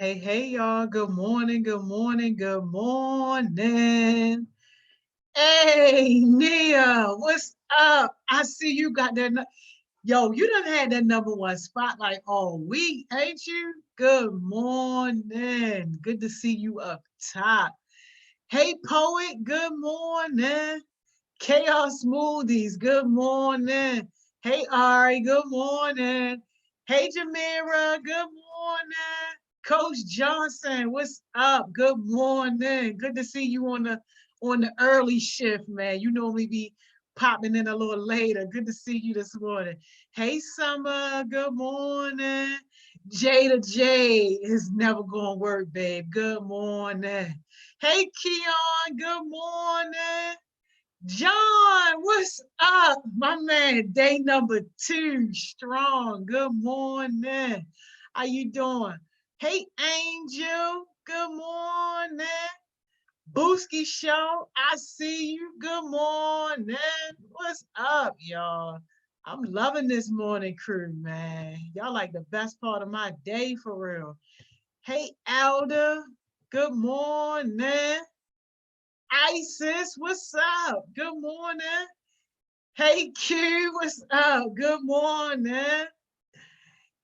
Hey, hey, y'all. Good morning. Good morning. Good morning. Hey, Nia, what's up? I see you got that. Yo, you done had that number one spotlight all week, ain't you? Good morning. Good to see you up top. Hey, poet. Good morning. Chaos Smoothies. Good morning. Hey, Ari. Good morning. Hey, Jamira. Good morning. Coach Johnson, what's up? Good morning. Good to see you on the early shift, man. You normally be popping in a little later. Good to see you this morning. Hey, Summer. Good morning. Jada J is never going to work, babe. Good morning. Hey, Keon. Good morning. John, what's up? My man, day number 2, strong. Good morning. How you doing? Hey, Angel. Good morning. Booski Show, I see you. Good morning. What's up, y'all? I'm loving this morning crew, man. Y'all like the best part of my day for real. Hey, Elder. Good morning. Isis, what's up? Good morning. Hey Q, what's up? Good morning.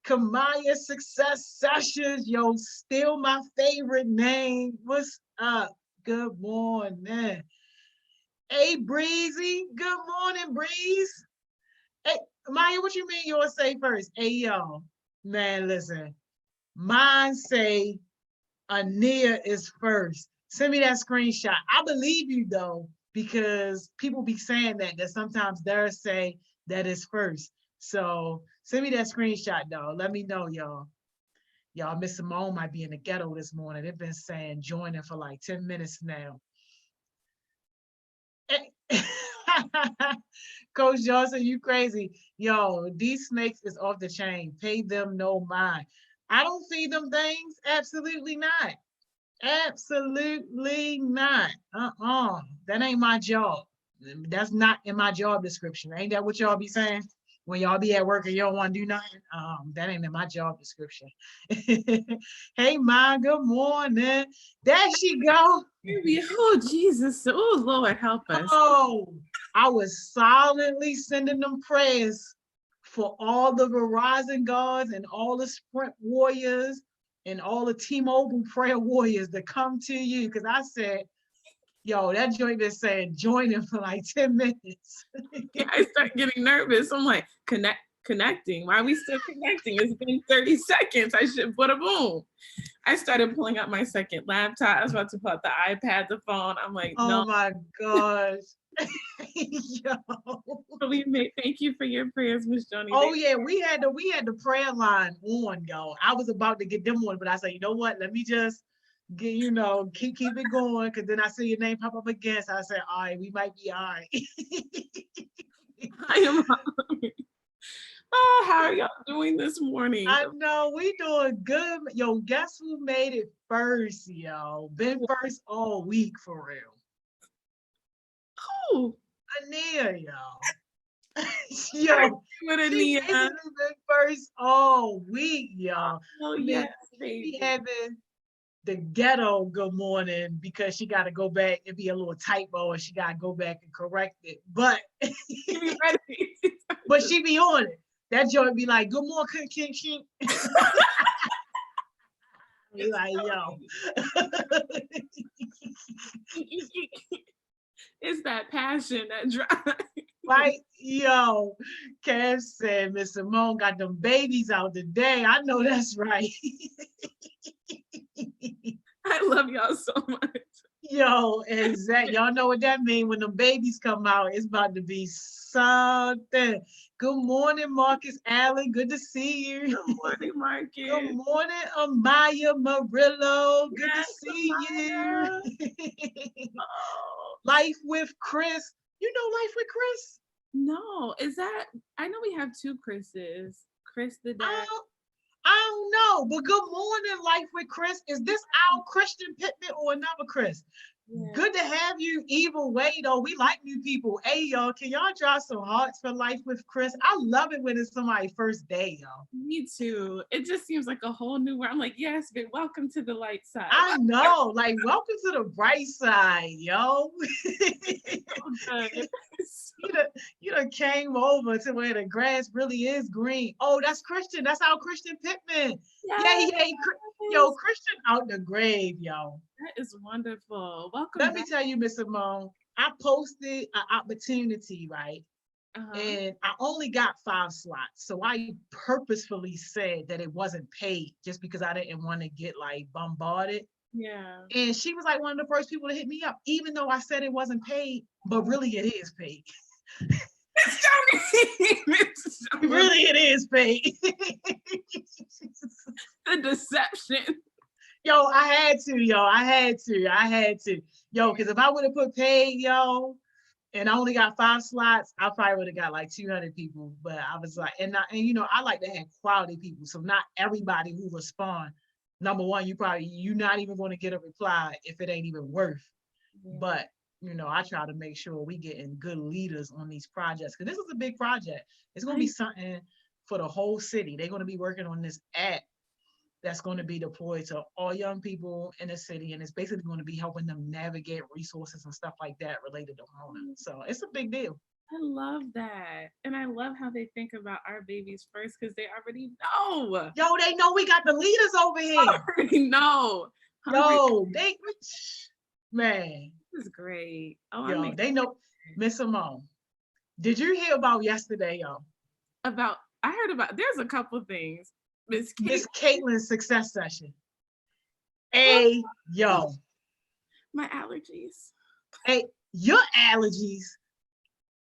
Kamaya Success Sessions, yo, still my favorite name. What's up? Good morning. Hey Breezy, good morning, Breeze. Hey, Maya, what you mean you want to say first? Hey y'all, man, listen. Mine say Ania is first. Send me that screenshot. I believe you though, because people be saying that sometimes they'll say that is first. So send me that screenshot though. Let me know, y'all. Y'all, Miss Simone might be in the ghetto this morning. They've been saying joining for like 10 minutes now. Coach Johnson, you crazy. Yo, these snakes is off the chain. Pay them no mind. I don't feed them things. Absolutely not. Absolutely not. That ain't my job. That's not in my job description. Ain't that what y'all be saying? When y'all be at work and you don't want to do nothing? That ain't in my job description. Hey, Ma, good morning. There she go. Oh, Jesus. Oh, Lord, help us. Oh, I was silently sending them prayers for all the Verizon guards and all the Sprint warriors and all the T-Mobile prayer warriors to come to you. Because I said, yo, that joint been saying join him for like 10 minutes. I start getting nervous. I'm like, connecting. Why are we still connecting? It's been 30 seconds. I should put a boom. I started pulling out my second laptop. I was about to pull out the iPad, the phone. I'm like, no. Oh my gosh. Yo. Thank you for your prayers, Miss Joni. Oh yeah, we had the prayer line on, yo. I was about to get them on, but I said, you know what? Let me just get, keep it going. Cause then I see your name pop up again. So I said, all right, we might be all right. I am. Oh, how are y'all doing this morning? I know we doing good. Yo, guess who made it first, yo? Been first all week for real. Who? Ania, yo. Yo, With she Ania. basically been first all week, yo. Oh, yes, baby. She having the ghetto good morning because she got to go back and be a little typo and she got to go back and correct it. But but she be on it. That joint be like, good morning, King. Be like, yo. It's that passion, that drive. Right, yo. Kev said Miss Simone got them babies out today. I know that's right. I love y'all so much. Yo, exactly. Y'all know what that means when the babies come out. It's about to be something. Good morning, Marcus Allen. Good to see you. Good morning, Marcus. Good morning, Amaya Murillo. Good to see you. Life with Chris. You know Life with Chris? No, is that? I know we have 2 Chris's. Chris the dad. I don't know, but good morning, Life with Chris. Is this our Christian Pittman or another Chris? Good to have you either way, though. We like new people. Hey, y'all, can y'all draw some hearts for life with Chris? I love it when it's somebody's first day, y'all. Me too. It just seems like a whole new world. I'm like, yes, but welcome to the light side. I know. Like, welcome to the bright side, yo. You done came over to where the grass really is green. Oh, that's Christian. That's our Christian Pittman. Yes. Yay. Yo, Christian out the grave, yo. That is wonderful. Welcome Let back. me tell you, Miss Simone, I posted an opportunity, right? And I only got 5 slots. So I purposefully said that it wasn't paid just because I didn't want to get like bombarded. Yeah. And she was like one of the first people to hit me up, even though I said it wasn't paid, but really it is paid. Really it is paid. The deception. Yo, I had to. Yo, because if I would have put paid, yo, and I only got 5 slots, I probably would have got like 200 people. But I was like, and you know, I like to have quality people. So not everybody who respond. Number one, you're not even going to get a reply if it ain't even worth. Yeah. But you know, I try to make sure we getting good leaders on these projects because this is a big project. It's going to be something for the whole city. They're going to be working on this app that's going to be deployed to all young people in the city, and it's basically going to be helping them navigate resources and stuff like that related to Rona. So it's a big deal. I love that. And I love how they think about our babies first because they already know. Yo, they know we got the leaders over here. I already know. Yo, man. This is great. Oh, yo, they know. Miss Simone, did you hear about yesterday, yo? I heard about, there's a couple things. Miss Caitlin's success session. Hey, yo. My allergies. Hey, your allergies.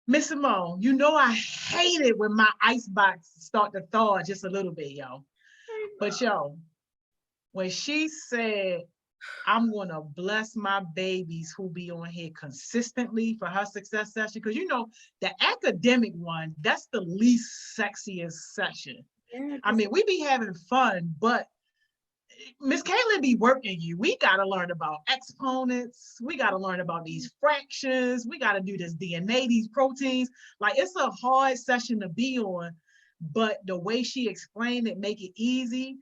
Miss Simone, you know I hate it when my ice box start to thaw just a little bit, yo. But yo, when she said, I'm going to bless my babies who be on here consistently for her success session, because you know, the academic one, that's the least sexiest session. Yeah, I mean, we be having fun, but Miss Caitlin be working you. We got to learn about exponents. We got to learn about these fractions. We got to do this DNA, these proteins. Like, it's a hard session to be on, but the way she explained it, make it easy.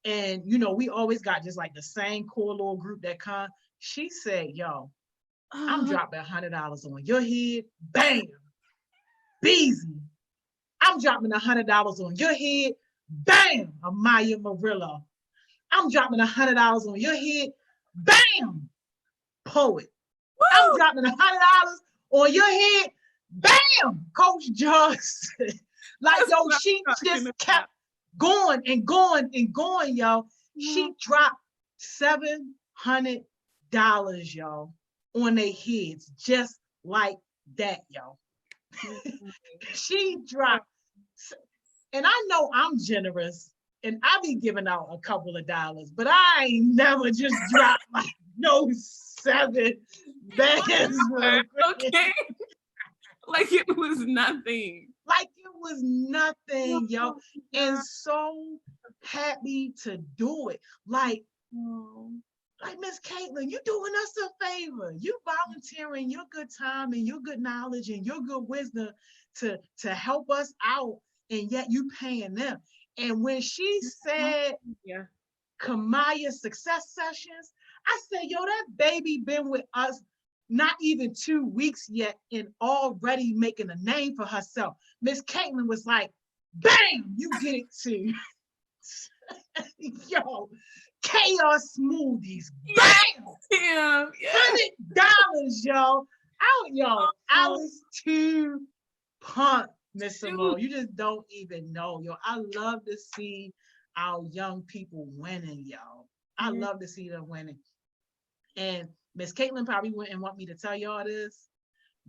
And, you know, we always got just like the same core little group that come. She said, yo, I'm dropping $100 on your head. Bam. Beezy. I'm dropping $100 on your head. Bam. Amaya Murillo. I'm dropping $100 on your head. Bam. Poet. Woo! I'm dropping $100 on your head. Bam. Coach Johnson. Like, yo, she just kept going and going and going, yo. She dropped $700, yo, on their heads just like that, yo. She dropped, and I know I'm generous, and I be giving out a couple of dollars, but I ain't never just dropped like no 7 bands. Okay. Like it was nothing. Like it was nothing, yo. And so happy to do it. Like Miss Caitlin, you doing us a favor. You volunteering your good time and your good knowledge and your good wisdom to help us out, and yet you paying them. And when she said Kamaya success sessions, I said, yo, that baby been with us not even 2 weeks yet and already making a name for herself. Miss Caitlin was like, bam, you get it too. Yo, chaos smoothies. Bam! Yeah. $100, yo. I was too pumped, Miss Simone. You just don't even know, yo. I love to see our young people winning, yo. I love to see them winning. And Miss Caitlin probably wouldn't want me to tell y'all this,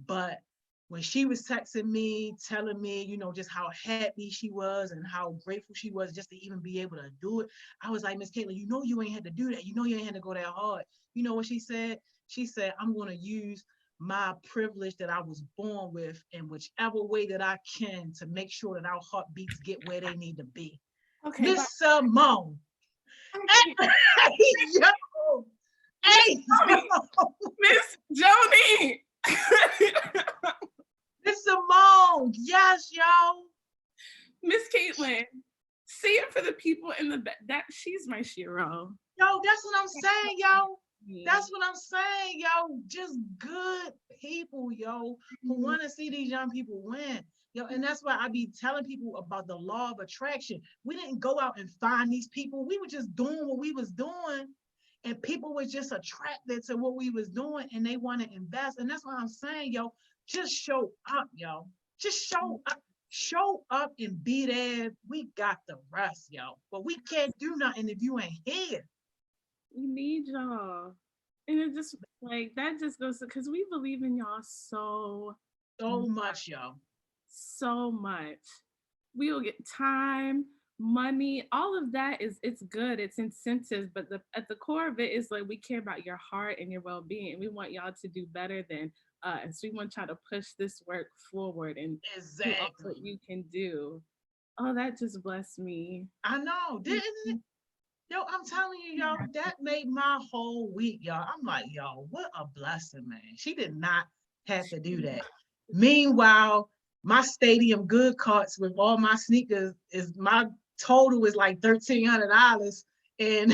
but when she was texting me, telling me, you know, just how happy she was and how grateful she was just to even be able to do it, I was like, Miss Caitlin, you know you ain't had to do that. You know you ain't had to go that hard. You know what she said? She said, I'm going to use my privilege that I was born with in whichever way that I can to make sure that our heartbeats get where they need to be. Okay, Miss Simone. Hey, yo. Hey, Miss Joni. Miss Simone. Yes, yo. Miss Caitlin. See it for the people in the back. That she's my hero. Yo, that's what I'm saying, yo. That's what I'm saying, yo. Just good people, yo, who want to see these young people win. Yo, and that's why I be telling people about the law of attraction. We didn't go out and find these people. We were just doing what we was doing. And people were just attracted to what we was doing and they want to invest. And that's what I'm saying, yo. Just show up, yo. Just show up. Show up and be there. We got the rest, yo. But we can't do nothing if you ain't here. We need y'all. And it just like that just goes because we believe in y'all so much, yo. So much. We'll get time, money, all of that it's good. It's incentives, but at the core of it is like we care about your heart and your well-being, and we want y'all to do better than us. We want y'all to push this work forward and do all what you can do. Oh, that just blessed me. I know, didn't it? Yo, I'm telling you, yo, that made my whole week, y'all. I'm like, yo, what a blessing, man. She did not have to do that. Meanwhile, my stadium good carts with all my sneakers is my total is like $1,300, and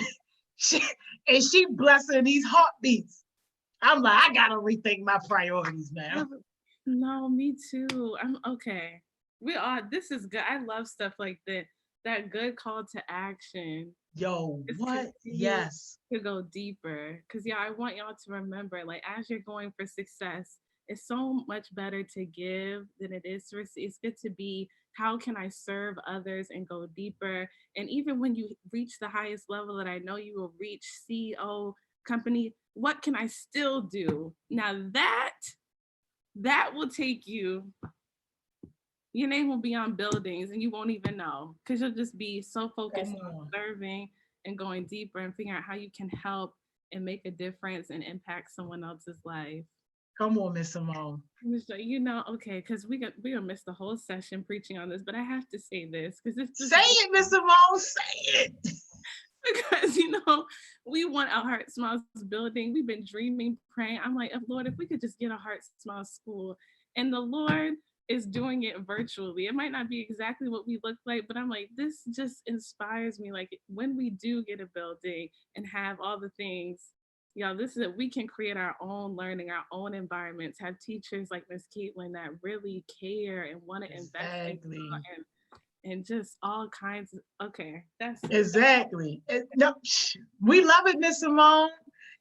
she blessing these heartbeats. I'm like, I gotta rethink my priorities now. No, me too. I'm okay. We are. This is good. I love stuff like that. That good call to action. Yo, what? Yes. To go deeper. Because, yeah, I want y'all to remember, like, as you're going for success, it's so much better to give than it is to receive. It's good to be, how can I serve others and go deeper? And even when you reach the highest level that I know you will reach, CEO, company, what can I still do? Now that will take you, your name will be on buildings and you won't even know, because you'll just be so focused on serving and going deeper and figuring out how you can help and make a difference and impact someone else's life. Come on, Miss Simone. You know, okay, because we're gonna miss the whole session preaching on this, but I have to say this because it's just say it, Miss Simone, say it. Because, you know, we want our HeartSmiles building. We've been dreaming, praying. I'm like, Lord, if we could just get a HeartSmiles school. And the Lord is doing it virtually. It might not be exactly what we look like, but I'm like, this just inspires me. Like, when we do get a building and have all the things, this is it. We can create our own learning, our own environments, have teachers like Miss Caitlin that really care and want to invest in and just all kinds of, okay, that's exactly. No, we love it, Miss Simone.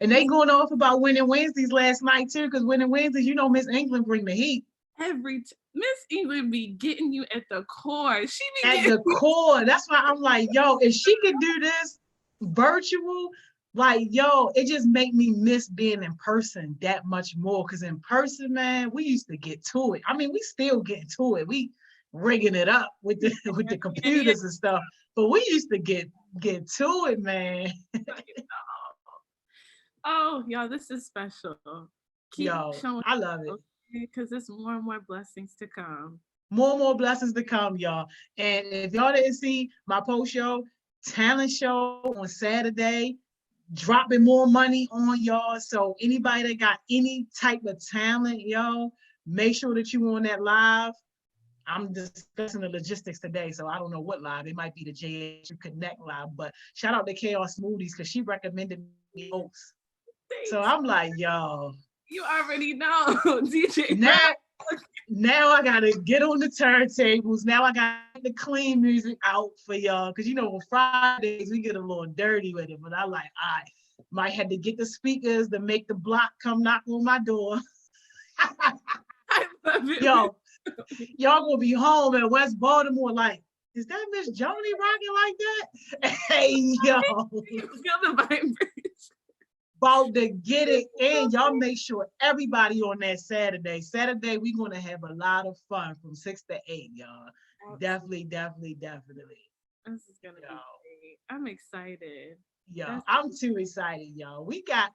And they going off about winning Wednesdays last night too, because winning Wednesdays, you know, Miss England bring the heat. Miss England be getting you at the core. She be at the core. That's why I'm like, yo, if she could do this virtual, like, yo, it just make me miss being in person that much more. Because in person, man, we used to get to it. I mean, we still get to it. We rigging it up with the computers and stuff, but we used to get to it, man. Oh, y'all, this is special. Keep showing. I love it. Because there's more and more blessings to come. More and more blessings to come, y'all. And if y'all didn't see my post show, talent show on Saturday, dropping more money on y'all. So anybody that got any type of talent, yo, make sure that you on that live. I'm discussing the logistics today, so I don't know what live. It might be the JH Connect live, but shout out to Chaos Smoothies because she recommended me hosts. So I'm like, yo. You already know, DJ. Now I gotta get on the turntables. Now I got the clean music out for y'all, because you know on Fridays we get a little dirty with it. But I like, I might have to get the speakers to make the block come knock on my door. I love it. Yo, y'all gonna be home in West Baltimore like, is that Miss Joni rocking like that? Hey, yo. You feel the vibration. About to get it in. Y'all make sure everybody on that Saturday. Saturday, we're going to have a lot of fun from 6 to 8, y'all. Definitely. This is going to be great. I'm excited. Yo, I'm too excited, y'all. We got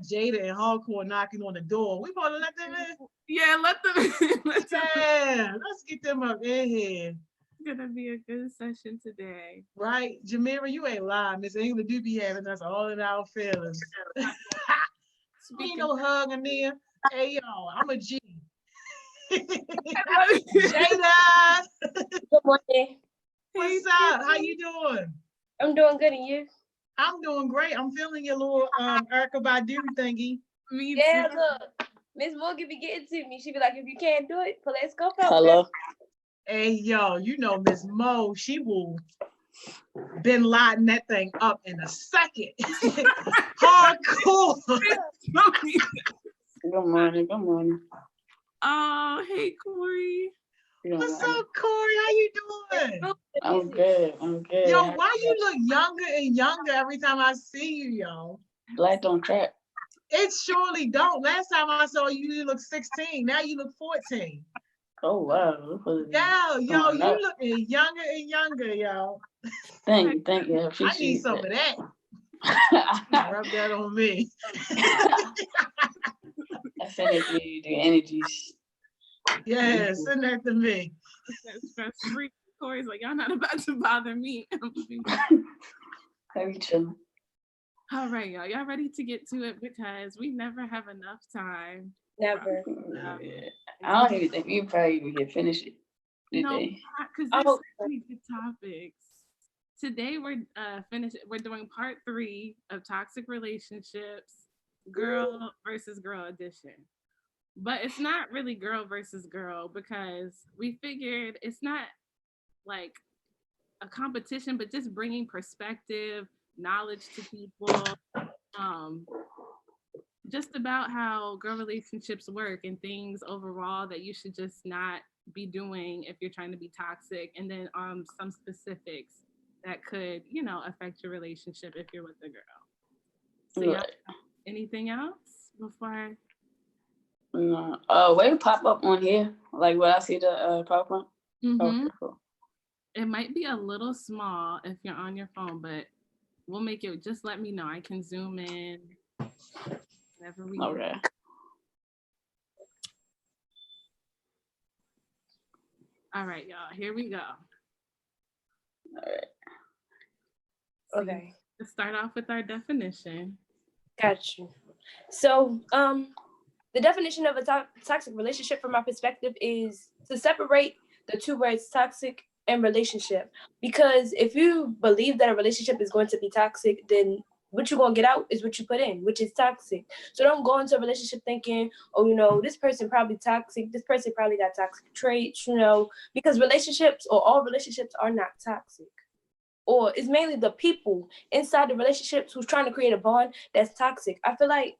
Jada and Hardcore knocking on the door. We want to let them in? Yeah, let them in. Let's get them up in here. It's gonna be a good session today. Right? Jamira, you ain't lying. Miss England do be having us all in our feelings. Ain't Speaking. no hug in there. Hey, yo, I'm a G. Hey, Jada, Good morning. what's up? How you doing? I'm doing good, and you? I'm doing great. I'm feeling your little Erica Badu thingy. me Yeah, too. look. Miss Morgan be getting to me. She be like, if you can't do it, well, let's go. Hello. Hey, yo, you know Miss Mo, she will Bin Laden that thing up in a second. Hardcore. Good morning. Good morning. Oh, hey, Corey. Good What's morning. up, Corey? How you doing? I'm good. I'm good. Yo, why you look younger and younger every time I see you, yo? Black don't trap. It surely don't. Last time I saw you, you look 16. Now you look 14. Oh wow. Yo, you looking younger and younger, yo. Thank you. I I appreciate need some of that. that. Rub that on me. I send it to you, the energies. Yeah, send that to me. That's stress-free. Corey's like, y'all not about to bother me. How you chilling? All right, y'all. Y'all ready to get to it because we never have enough time. Never. I don't even think you probably even get finished it No, today. because there's so many good topics. Today we're doing part 3 of toxic relationships, girl versus girl edition. But it's not really girl versus girl because we figured it's not like a competition, but just bringing perspective, knowledge to people, just about how girl relationships work and things overall that you should just not be doing if you're trying to be toxic, and then some specifics that could, affect your relationship if you're with a girl. So yeah, anything else before I... No. Where it pop up on here? Like what I see the PowerPoint? Mm-hmm. Oh, cool. It might be a little small if you're on your phone, but we'll make it. Just let me know. I can zoom in whenever we Okay. All right, y'all. Here we go. All right. Okay. Let's start off with our definition. Got you. So, the definition of a toxic relationship from my perspective is to separate the two words toxic and relationship. Because if you believe that a relationship is going to be toxic, then what you're going to get out is what you put in, which is toxic. So don't go into a relationship thinking, oh, this person probably toxic. This person probably got toxic traits, because relationships or all relationships are not toxic. Or it's mainly the people inside the relationships who's trying to create a bond that's toxic. I feel like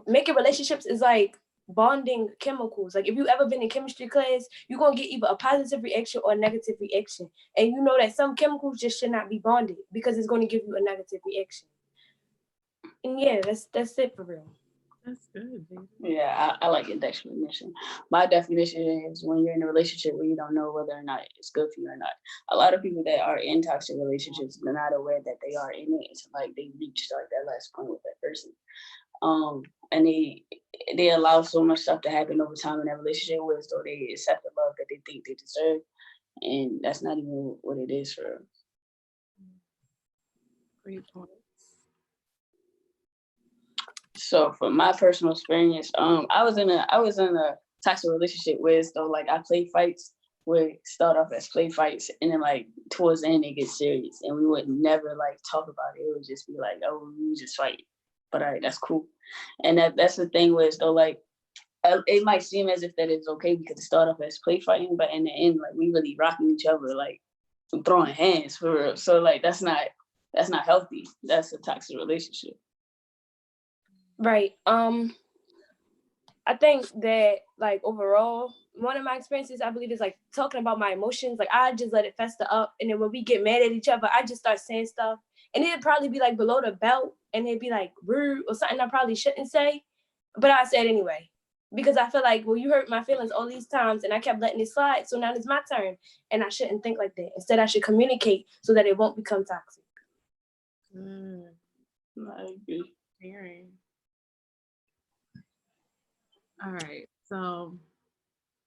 making relationships is like bonding chemicals. Like if you ever been in chemistry class, you're going to get either a positive reaction or a negative reaction. And you know that some chemicals just should not be bonded because it's going to give you a negative reaction. And yeah, that's it for real. That's good, baby. Yeah, I like your definition. My definition is when you're in a relationship where you don't know whether or not it's good for you or not. A lot of people that are in toxic relationships, they're not aware that they are in it. It's like they reached like that last point with that person. And they allow so much stuff to happen over time in that relationship with, so they accept the love that they think they deserve, and that's not even what it is for them. Great points. So from my personal experience, I was in a toxic relationship where though like I play fights would start off as play fights, and then like towards the end it gets serious, and we would never like talk about it. It would just be like, oh, we just fight. But all right, that's cool. And that's the thing with though, like it might seem as if that is okay because it started off as play fighting, but in the end, like we really rocking each other, like throwing hands for real. So like that's not healthy. That's a toxic relationship. Right. I think that like overall, one of my experiences I believe is like talking about my emotions. Like I just let it fester up, and then when we get mad at each other, I just start saying stuff, and it'd probably be like below the belt, and it'd be like rude or something I probably shouldn't say, but I said anyway because I feel like, well, you hurt my feelings all these times, and I kept letting it slide, so now it's my turn, and I shouldn't think like that. Instead, I should communicate so that it won't become toxic. I agree. Hearing. All right. So,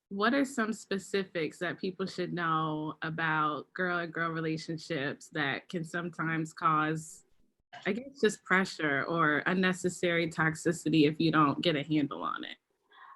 what are some specifics that people should know about girl and girl relationships that can sometimes cause I guess just pressure or unnecessary toxicity if you don't get a handle on it.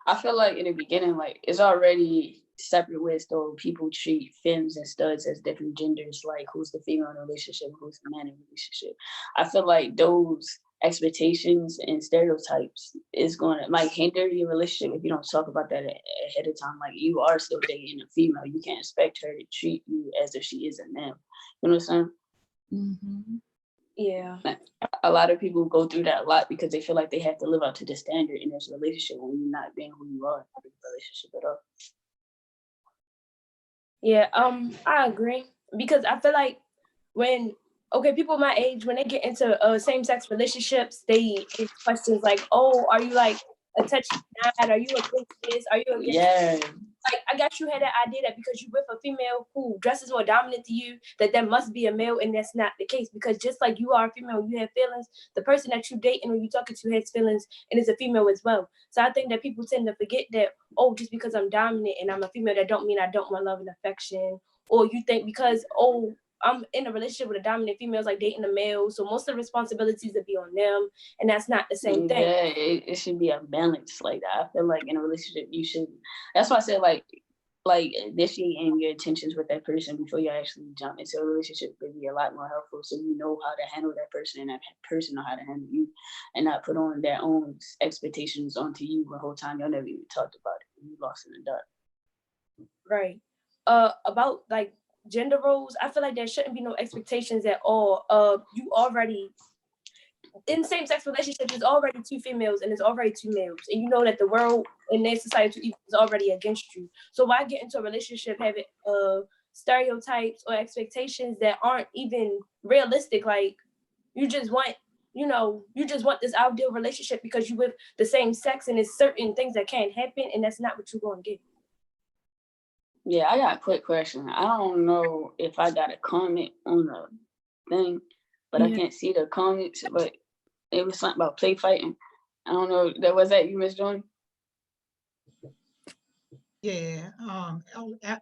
I feel like in the beginning, like it's already separate ways though people treat femmes and studs as different genders, like who's the female in a relationship, who's the man in a relationship. I feel like those expectations and stereotypes is going to might hinder your relationship if you don't talk about that ahead of time. Like you are still dating a female, you can't expect her to treat you as if she is a man. You know what I'm saying? Mm-hmm. Yeah. A lot of people go through that a lot because they feel like they have to live up to the standard in this relationship when you're not being who you are in the relationship at all. Yeah, I agree, because I feel like when people my age, when they get into same-sex relationships, they get questions like, "Oh, are you like a touchy dad? Are you against this? Are you against?" Yeah. Like, I guess you had that idea that because you're with a female who dresses more dominant to you, that must be a male, and that's not the case. Because just like you are a female, you have feelings. The person that you dating or you talking to has feelings and is a female as well. So I think that people tend to forget that, oh, just because I'm dominant and I'm a female, that don't mean I don't want love and affection. Or you think because, oh, I'm in a relationship with a dominant female, it's like dating a male, so most of the responsibilities will be on them, and that's not the same thing. Yeah, it should be a balance like that. I feel like in a relationship, you should. That's why I said like initiating your intentions with that person before you actually jump into a relationship would be a lot more helpful, so you know how to handle that person and that person know how to handle you, and not put on their own expectations onto you the whole time. Y'all never even talked about it. You lost in the dark. Right. About like gender roles, I feel like there shouldn't be no expectations at all. You already in same-sex relationships, there's already two females and there's already two males, and you know that the world and their society is already against you. So why get into a relationship having stereotypes or expectations that aren't even realistic? Like you just want this ideal relationship because you with the same sex, and it's certain things that can't happen, and that's not what you're going to get. Yeah, I got a quick question. I don't know if I got a comment on the thing, but I can't see the comments. But it was something about play fighting. I don't know. Was that you, Miss Johnny? Yeah.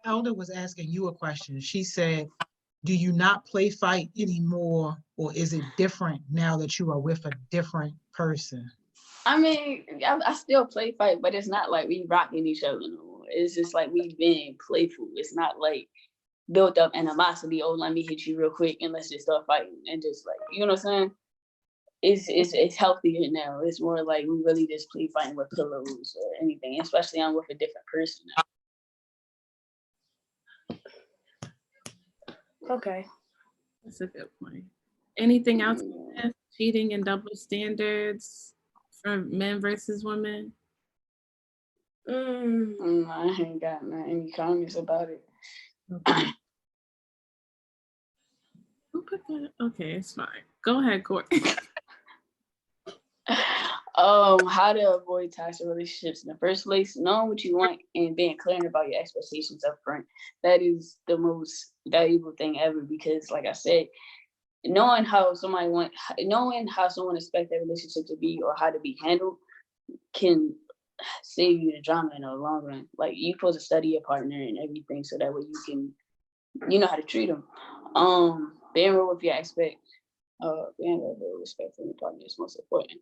Elder was asking you a question. She said, "Do you not play fight anymore, or is it different now that you are with a different person?" I mean, I still play fight, but it's not like we rocking each other no more. It's just like we being playful. It's not like built up animosity. Oh, let me hit you real quick and let's just start fighting and just like, you know what I'm saying? It's healthier now. It's more like we really just play fighting with pillows or anything. Especially I'm with a different person now. Okay, That's a good point. Anything else? Cheating and double standards for men versus women? I ain't got any comments about it. Okay. Who put that? Okay, it's fine. Go ahead, Courtney. How to avoid toxic relationships in the first place. Knowing what you want and being clear about your expectations up front. That is the most valuable thing ever, because like I said, knowing how someone expects their relationship to be or how to be handled can save you the drama in the long run. Like you're supposed to study your partner and everything, so that way you know how to treat them. Being real with your being real respectful your partner is most important.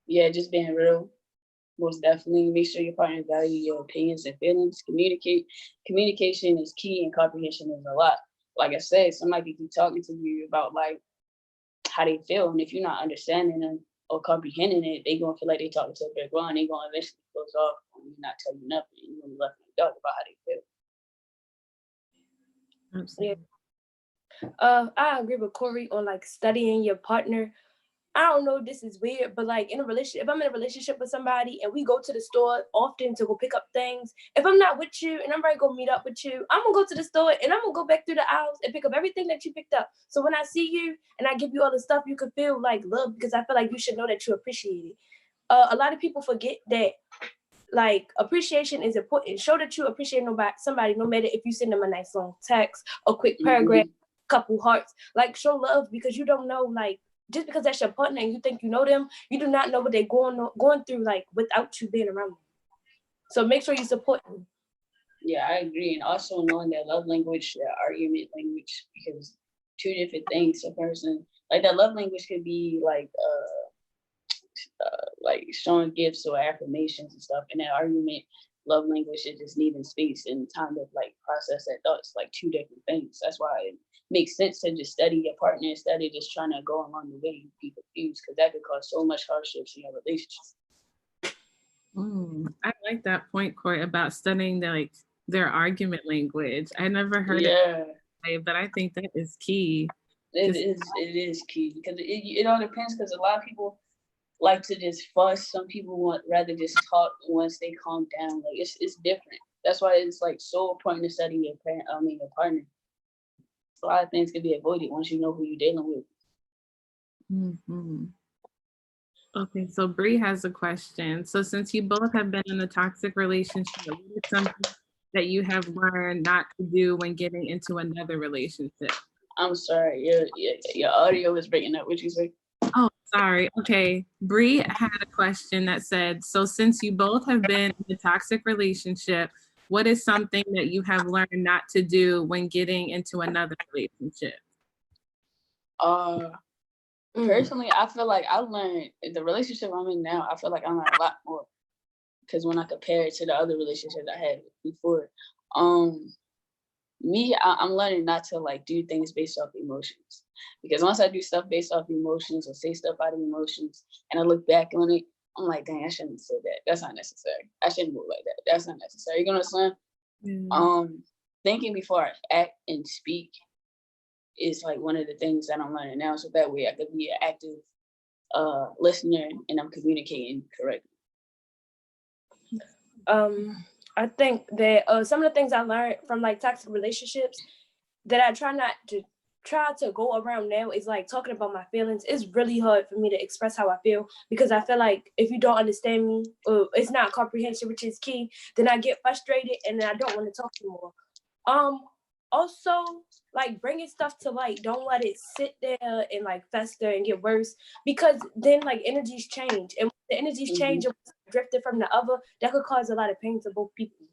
Yeah, just being real, most definitely. Make sure your partner value your opinions and feelings. Communication is key, and comprehension is a lot. Like I said, somebody can keep talking to you about like how they feel, and if you're not understanding them or comprehending it, they gonna feel like they talking to a big one. They gonna eventually close off and you not tell you nothing. You're gonna be left in the dark about how they feel. Absolutely. Yeah. I agree with Corey on like studying your partner. I don't know if this is weird, but like in a relationship, if I'm in a relationship with somebody and we go to the store often to go pick up things, if I'm not with you and I'm ready to go meet up with you, I'm gonna go to the store and I'm gonna go back through the aisles and pick up everything that you picked up. So when I see you and I give you all the stuff, you can feel like love, because I feel like you should know that you appreciate it. A lot of people forget that like appreciation is important. Show that you appreciate somebody, no matter if you send them a nice long text, a quick paragraph, couple hearts. Like show love, because you don't know, like just because that's your partner and you think you know them, you do not know what they're going through like without you being around them. So make sure you support them. Yeah, I agree. And also knowing their love language, their argument language, because two different things. A person, Like that love language could be like showing gifts or affirmations and stuff. In that argument, love language is just needing space and time to like process that thought. It's like two different things. That's why it makes sense to just study your partner instead of just trying to go along the way and be confused, because that could cause so much hardships in your relationship. I like that point, Court, about studying their argument language. I never heard it, but I think that is key. It is key, because it all depends, because a lot of people like to just fuss. Some people want rather just talk once they calm down. Like it's different. That's why it's like so important to study your partner. A lot of things can be avoided once you know who you're dealing with. Mm-hmm. Okay, so Bree has a question. So since you both have been in a toxic relationship, what is something that you have learned not to do when getting into another relationship? I'm sorry, your audio is breaking up. What you say? Oh, sorry. Okay. Bree had a question that said, so since you both have been in a toxic relationship, what is something that you have learned not to do when getting into another relationship? Personally, I feel like I learned the relationship I'm in now. I feel like I learned a lot more, because when I compare it to the other relationships I had before, I'm learning not to like do things based off emotions, because once I do stuff based off emotions or say stuff out of emotions, and I look back on it, I'm like, dang, I shouldn't have said that. That's not necessary. I shouldn't move like that. That's not necessary. You know what I'm saying? Thinking before I act and speak is like one of the things that I'm learning now, so that way I could be an active listener and I'm communicating correctly. I think that some of the things I learned from like toxic relationships that I try to go around now is like talking about my feelings. It's really hard for me to express how I feel, because I feel like if you don't understand me, or it's not comprehension, which is key, then I get frustrated and then I don't want to talk anymore. Also, like bringing stuff to light, don't let it sit there and like fester and get worse, because then like energies change, and when the energies change and drifted from the other, that could cause a lot of pain to both people.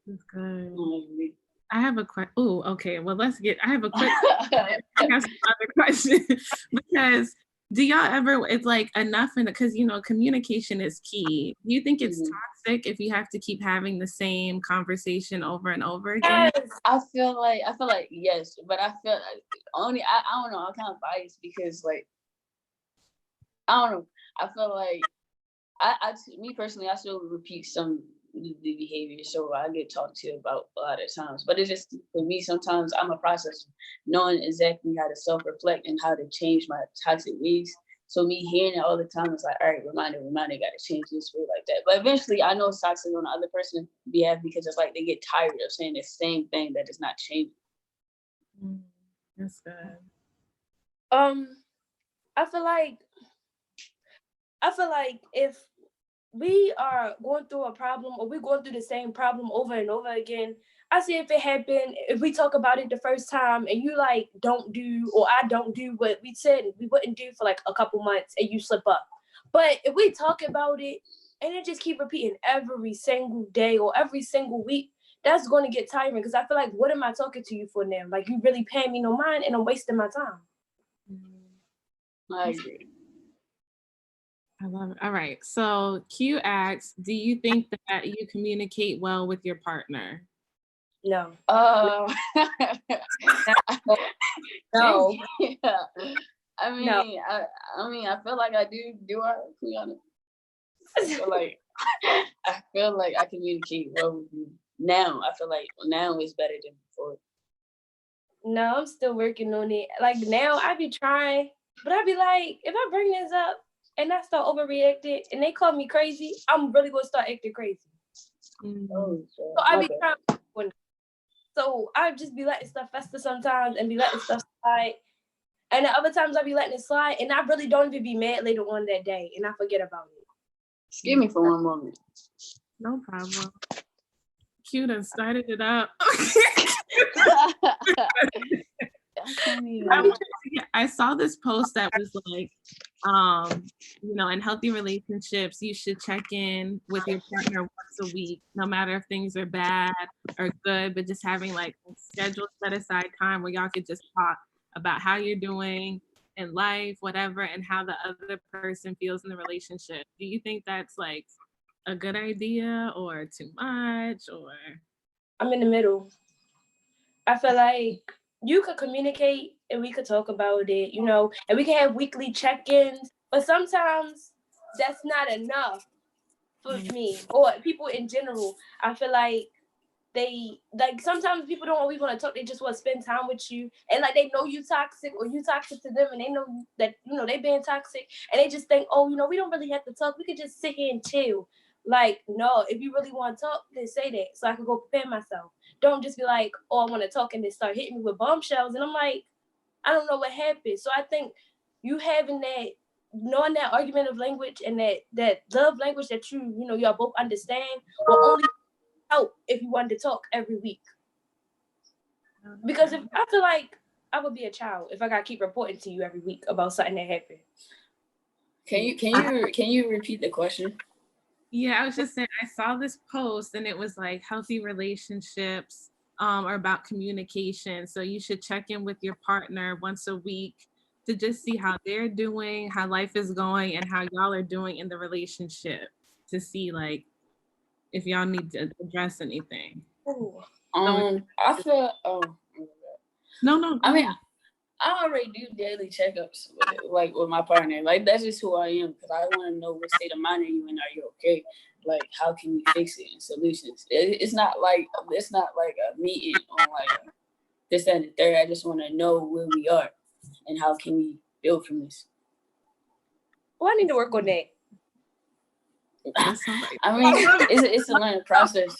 That's good. I have a question. Oh, okay. Well, I have a quick I have some other question because do y'all ever, it's like enough, because communication is key. Do you think it's toxic if you have to keep having the same conversation over and over again? Yes. I feel like yes, but I feel like only I don't know, I'm kind of biased, because like I don't know. I feel like me personally, I still repeat some the behavior, so I get talked to about a lot of times. But it's just, for me, sometimes I'm a processor, knowing exactly how to self-reflect and how to change my toxic ways. So me hearing it all the time, it's like, all right, reminder, got to change this way, like that. But eventually, I know it's toxic on the other person's behalf, because it's like they get tired of saying the same thing that is not changing. That's good. I feel like if we are going through a problem, or we're going through the same problem over and over again, I see if it happened, if we talk about it the first time and you like don't do, or I don't do what we said we wouldn't do for like a couple months, and you slip up. But if we talk about it and it just keep repeating every single day or every single week, that's going to get tiring, because I feel like, what am I talking to you for now? Like, you really paying me no mind and I'm wasting my time. I agree. I love it. All right. So Q asks, do you think that you communicate well with your partner? No. No. Yeah. I mean, I feel like I do I, to be honest? I feel like I communicate well with you now. I feel like now is better than before. No, I'm still working on it. Like, now I be trying, but I be like, if I bring this up and I start overreacting and they call me crazy, I'm really gonna start acting crazy. So I be trying. So I just be letting stuff fester sometimes and be letting stuff slide. And the other times I be letting it slide, and I really don't even be mad later on that day, and I forget about it. Excuse me for one moment. No problem. Q done started it up. I saw this post that was like, in healthy relationships, you should check in with your partner once a week, no matter if things are bad or good, but just having like a scheduled set aside time where y'all could just talk about how you're doing in life, whatever, and how the other person feels in the relationship. Do you think that's like a good idea or too much or? I'm in the middle. I feel like you could communicate and we could talk about it, you know, and we can have weekly check-ins, but sometimes that's not enough for me or people in general. I feel like they like sometimes people don't always want to talk, they just want to spend time with you, and like they know you toxic or you toxic to them, and they know that, you know, they being toxic, and they just think, oh, you know, we don't really have to talk, we could just sit here and chill. Like, no, if you really want to talk, then say that so I can go prepare myself. Don't just be like, oh, I want to talk, and then start hitting me with bombshells, and I'm like, I don't know what happened. So I think you having that, knowing that argumentative language and that love language that you know y'all both understand will only help if you wanted to talk every week. Because if I feel like I would be a child if I gotta keep reporting to you every week about something that happened. Can you repeat the question? Yeah, I was just saying, I saw this post and it was like healthy relationships are about communication. So you should check in with your partner once a week to just see how they're doing, how life is going, and how y'all are doing in the relationship to see like if y'all need to address anything. I feel No. I mean, I already do daily checkups with my partner. Like, that's just who I am, because I want to know what state of mind are you in. Are you okay? Like, how can we fix it and solutions? It's not like a meeting on like this, that, and the third. I just want to know where we are and how can we build from this. Well, I need to work on that. I mean, it's a learning process.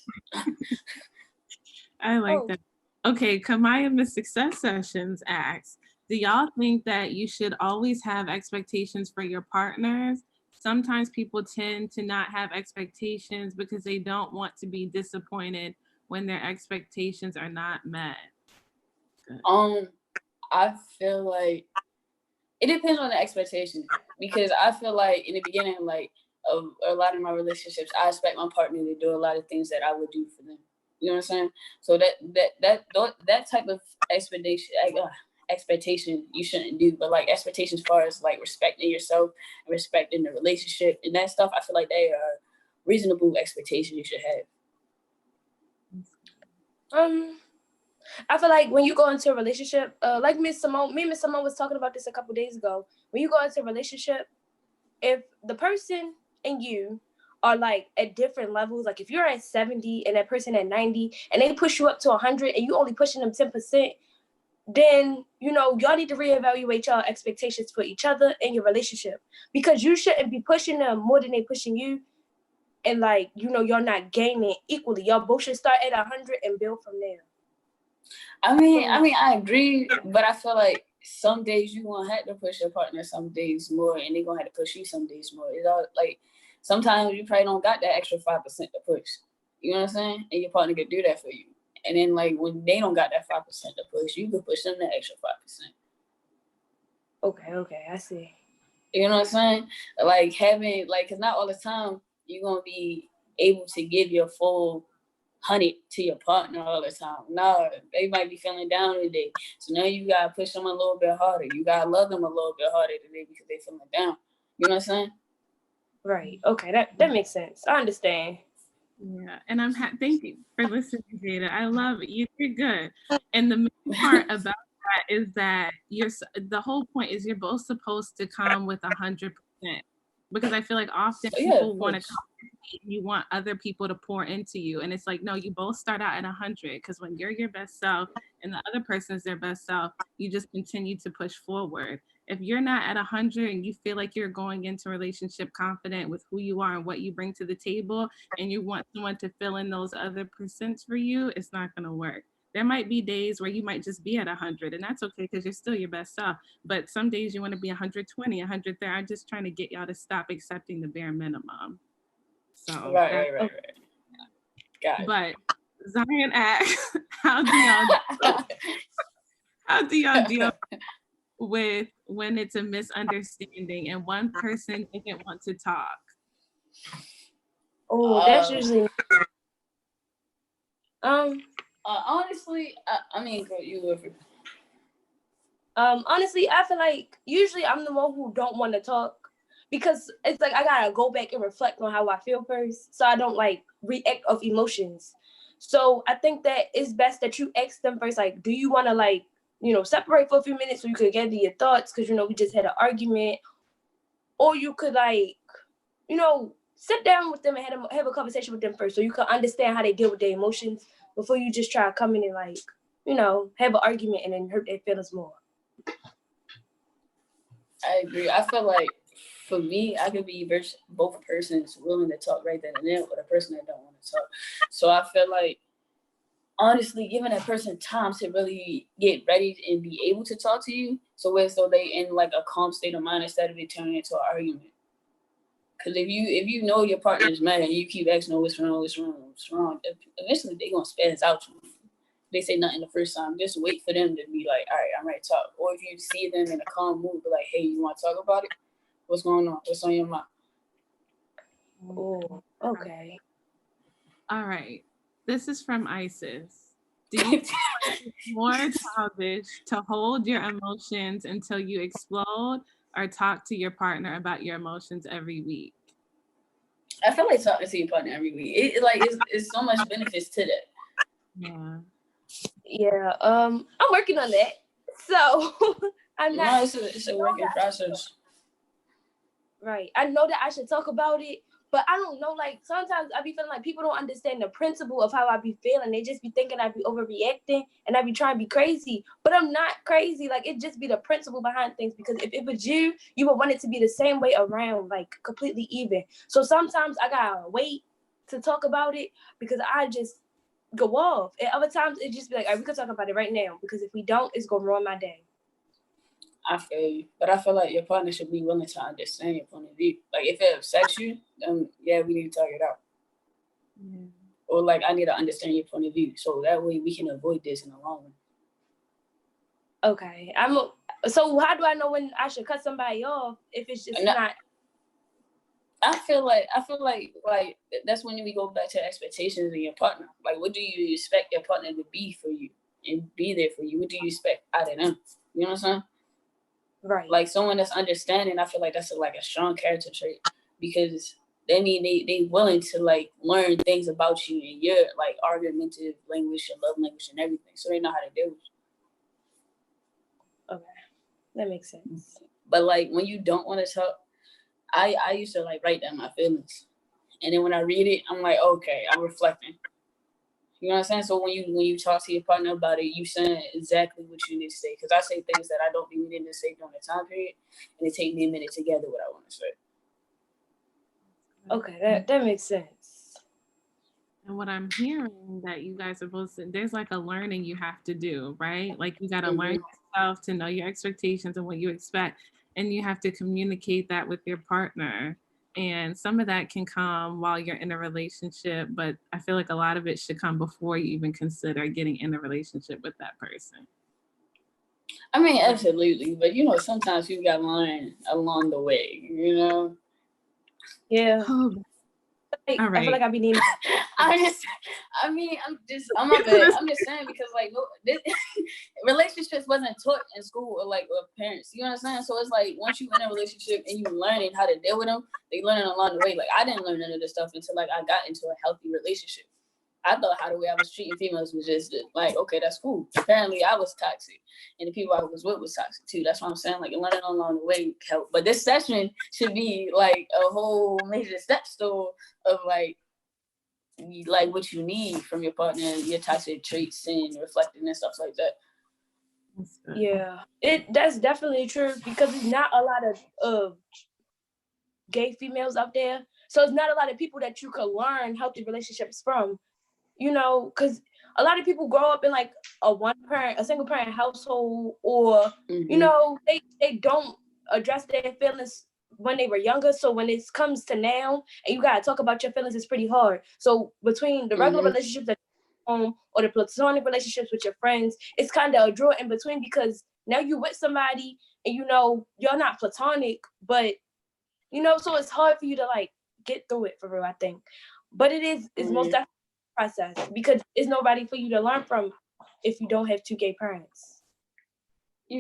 I like that. Okay, Kamaya Miss Success Sessions asks, do y'all think that you should always have expectations for your partners? Sometimes people tend to not have expectations because they don't want to be disappointed when their expectations are not met. Good. I feel like it depends on the expectation, because I feel like in the beginning, like of a lot of my relationships, I expect my partner to do a lot of things that I would do for them. You know what I'm saying? So that type of expectation you shouldn't do, but like expectations as far as like respecting yourself and respecting the relationship and that stuff, I feel like they are reasonable expectations you should have. I feel like when you go into a relationship, like Miss Simone was talking about this a couple days ago. When you go into a relationship, if the person and you are like at different levels, like if you're at 70 and that person at 90 and they push you up to 100 and you only pushing them 10%, then, you know, y'all need to reevaluate y'all expectations for each other and your relationship, because you shouldn't be pushing them more than they pushing you. And like, you know, y'all not gaining equally. Y'all both should start at 100 and build from there. I mean, I agree, but I feel like some days you gonna have to push your partner some days more, and they gonna have to push you some days more. It's all like sometimes you probably don't got that extra 5% to push. You know what I'm saying? And your partner could do that for you. And then like when they don't got that 5% to push, you could push them that extra 5%. Okay, I see. You know what I'm saying? Like having like, cause not all the time you're gonna be able to give your full 100 to your partner all the time. No, they might be feeling down today. So now you gotta push them a little bit harder. You gotta love them a little bit harder today because they feeling down. You know what I'm saying? Right. Okay, that makes sense. I understand. Yeah, and thank you for listening, Jada. I love it. You're good. And the main part about that is that the whole point is you're both supposed to come with 100%, because I feel like often people want to come. You want other people to pour into you, and it's like, no, you both start out at 100, because when you're your best self and the other person is their best self, you just continue to push forward. If you're not at 100 and you feel like you're going into a relationship confident with who you are and what you bring to the table, and you want someone to fill in those other percents for you, it's not going to work. There might be days where you might just be at 100, and that's okay because you're still your best self. But some days you want to be 120, 130. I'm just trying to get y'all to stop accepting the bare minimum. So right. Got it. But Zion asks, how do y'all deal with when it's a misunderstanding and one person doesn't want to talk? Oh, that's usually honestly, I mean, go you over. Honestly, I feel like usually I'm the one who don't want to talk because it's like I gotta go back and reflect on how I feel first, so I don't like react of emotions. So I think that it's best that you ask them first, like, do you want to like, separate for a few minutes so you could gather your thoughts because we just had an argument, or you could like, sit down with them and have a conversation with them first so you can understand how they deal with their emotions before you just try to come in and like, have an argument and then hurt their feelings more. I agree. I feel like for me, I could be both persons willing to talk right then and there, or the person that don't want to talk. So I feel like, honestly, giving that person time to really get ready and be able to talk to you, so as though they in like a calm state of mind instead of it turning into an argument. Because if you know your partner's mad and you keep asking, what's wrong, eventually they gonna spaz out to you. They say nothing the first time, just wait for them to be like, all right, I'm ready to talk. Or if you see them in a calm mood, be like, hey, you want to talk about it? What's going on? What's on your mind? Oh, okay. All right. This is from Isis. Do you feel like it's more childish to hold your emotions until you explode or talk to your partner about your emotions every week? I feel like talking to your partner every week. It's so much benefits to that. Yeah. Yeah. I'm working on that. So I'm not. No, it's a working process. Right. I know that I should talk about it, but I don't know. Like sometimes I be feeling like people don't understand the principle of how I be feeling. They just be thinking I be overreacting and I be trying to be crazy, but I'm not crazy. Like it just be the principle behind things. Because if it was you would want it to be the same way around, like completely even. So sometimes I gotta wait to talk about it because I just go off. And other times it just be like, all right, we could talk about it right now because if we don't, it's gonna ruin my day. I feel you, but I feel like your partner should be willing to understand your point of view. Like if it upsets you, then yeah, we need to talk it out. Yeah. Or like I need to understand your point of view, so that way we can avoid this in the long run. Okay, so how do I know when I should cut somebody off if it's just not? I feel like that's when we go back to expectations of your partner. Like, what do you expect your partner to be for you and be there for you? What do you expect out of them? You know what I'm saying? Right. Like someone that's understanding. I feel like that's a strong character trait because they mean they willing to like learn things about you and your like argumentative language, your love language, and everything. So they know how to deal with you. Okay, that makes sense. But like when you don't want to talk, I used to like write down my feelings, and then when I read it, I'm like, okay, I'm reflecting. You know what I'm saying? So when you talk to your partner about it, you saying exactly what you need to say. Because I say things that I don't think we need to say during the time period, and it takes me a minute to gather what I want to say. Okay, that makes sense. And what I'm hearing that you guys are both, there's like a learning you have to do, right? Like you got to learn yourself to know your expectations and what you expect. And you have to communicate that with your partner. And some of that can come while you're in a relationship, but I feel like a lot of it should come before you even consider getting in a relationship with that person. I mean, absolutely. But, sometimes you got to learn along the way, Yeah. All right. I feel like I be needing. I'm just saying because like relationships wasn't taught in school or like with parents. You know what I'm saying? So it's like once you in a relationship and you learning how to deal with them, they learning along the way. Like I didn't learn none of this stuff until like I got into a healthy relationship. I thought how the way I was treating females was just like, okay, that's cool. Apparently I was toxic and the people I was with was toxic too. That's what I'm saying. Like learning along the way helped. But this session should be like a whole major step stool of like what you need from your partner, your toxic traits and reflecting and stuff like that. Yeah, that's definitely true because it's not a lot of gay females out there. So it's not a lot of people that you could learn healthy relationships from, because a lot of people grow up in like a single parent household or, they don't address their feelings when they were younger. So when it comes to now and you got to talk about your feelings, it's pretty hard. So between the regular relationships that home or the platonic relationships with your friends, it's kind of a draw in between because now you with somebody and you're not platonic, but so it's hard for you to like get through it for real, I think. But it's most definitely a process because there's nobody for you to learn from if you don't have two gay parents.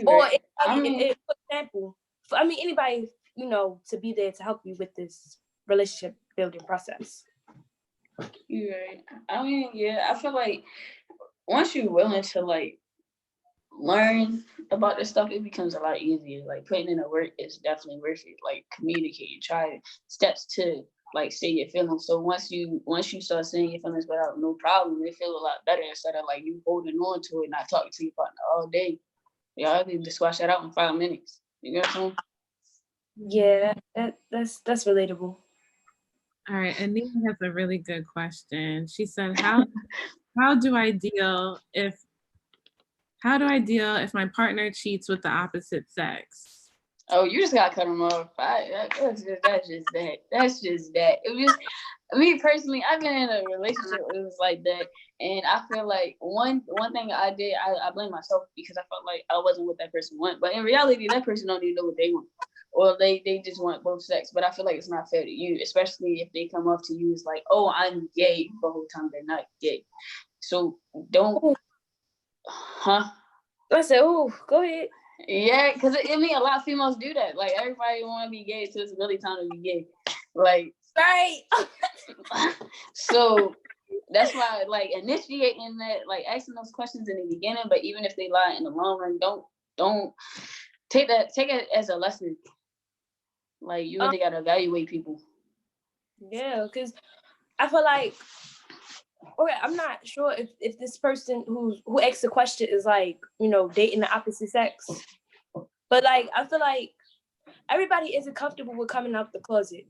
Or right. for example, anybody, to be there to help you with this relationship building process. You're right. I mean, yeah, I feel like once you're willing to like learn about this stuff, it becomes a lot easier. Like putting in the work is definitely worth it. Like communicate, try steps to like say your feelings. So once you start saying your feelings without no problem, it feels a lot better instead of like you holding on to it, not talking to your partner all day. Y'all need to squash that out in 5 minutes. You know what I'm saying? Yeah, that's relatable. All right, Anita has a really good question. She said, how do I deal if my partner cheats with the opposite sex? Oh, you just gotta cut them off. That's just that. That's just that. It was me personally. I've been in a relationship where it was like that, and I feel like one thing I did, I blame myself because I felt like I wasn't what that person want. But in reality, that person don't even know what they want, or they just want both sex. But I feel like it's not fair to you, especially if they come up to you as like, oh, I'm gay, the whole time they're not gay. So don't, huh? I said, oh, go ahead. Yeah, because I mean, a lot of females do that. Like, everybody want to be gay, so it's really time to be gay. Like, right. So that's why, like, initiating that, like, asking those questions in the beginning, but even if they lie in the long run, don't take it as a lesson. Like, you really gotta evaluate people. Yeah, because I feel like, okay, I'm not sure if this person who asked the question is like, dating the opposite sex. But like, I feel like everybody isn't comfortable with coming out the closet.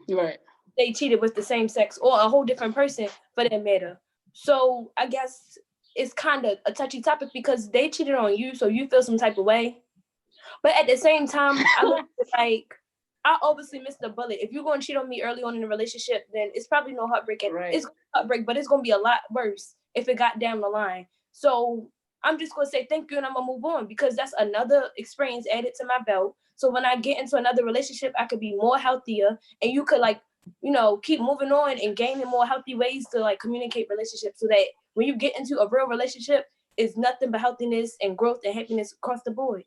Right. They cheated with the same sex or a whole different person for that matter. So I guess it's kind of a touchy topic because they cheated on you, so you feel some type of way. But at the same time, I obviously missed the bullet. If you're going to cheat on me early on in the relationship, then it's probably no heartbreak. Right. It's heartbreak, but it's going to be a lot worse if it got down the line. So I'm just going to say thank you and I'm going to move on because that's another experience added to my belt. So when I get into another relationship, I could be more healthier and you could keep moving on and gaining more healthy ways to like communicate relationships so that when you get into a real relationship, it's nothing but healthiness and growth and happiness across the board.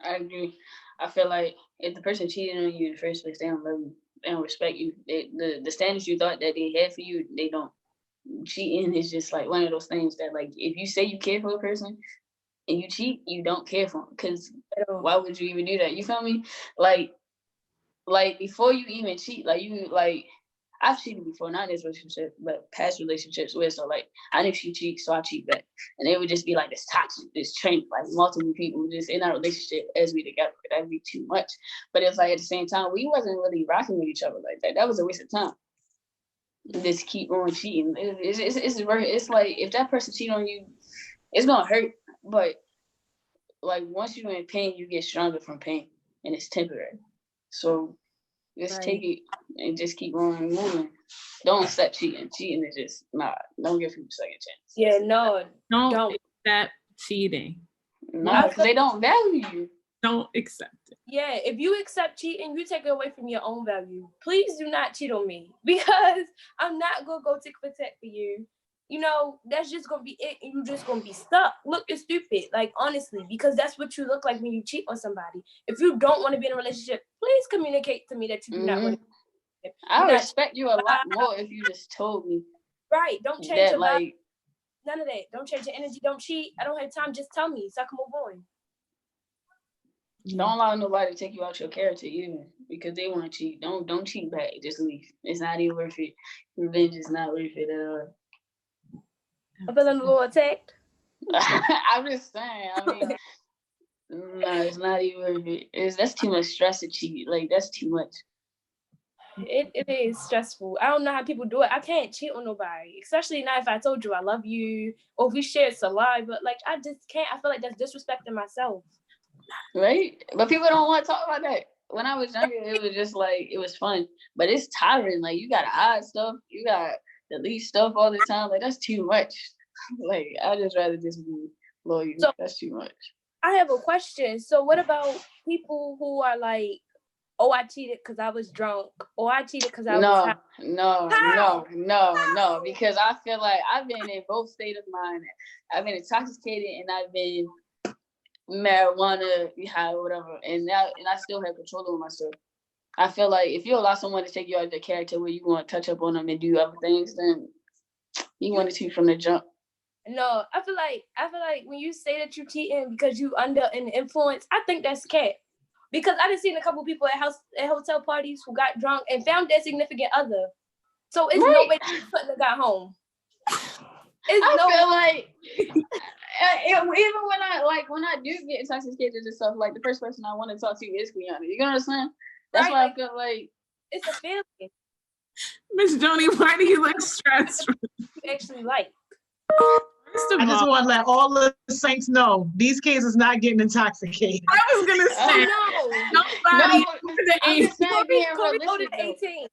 I agree. I feel like if the person cheating on you in the first place, they don't love you. They don't respect you. The standards you thought that they had for you, they don't. Cheating is just like one of those things that, like, if you say you care for a person and you cheat, you don't care for them. Because why would you even do that? You feel me? Like before you even cheat, I've cheated before, not in this relationship, but past relationships where so like I knew she cheats, so I cheat back. And it would just be like this toxic, this train, like multiple people just in our relationship as we together. That'd be too much. But it's like at the same time, we wasn't really rocking with each other like that. That was a waste of time. Just keep on cheating. It's like if that person cheat on you, it's gonna hurt. But like once you're in pain, you get stronger from pain, and it's temporary. So just take it and just keep on moving. Don't accept cheating. Cheating is just don't give people a second chance. Yeah, no. Don't accept cheating. No, because they don't value you. Don't accept it. Yeah, if you accept cheating, you take it away from your own value. Please do not cheat on me because I'm not gonna go tick for tack for you. That's just gonna be it, and you're just gonna be stuck. Look, it's stupid, like honestly, because that's what you look like when you cheat on somebody. If you don't want to be in a relationship, please communicate to me that you do not want to. I respect you a lot more if you just told me. Right, don't change your vibe. None of that. Don't change your energy. Don't cheat. I don't have time. Just tell me so I can move on. Don't allow nobody to take you out your character either because they want to cheat. Don't cheat back. Just leave. It's not even worth it. Revenge is not worth it at all. I'm feeling a little attacked. I'm just saying. I mean, no, it's not even worth it. That's too much stress to cheat. Like that's too much. It is stressful. I don't know how people do it. I can't cheat on nobody, especially not if I told you I love you or if we shared saliva. But like I just can't. I feel like that's disrespecting myself. Right? But people don't want to talk about that. When I was younger, it was just like it was fun. But it's tiring. Like you gotta hide stuff. You gotta delete stuff all the time. Like that's too much. Like I just rather just be loyal. So, that's too much. I have a question. So what about people who are like, oh, I cheated because I was drunk, or I cheated because I was high? No, because I feel like I've been in both state of mind. I've been intoxicated and I've been marijuana, whatever, and I still have control over myself. I feel like if you allow someone to take you out of the character where you want to touch up on them and do other things, then you wanted to from the jump. No, I feel like when you say that you're cheating because you under an influence, I think that's cat. Because I done seen a couple people at hotel parties who got drunk and found their significant other. So it's no way you couldn't have got home. I feel like even when I do get intoxicated and stuff, like the first person I want to talk to is Kiana. You know what I'm saying? That's why I feel like it's a feeling. Miss Joni, why do you look stressed? You actually like. I just want to let all the saints know these kids is not getting intoxicated. I was gonna say nobody I'm just saying being realistic. 18.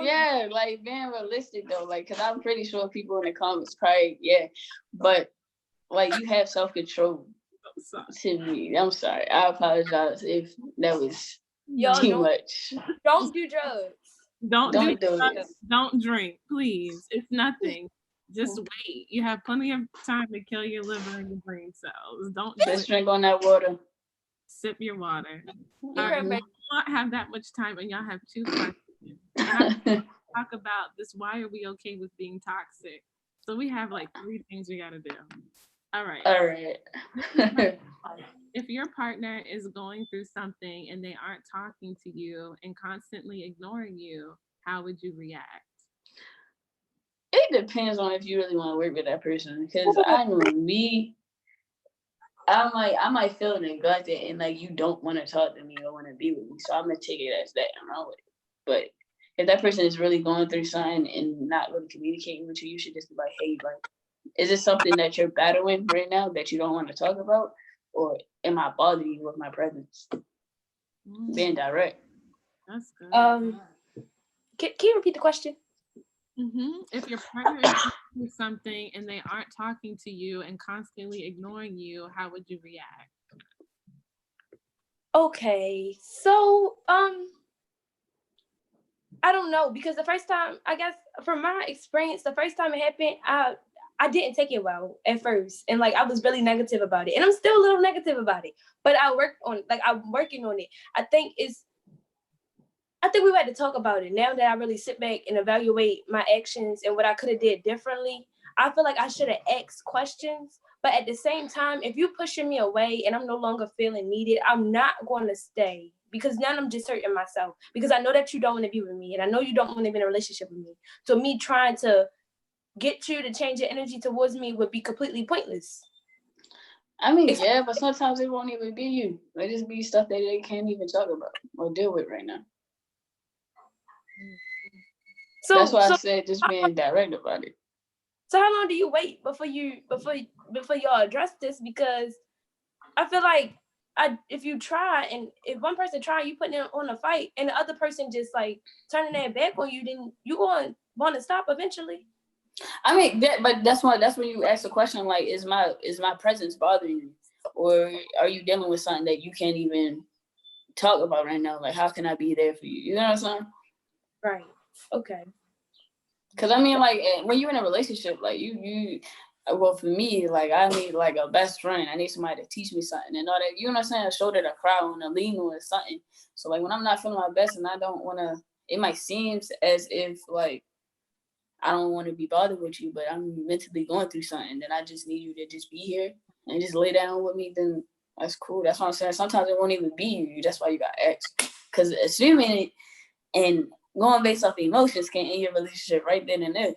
Yeah, like being realistic though, like because I'm pretty sure people in the comments probably but like you have self-control. To me, I'm sorry. I apologize if that was too much. Don't do drugs. Don't do drugs. Don't drink, please. It's nothing. Just wait. You have plenty of time to kill your liver and your brain cells. Don't just drink on that water. Sip your water. All right, we don't have that much time, and y'all have 2 questions. Talk about this. Why are we okay with being toxic? So we have like 3 things we gotta do. All right. If your partner is going through something and they aren't talking to you and constantly ignoring you, how would you react? It depends on if you really want to work with that person. Because I know me, I might feel neglected and like you don't want to talk to me or want to be with me. So I'm gonna take it as that and run with it. But if that person is really going through something and not really communicating with you, you should just be like, hey, like, is it something that you're battling right now that you don't want to talk about? Or am I bothering you with my presence? Being direct. That's good. Can you repeat the question? If your partner is doing something and they aren't talking to you and constantly ignoring you, how would you react? Okay, so I don't know, because the first time, I guess from my experience, the first time it happened, I didn't take it well at first, and like I was really negative about it, and I'm still a little negative about it. But I'm working on it. I think we had to talk about it. Now that I really sit back and evaluate my actions and what I could have did differently, I feel like I should have asked questions. But at the same time, if you're pushing me away and I'm no longer feeling needed, I'm not going to stay, because now I'm just hurting myself, because I know that you don't want to be with me and I know you don't want to be in a relationship with me. So me trying to get you to change your energy towards me would be completely pointless. I mean, but sometimes it won't even be you. It just be stuff that they can't even talk about or deal with right now. So that's why I said just being direct about it. So how long do you wait before y'all address this? Because I feel like if you try, and if one person try, you putting on a fight, and the other person just like turning their back on you, then you going to want to stop eventually. I mean, that's when you ask the question, like, is my presence bothering you, or are you dealing with something that you can't even talk about right now? Like, how can I be there for you? You know what I'm saying? Right. Okay. Because I mean, like, when you're in a relationship, like well, for me, like, I need like a best friend. I need somebody to teach me something and all that. You know what I'm saying? A shoulder to cry on, a lean on, something. So like, when I'm not feeling my best and I don't want to, it might seem as if like I don't want to be bothered with you, but I'm mentally going through something. Then I just need you to just be here and just lay down with me. Then that's cool. That's what I'm saying. Sometimes it won't even be you. That's why you got to ask. Because assuming it and going based off emotions can end your relationship right then and there.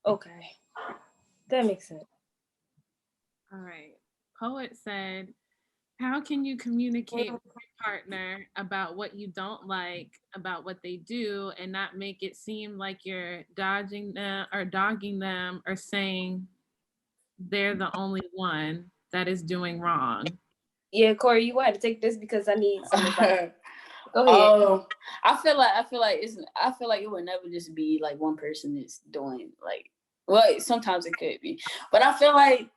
Okay. That makes sense. All right. Poet said, how can you communicate with your partner about what you don't like about what they do and not make it seem like you're dodging them or dogging them or saying they're the only one that is doing wrong? Yeah, Corey, you want to take this because I need some advice. Go ahead. I feel like it would never just be like one person that's doing like, well, sometimes it could be, but I feel like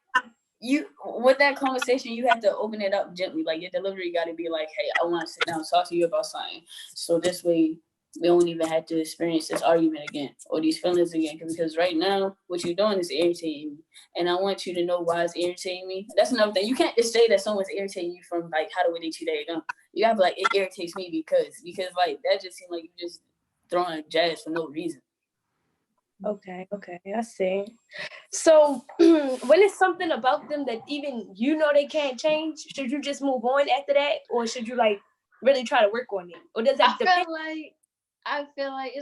you, with that conversation, you have to open it up gently. Like your delivery got to be like, hey, I want to sit down and talk to you about something. So this way we don't even have to experience this argument again or these feelings again. Because right now, what you're doing is irritating me. And I want you to know why it's irritating me. That's another thing. You can't just say that someone's irritating you from like how the way they treat you. You have to like, it irritates me because like that just seemed like you just throwing jazz for no reason. Okay, I see. So when it's something about them that even you know they can't change, should you just move on after that, or should you like really try to work on it, or does that depend? I feel like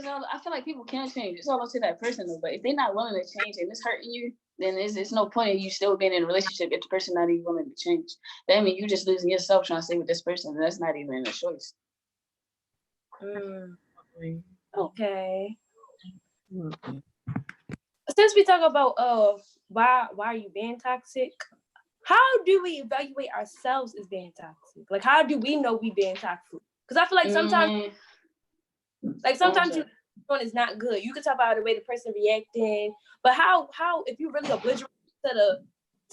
people can change. It's all up to that person though. But if they're not willing to change and it's hurting you, then there's no point in you still being in a relationship if the person not even willing to change. That means you just losing yourself trying to stay with this person, and that's not even a choice. Okay. Since we talk about why are you being toxic, how do we evaluate ourselves as being toxic? Like, how do we know we being toxic? Because I feel like sometimes you one is not good. You can talk about the way the person reacting, but how if you really oblivious to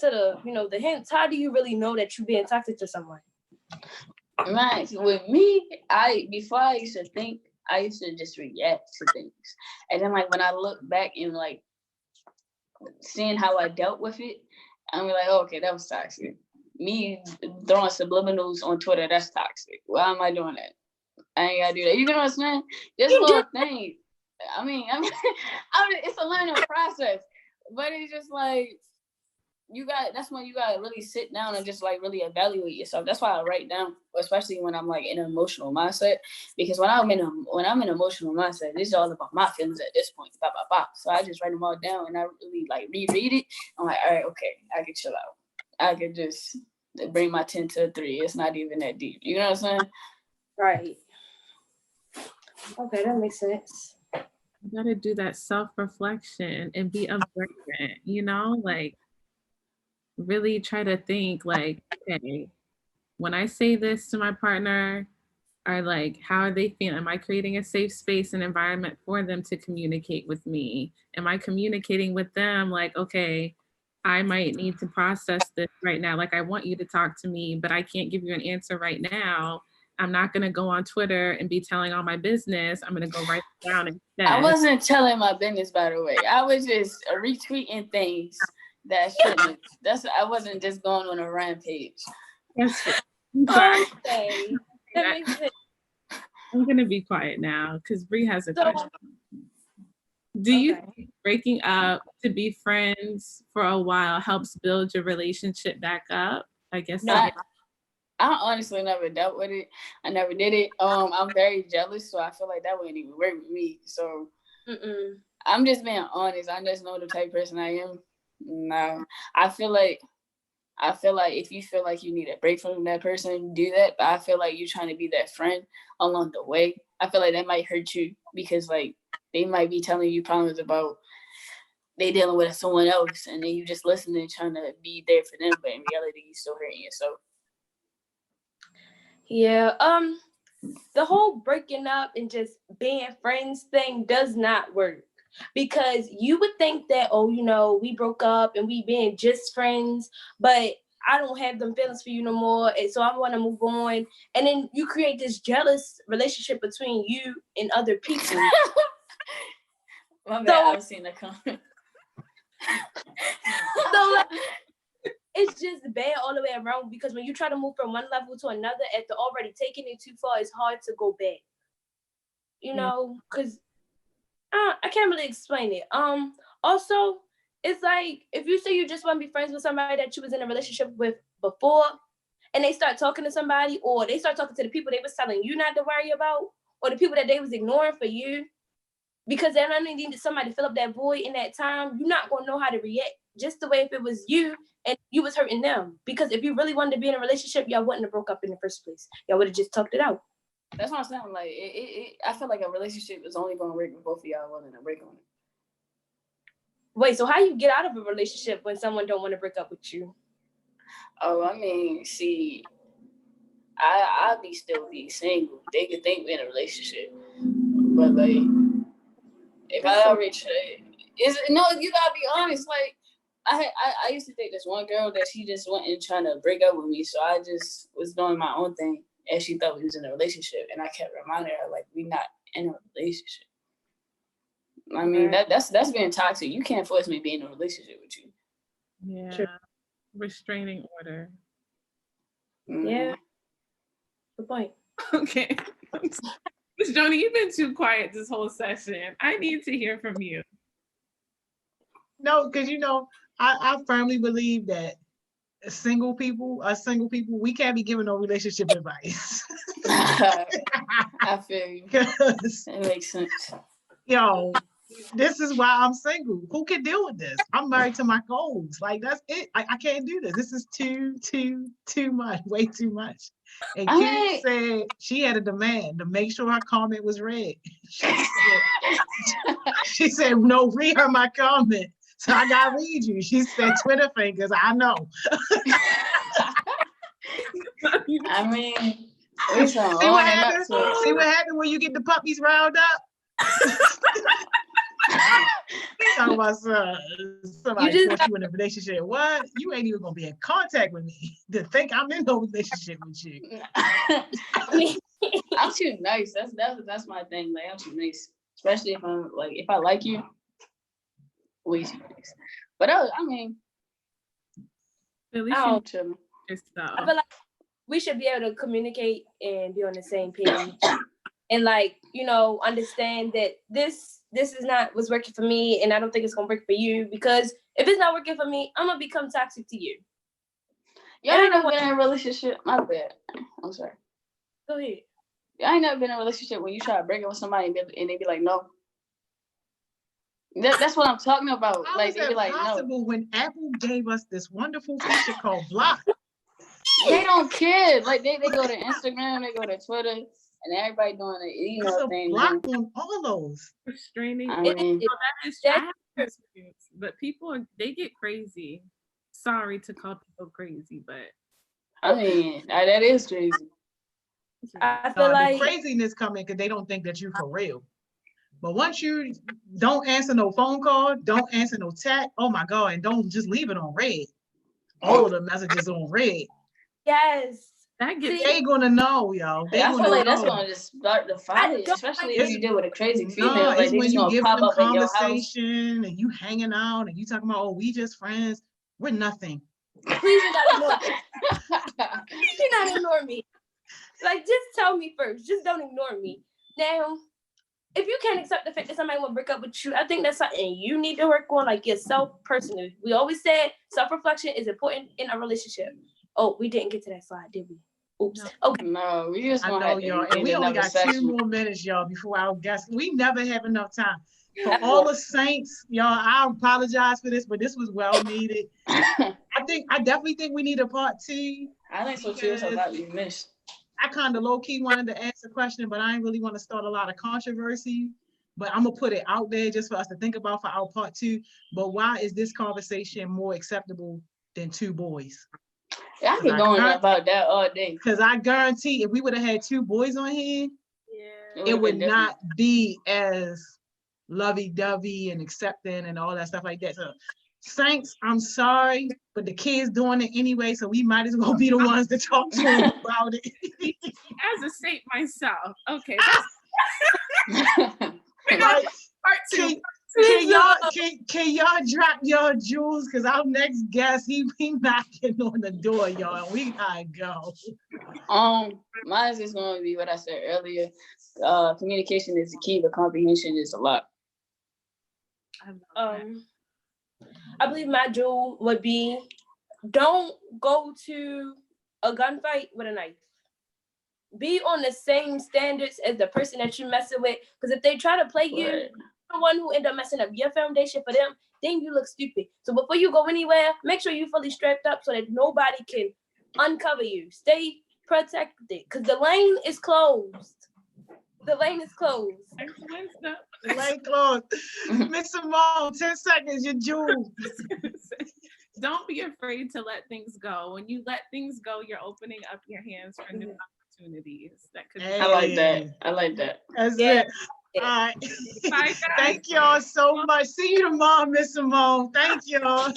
the the hints, how do you really know that you're being toxic to someone? Right. With me, before I used to think, I used to just react to things. And then like when I look back and like seeing how I dealt with it, I'm like, oh, okay, that was toxic. Me throwing subliminals on Twitter, that's toxic. Why am I doing that? I ain't gotta do that. You know what I'm saying? Just little things. I mean, it's a learning process, but it's just like that's when you gotta really sit down and just like really evaluate yourself. That's why I write down, especially when I'm like in an emotional mindset, because when I'm in emotional mindset, this is all about my feelings at this point. Blah, blah, blah. So I just write them all down and I really like reread it. I'm like, all right, okay, I can chill out. I can just bring my 10 to a 3. It's not even that deep. You know what I'm saying? Right. Okay, that makes sense. You gotta do that self-reflection and be observant, like really try to think like, okay, when I say this to my partner, are like, how are they feeling? Am I creating a safe space and environment for them to communicate with me? Am I communicating with them like, okay, I might need to process this right now. Like, I want you to talk to me, but I can't give you an answer right now. I'm not going to go on Twitter and be telling all my business. I'm going to go write it down instead. I wasn't telling my business, by the way. I was just retweeting things that shouldn't. I wasn't just going on a rampage. Okay. That makes sense. I'm going to be quiet now because Bree has a question. Do you think breaking up to be friends for a while helps build your relationship back up? I guess no. I honestly never dealt with it. I never did it. I'm very jealous, so I feel like that wouldn't even work with me. So I'm just being honest. I just know the type of person I am. No, I feel like if you feel like you need a break from that person, do that. But I feel like you're trying to be that friend along the way. I feel like that might hurt you because like they might be telling you problems about they dealing with someone else, and then you just listening, trying to be there for them, but in reality, you still hurting yourself. Yeah, the whole breaking up and just being friends thing does not work, because you would think that, we broke up and we being just friends, but I don't have them feelings for you no more, and so I want to move on. And then you create this jealous relationship between you and other people. My bad, I've seen the comment. So it's just bad all the way around, because when you try to move from one level to another after already taking it too far, it's hard to go back. Because I can't really explain it. Also, it's like if you say you just want to be friends with somebody that you was in a relationship with before, and they start talking to somebody, or they start talking to the people they was telling you not to worry about, or the people that they was ignoring for you, because they only needed somebody to fill up that void in that time, you're not gonna know how to react just the way if it was you and you was hurting them. Because if you really wanted to be in a relationship, y'all wouldn't have broke up in the first place. Y'all would have just talked it out. That's what I'm saying. Like, I feel like a relationship is only going to work with both of y'all willing to break on it. Wait, so how you get out of a relationship when someone don't want to break up with you? Oh, I mean, see, I'll still be single. They could think we're in a relationship, but like, if I already you gotta be honest. Like, I used to date this one girl that she just went and trying to break up with me, so I just was doing my own thing, and she thought we was in a relationship, and I kept reminding her like we not in a relationship. I mean, that's being toxic. You can't force me to be in a relationship with you. Yeah. Sure. Restraining order. Yeah. Good point. Okay. Miss Joni, you've been too quiet this whole session. I need to hear from you. No, because I firmly believe that us single people, we can't be giving no relationship advice. I feel you. That makes sense. This is why I'm single. Who can deal with this? I'm married to my goals. Like, that's it. I can't do this. This is too much, way too much. And Kate said she had a demand to make sure her comment was read. She said, no, read her my comment. So I gotta read you. She said Twitter fingers. I know. I mean, see what happened when you get the puppies riled up? Talking about somebody put you in a relationship. What? You ain't even gonna be in contact with me to think I'm in no relationship with you. I'm too nice. That's my thing. Like, I'm too nice, especially if I like you. Way too nice. But I mean, at least I feel like we should be able to communicate and be on the same page, and understand that this is not what's working for me, and I don't think it's gonna work for you, because if it's not working for me, I'm gonna become toxic to you. Y'all ain't never been in a relationship. My bad. I'm sorry. Go ahead. I ain't never been in a relationship when you try to break up with somebody and they be like, no. That's what I'm talking about. How like, is they that be like, possible no. when Apple gave us this wonderful feature called block? They don't care. Like, they go to Instagram, they go to Twitter, and everybody doing it. There's a block on all those. Restraining. I mean, I have experience, but people, they get crazy. Sorry to call people crazy, but I mean, that is crazy. I feel like the craziness coming because they don't think that you for real. But once you don't answer no phone call, don't answer no text, oh my God, and don't just leave it on red. All of the messages on red. Yes. They gonna know, y'all. I feel like that's gonna just start the fire, especially if you deal with a crazy female. No, like, it's when you give them conversation and you hanging out and you talking about, oh, we just friends. We're nothing. Please do not ignore me. Please do not ignore me. Like, just tell me first. Just don't ignore me. Now, if you can't accept the fact that somebody will break up with you, I think that's something you need to work on, like yourself personally. We always said self-reflection is important in a relationship. Oh, we didn't get to that slide, did we? Oops. No. Okay. No, we just I know, y'all. And we only got 2 more minutes, y'all, before our guest. We never have enough time. For all the saints, y'all, I apologize for this, but this was well needed. I definitely think we need a part 2. I think so too. So that you missed. I kind of low-key wanted to ask a question, but I ain't really want to start a lot of controversy. But I'm gonna put it out there just for us to think about for our part 2. But why is this conversation more acceptable than 2 boys? Yeah, I could go on about that all day. Because I guarantee if we would have had 2 boys on here, it would not be as lovey-dovey and accepting and all that stuff like that. So, saints, I'm sorry, but the kids doing it anyway, so we might as well be the ones to talk to them about it. As a saint myself, okay. Part 2. Can y'all drop your jewels? Because our next guest, he be knocking on the door, y'all. We gotta go. Mine is going to be what I said earlier. Communication is the key, but comprehension is a lot. I believe my jewel would be, don't go to a gunfight with a knife. Be on the same standards as the person that you're messing with. Because if they try to play you, you're the one who end up messing up your foundation for them, then you look stupid. So before you go anywhere, make sure you're fully strapped up so that nobody can uncover you. Stay protected because the lane is closed. The lane is closed. The lane closed. Miss Simone, 10 seconds, your jewel. Don't be afraid to let things go. When you let things go, you're opening up your hands for new opportunities. That could be. I like that. That's it. All right. Bye, guys. Thank y'all so much. See you tomorrow, Miss Simone. Thank y'all.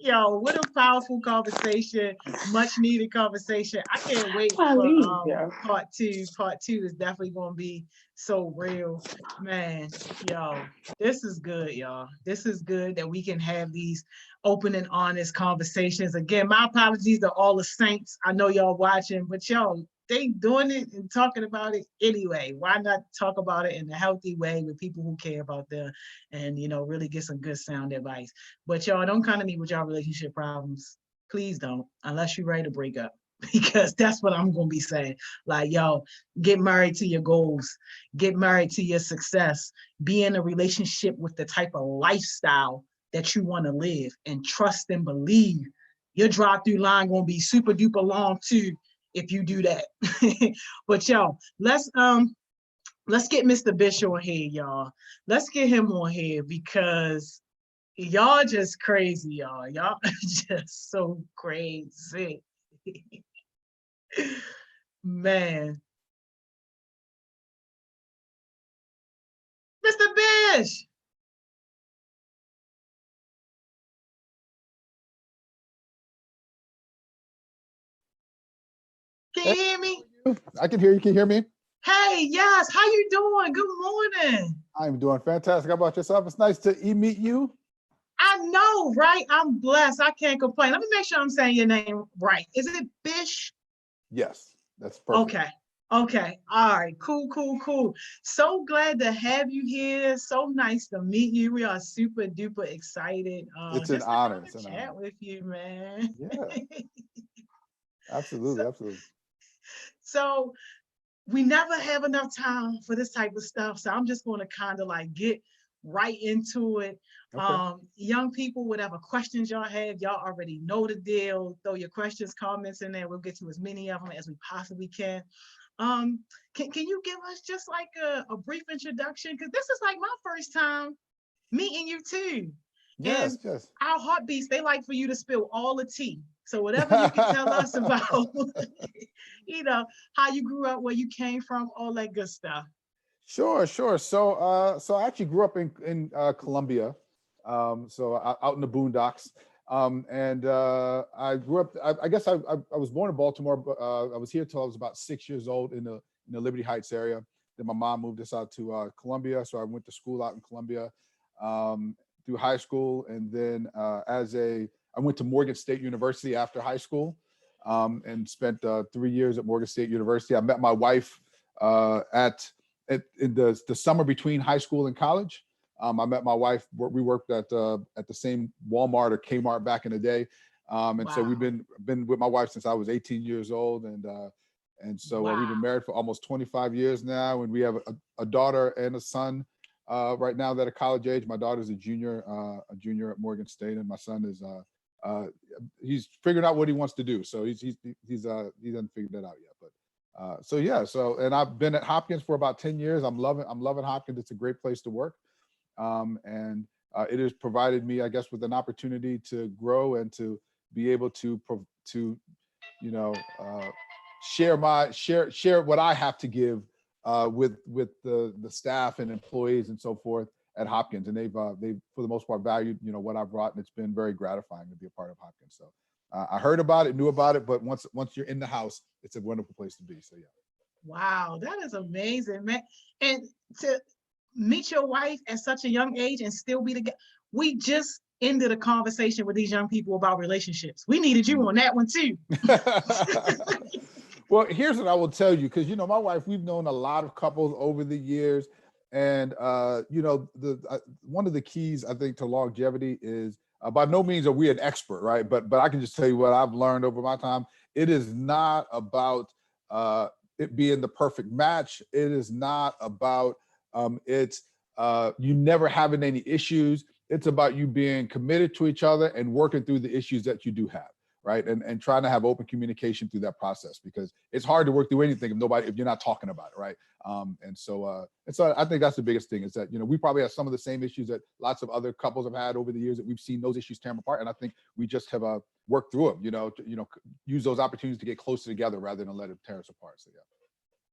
Yo, what a powerful conversation, much needed conversation. I can't wait for part two. Part two is definitely gonna be so real. Man, yo, this is good, y'all. This is good that we can have these open and honest conversations. Again, my apologies to all the saints. I know y'all watching, but yo, they doing it and talking about it anyway. Why not talk about it in a healthy way with people who care about them and, you know, really get some good sound advice. But y'all don't come to me with y'all relationship problems. Please don't, unless you're ready to break up, because that's what I'm going to be saying. Like, yo, get married to your goals, get married to your success, be in a relationship with the type of lifestyle that you want to live, and trust and believe your drive-through line going to be super duper long too if you do that. But yo, let's get Mr. Bish on here, y'all. Let's get him on here because y'all just crazy, y'all. Y'all just so crazy. Man. Mr. Bish. Can you hear me? I can hear you. Can you hear me? Hey, yes. How you doing? Good morning. I'm doing fantastic. How about yourself? It's nice to meet you. I know, right? I'm blessed. I can't complain. Let me make sure I'm saying your name right. Is it Bish? Yes, that's perfect. Okay. Okay. All right. Cool, cool, cool. So glad to have you here. So nice to meet you. We are super duper excited. It's an honor. It's an honor. With you, man. Yeah. Absolutely. Absolutely. So we never have enough time for this type of stuff. So I'm just going to kind of like get right into it. Okay. Young people, whatever questions y'all have, y'all already know the deal. Throw your questions, comments in there. We'll get to as many of them as we possibly can. Can you give us just like a brief introduction? Because this is like my first time meeting you too. Yes, and yes. Our heartbeats, they like for you to spill all the tea. So whatever you can tell us about, you know, how you grew up, where you came from, all that good stuff. Sure, sure. So, I actually grew up in Colombia, so out in the boondocks, and I grew up. I guess I was born in Baltimore, but I was here till I was about 6 years old in the Liberty Heights area. Then my mom moved us out to Columbia, so I went to school out in Columbia through high school, and then I went to Morgan State University after high school, and spent 3 years at Morgan State University. I met my wife in the summer between high school and college. I met my wife. We worked at the same Walmart or Kmart back in the day, and wow. So we've been with my wife since I was 18 years old, and so wow. We've been married for almost 25 years now, and we have a daughter and a son right now that are college age. My daughter's a junior at Morgan State, and my son is he's figuring out what he wants to do. So he hasn't figured that out yet, but. And I've been at Hopkins for about 10 years. I'm loving Hopkins. It's a great place to work. And it has provided me, I guess, with an opportunity to grow and to be able to share what I have to give with the staff and employees and so forth at Hopkins. And they've for the most part valued, what I've brought, and it's been very gratifying to be a part of Hopkins. So I heard about it, knew about it, but once you're in the house, it's a wonderful place to be. So yeah. Wow, that is amazing, man. And to meet your wife at such a young age and still be together. We just ended a conversation with these young people about relationships. We needed you on that one too. Well, here's what I will tell you, because my wife, we've known a lot of couples over the years, and one of the keys I think to longevity is. By no means are we an expert, right? But I can just tell you what I've learned over my time. It is not about it being the perfect match. It is not about you never having any issues. It's about you being committed to each other and working through the issues that you do have, right? And trying to have open communication through that process, because it's hard to work through anything if you're not talking about it, right? And so I think that's the biggest thing, is that we probably have some of the same issues that lots of other couples have had over the years, that we've seen those issues tear them apart, and I think we just have worked through them. Use those opportunities to get closer together rather than let it tear us apart. So yeah.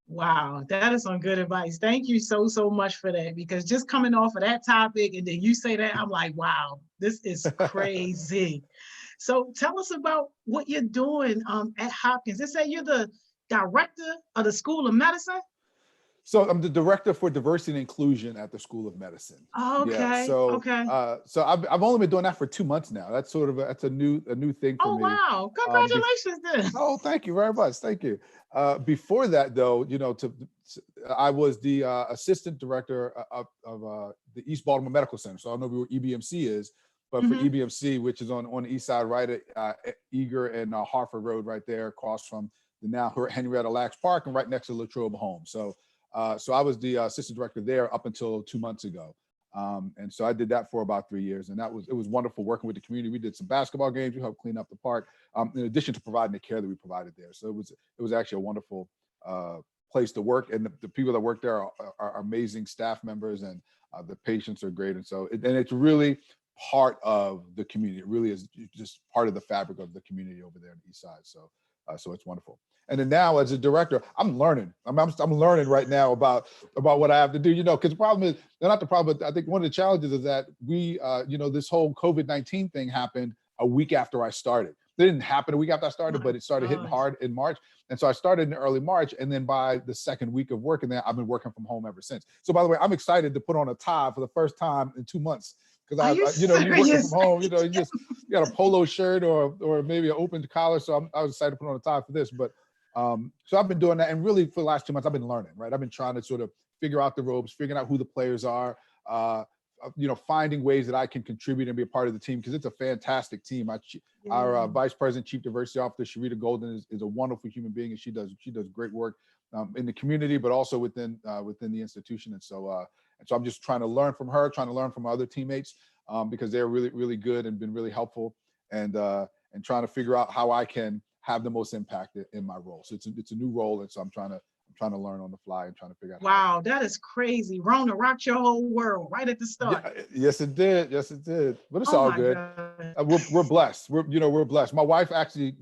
Wow, that is some good advice. Thank you so much for that, because just coming off of that topic and then you say that, I'm like, wow, this is crazy. So tell us about what you're doing at Hopkins. They say you're the director of the School of Medicine. So I'm the director for diversity and inclusion at the School of Medicine. Oh, okay. Yeah. So okay. So I've only been doing that for 2 months now. That's sort of that's a new thing for Oh, me. wow. Congratulations then. Oh, thank you very much. Thank you. Before that, though, I was the assistant director of the East Baltimore Medical Center. So I don't know where EBMC is, but for EBMC, which is on the east side, right at Eager and Hartford Road, right there, across from the now Henrietta Lacks Park, and right next to Latrobe Home. So I was the assistant director there up until 2 months ago. And so I did that for about 3 years, and it was wonderful working with the community. We did some basketball games. We helped clean up the park, in addition to providing the care that we provided there. So it was actually a wonderful place to work, and the people that work there are amazing staff members, and the patients are great. And so it's really part of the community. It really is just part of the fabric of the community over there on the east side. So it's wonderful. And then now, as a director, I'm learning. I'm learning right now about what I have to do. Because the problem is, not the problem, but I think one of the challenges is that we, this whole COVID-19 thing happened a week after I started. It didn't happen a week after I started, but it started hitting hard in March. And so I started in early March, and then by the second week of working there, I've been working from home ever since. So by the way, I'm excited to put on a tie for the first time in 2 months. Because you're working from home, you got a polo shirt or maybe an open collar. So I was excited to put on a tie for this. But so I've been doing that, and really for the last 2 months, I've been learning, right? I've been trying to sort of figure out the ropes, figuring out who the players are, finding ways that I can contribute and be a part of the team, because it's a fantastic team. Our Vice President, Chief Diversity Officer, Sharita Golden, is a wonderful human being, and she does great work in the community, but also within the institution. And so I'm just trying to learn from her, trying to learn from other teammates, because they're really, really good and been really helpful, and trying to figure out how I can have the most impact in my role. So it's a new role, and so I'm trying to learn on the fly and trying to figure out. Wow, that is crazy. Rona rocked your whole world right at the start. Yeah, yes, it did. But it's all good. We're blessed. We're blessed. My wife actually,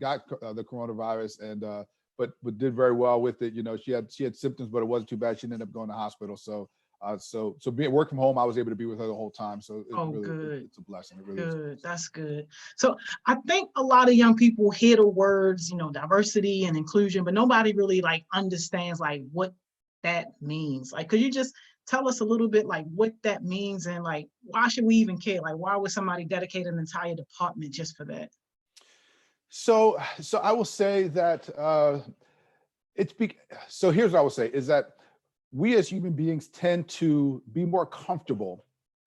got the coronavirus, and but did very well with it. She had symptoms, but it wasn't too bad. She ended up going to hospital. So being work from home, I was able to be with her the whole time. So it's a blessing. It really is. That's good. So I think a lot of young people hear the words, diversity and inclusion, but nobody really understands what that means. Could you just tell us a little bit what that means, and why should we even care? Why would somebody dedicate an entire department just for that? So I will say that so here's what I will say is that we as human beings tend to be more comfortable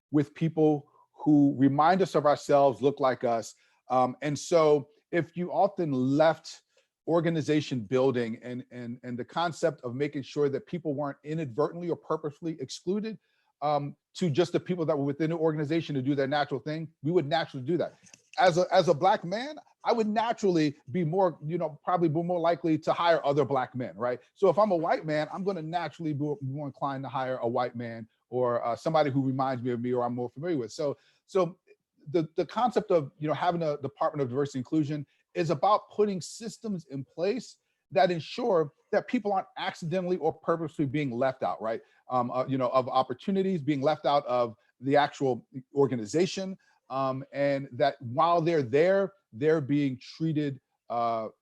with people who remind us of ourselves, look like us. And so if you often left organization building and the concept of making sure that people weren't inadvertently or purposefully excluded to just the people that were within the organization to do their natural thing, we would naturally do that. As a Black man, I would naturally be more, probably be more likely to hire other Black men, right? So if I'm a white man, I'm going to naturally be more inclined to hire a white man or somebody who reminds me of me or I'm more familiar with. So the concept of having a Department of Diversity and Inclusion is about putting systems in place that ensure that people aren't accidentally or purposely being left out, right? Of opportunities, being left out of the actual organization, and that while they're there, they're being treated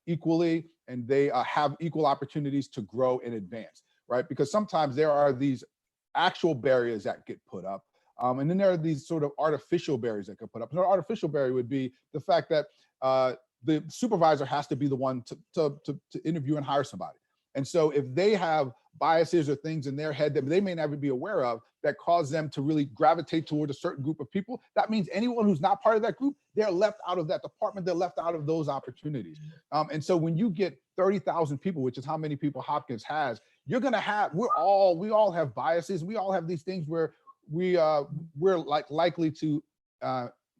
equally, and they have equal opportunities to grow and advance, right? Because sometimes there are these actual barriers that get put up, and then there are these sort of artificial barriers that get put up. And an artificial barrier would be the fact that the supervisor has to be the one to interview and hire somebody. And so if they have biases or things in their head that they may never be aware of that cause them to really gravitate toward a certain group of people, that means anyone who's not part of that group, they're left out of that department, they're left out of those opportunities. And so when you get 30,000 people, which is how many people Hopkins has, you're gonna have, we all have biases. We all have these things where we're likely to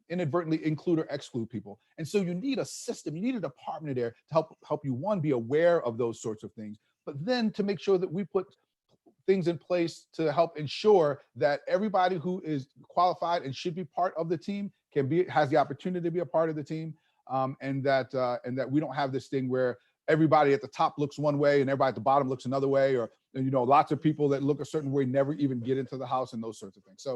inadvertently include or exclude people. And so you need a system, you need a department there to help you, one, be aware of those sorts of things, but then to make sure that we put things in place to help ensure that everybody who is qualified and should be part of the team has the opportunity to be a part of the team, and that we don't have this thing where everybody at the top looks one way and everybody at the bottom looks another way, or lots of people that look a certain way never even get into the house, and those sorts of things.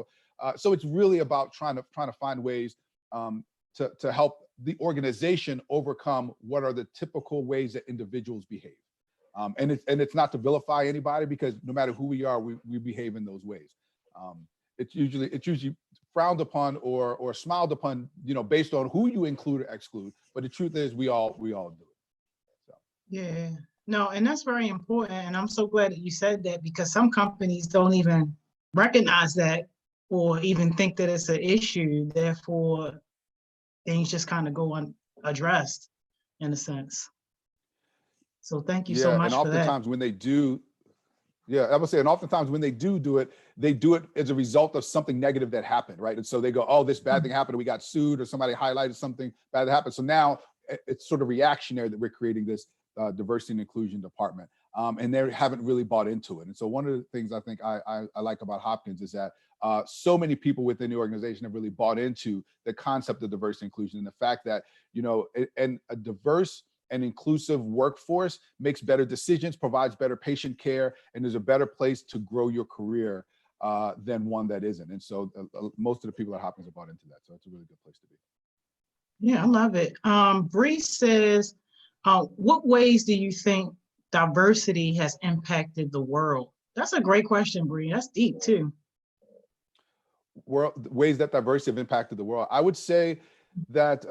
So it's really about trying to find ways to help the organization overcome what are the typical ways that individuals behave. And it's not to vilify anybody, because no matter who we are, we behave in those ways. It's usually frowned upon or smiled upon, based on who you include or exclude. But the truth is, we all do it. So. Yeah, no, and that's very important. And I'm so glad that you said that, because some companies don't even recognize that or even think that it's an issue. Therefore, things just kind of go unaddressed in a sense. So thank you so much and for that. oftentimes when they do, I would say, and oftentimes when they do it, they do it as a result of something negative that happened, right? And so they go, oh, this bad thing happened, we got sued, or somebody highlighted something bad that happened. So now it's sort of reactionary that we're creating this diversity and inclusion department. And they haven't really bought into it. And so one of the things I think I like about Hopkins is that so many people within the organization have really bought into the concept of diversity and inclusion, and the fact that, and a diverse and inclusive workforce makes better decisions, provides better patient care, and is a better place to grow your career than one that isn't. And so most of the people at Hopkins have bought into that. So it's a really good place to be. Yeah, I love it. Bree says, what ways do you think diversity has impacted the world? That's a great question, Bree. That's deep too. Ways that diversity have impacted the world. I would say that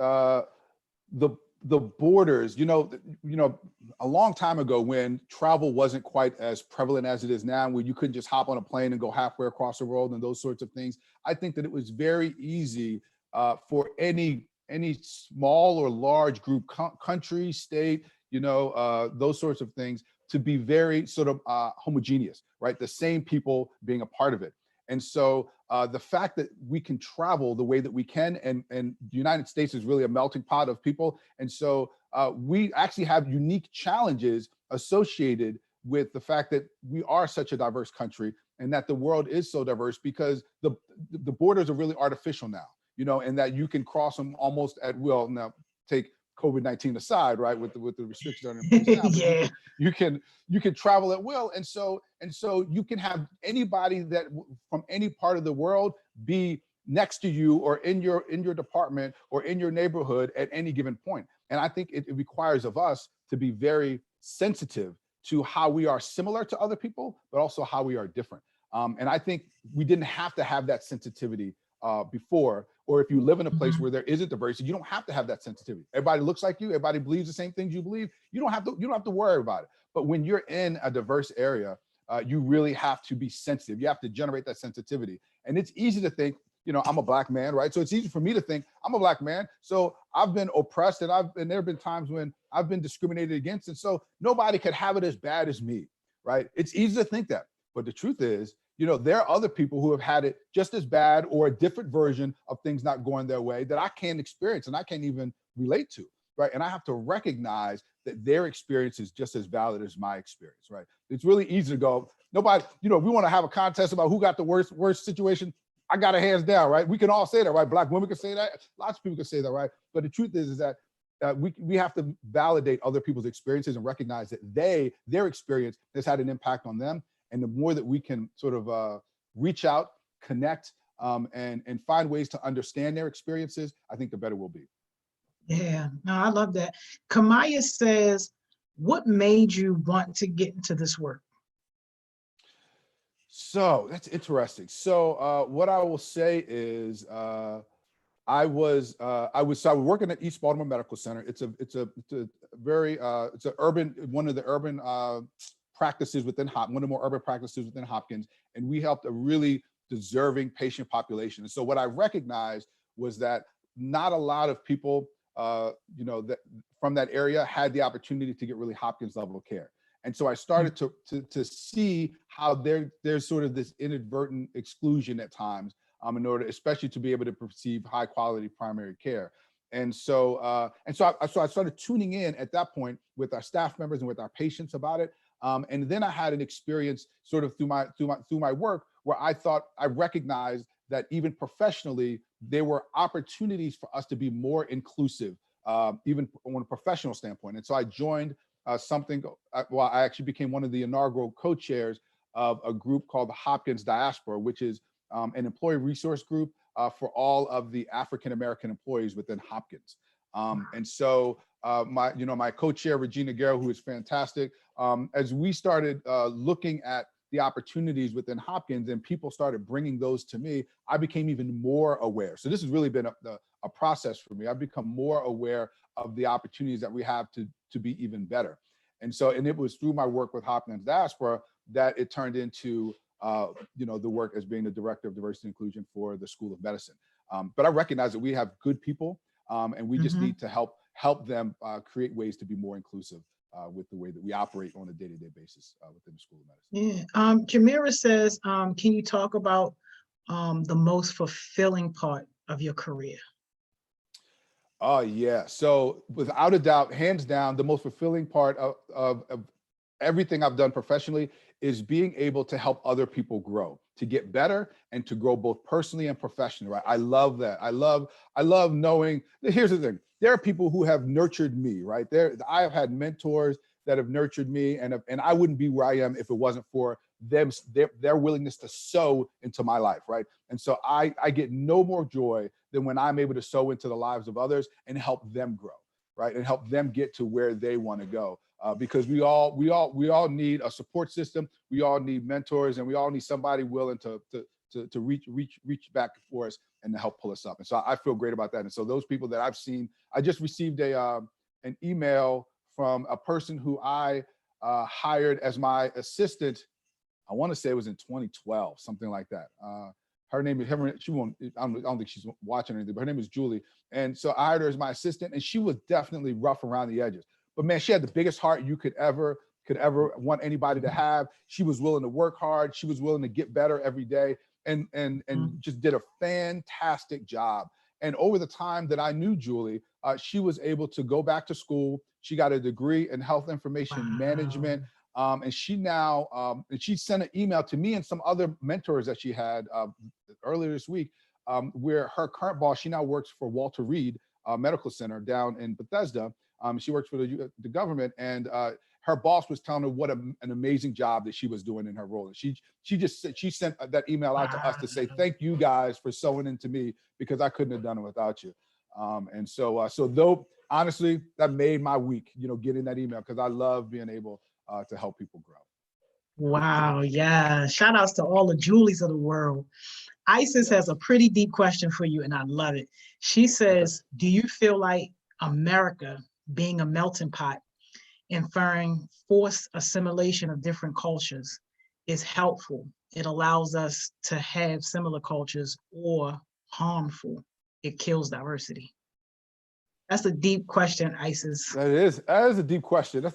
the borders, a long time ago, when travel wasn't quite as prevalent as it is now, where you couldn't just hop on a plane and go halfway across the world and those sorts of things, I think that it was very easy for any small or large group, country, state, those sorts of things, to be very sort of homogeneous, right? The same people being a part of it. And so the fact that we can travel the way that we can, and the United States is really a melting pot of people. And so we actually have unique challenges associated with the fact that we are such a diverse country, and that the world is so diverse, because the borders are really artificial now, and that you can cross them almost at will. Now, take COVID-19 aside, right, with the restrictions on in place now, Yeah. you can travel at will, and so you can have anybody that from any part of the world be next to you, or in your department, or in your neighborhood at any given point. And I think it requires of us to be very sensitive to how we are similar to other people, but also how we are different. And I think we didn't have to have that sensitivity before, or if you live in a place where there isn't diversity, you don't have to have that sensitivity. Everybody looks like you, everybody believes the same things you believe. You don't have to worry about it. But when you're in a diverse area, you really have to be sensitive. You have to generate that sensitivity. And it's easy to think, I'm a Black man, right? So it's easy for me to think I'm a Black man. So I've been oppressed, and there have been times when I've been discriminated against. And so nobody could have it as bad as me, right? It's easy to think that. But the truth is, there are other people who have had it just as bad, or a different version of things not going their way, that I can't experience and I can't even relate to, right? And I have to recognize that their experience is just as valid as my experience, right? It's really easy to go, nobody, we want to have a contest about who got the worst situation. I got it hands down, right? We can all say that, right? Black women can say that. Lots of people can say that, right? But the truth is that we have to validate other people's experiences and recognize that their experience has had an impact on them. And the more that we can sort of reach out, connect, and find ways to understand their experiences, I think the better we'll be. Yeah, no, I love that. Kamaya says, what made you want to get into this work? So that's interesting. So what I will say is I was working at East Baltimore Medical Center. It's a very one of the urban practices within one of the more urban practices within Hopkins, and we helped a really deserving patient population. And so what I recognized was that not a lot of people, that from that area had the opportunity to get really Hopkins level of care. And so I started to see how there's sort of this inadvertent exclusion at times, in order, especially to be able to perceive high quality primary care. And so I started tuning in at that point with our staff members and with our patients about it. And then I had an experience sort of through my work where I recognized that even professionally, there were opportunities for us to be more inclusive, even on a professional standpoint. And so I joined I actually became one of the inaugural co-chairs of a group called the Hopkins Diaspora, which is an employee resource group for all of the African-American employees within Hopkins. And so my co-chair, Regina Guerrero, who is fantastic, as we started looking at the opportunities within Hopkins and people started bringing those to me, I became even more aware. So this has really been a process for me. I've become more aware of the opportunities that we have to be even better. And it was through my work with Hopkins Diaspora that it turned into the work as being the director of diversity and inclusion for the School of Medicine. But I recognize that we have good people, and we just need to help them create ways to be more inclusive with the way that we operate on a day-to-day basis within the School of Medicine. Yeah. Jamira says, can you talk about the most fulfilling part of your career? Oh, yeah. So without a doubt, hands down, the most fulfilling part of everything I've done professionally is being able to help other people grow, to get better and to grow both personally and professionally, right? I love that. I love knowing, here's the thing, there are people who have nurtured me, right? I have had mentors that have nurtured me, and I wouldn't be where I am if it wasn't for them, their willingness to sow into my life, right? And so I get no more joy than when I'm able to sow into the lives of others and help them grow, right? And help them get to where they want to go. Because we all need a support system. We all need mentors, and we all need somebody willing to reach back for us and to help pull us up. And so I feel great about that. And so those people that I've seen, I just received an email from a person who I hired as my assistant. I want to say it was in 2012, something like that. Her name is, she won't, I don't think she's watching or anything, but her name is Julie. And so I hired her as my assistant, and she was definitely rough around the edges. But man, she had the biggest heart you could ever want anybody to have. She was willing to work hard. She was willing to get better every day, and just did a fantastic job. And over the time that I knew Julie, she was able to go back to school. She got a degree in health information management. And she now, and she sent an email to me and some other mentors that she had earlier this week, where her current boss, she now works for Walter Reed Medical Center down in Bethesda. She works for the government, and her boss was telling her what an amazing job that she was doing in her role. And she sent that email out to us to say, thank you guys for sewing into me, because I couldn't have done it without you. And so though, honestly, that made my week, getting that email, because I love being able to help people grow. Wow, yeah. Shout outs to all the Julies of the world. Isis has a pretty deep question for you, and I love it. She says, do you feel like America, being a melting pot, inferring forced assimilation of different cultures, is helpful? It allows us to have similar cultures, or harmful? It kills diversity. That's a deep question, Isis. That is a deep question.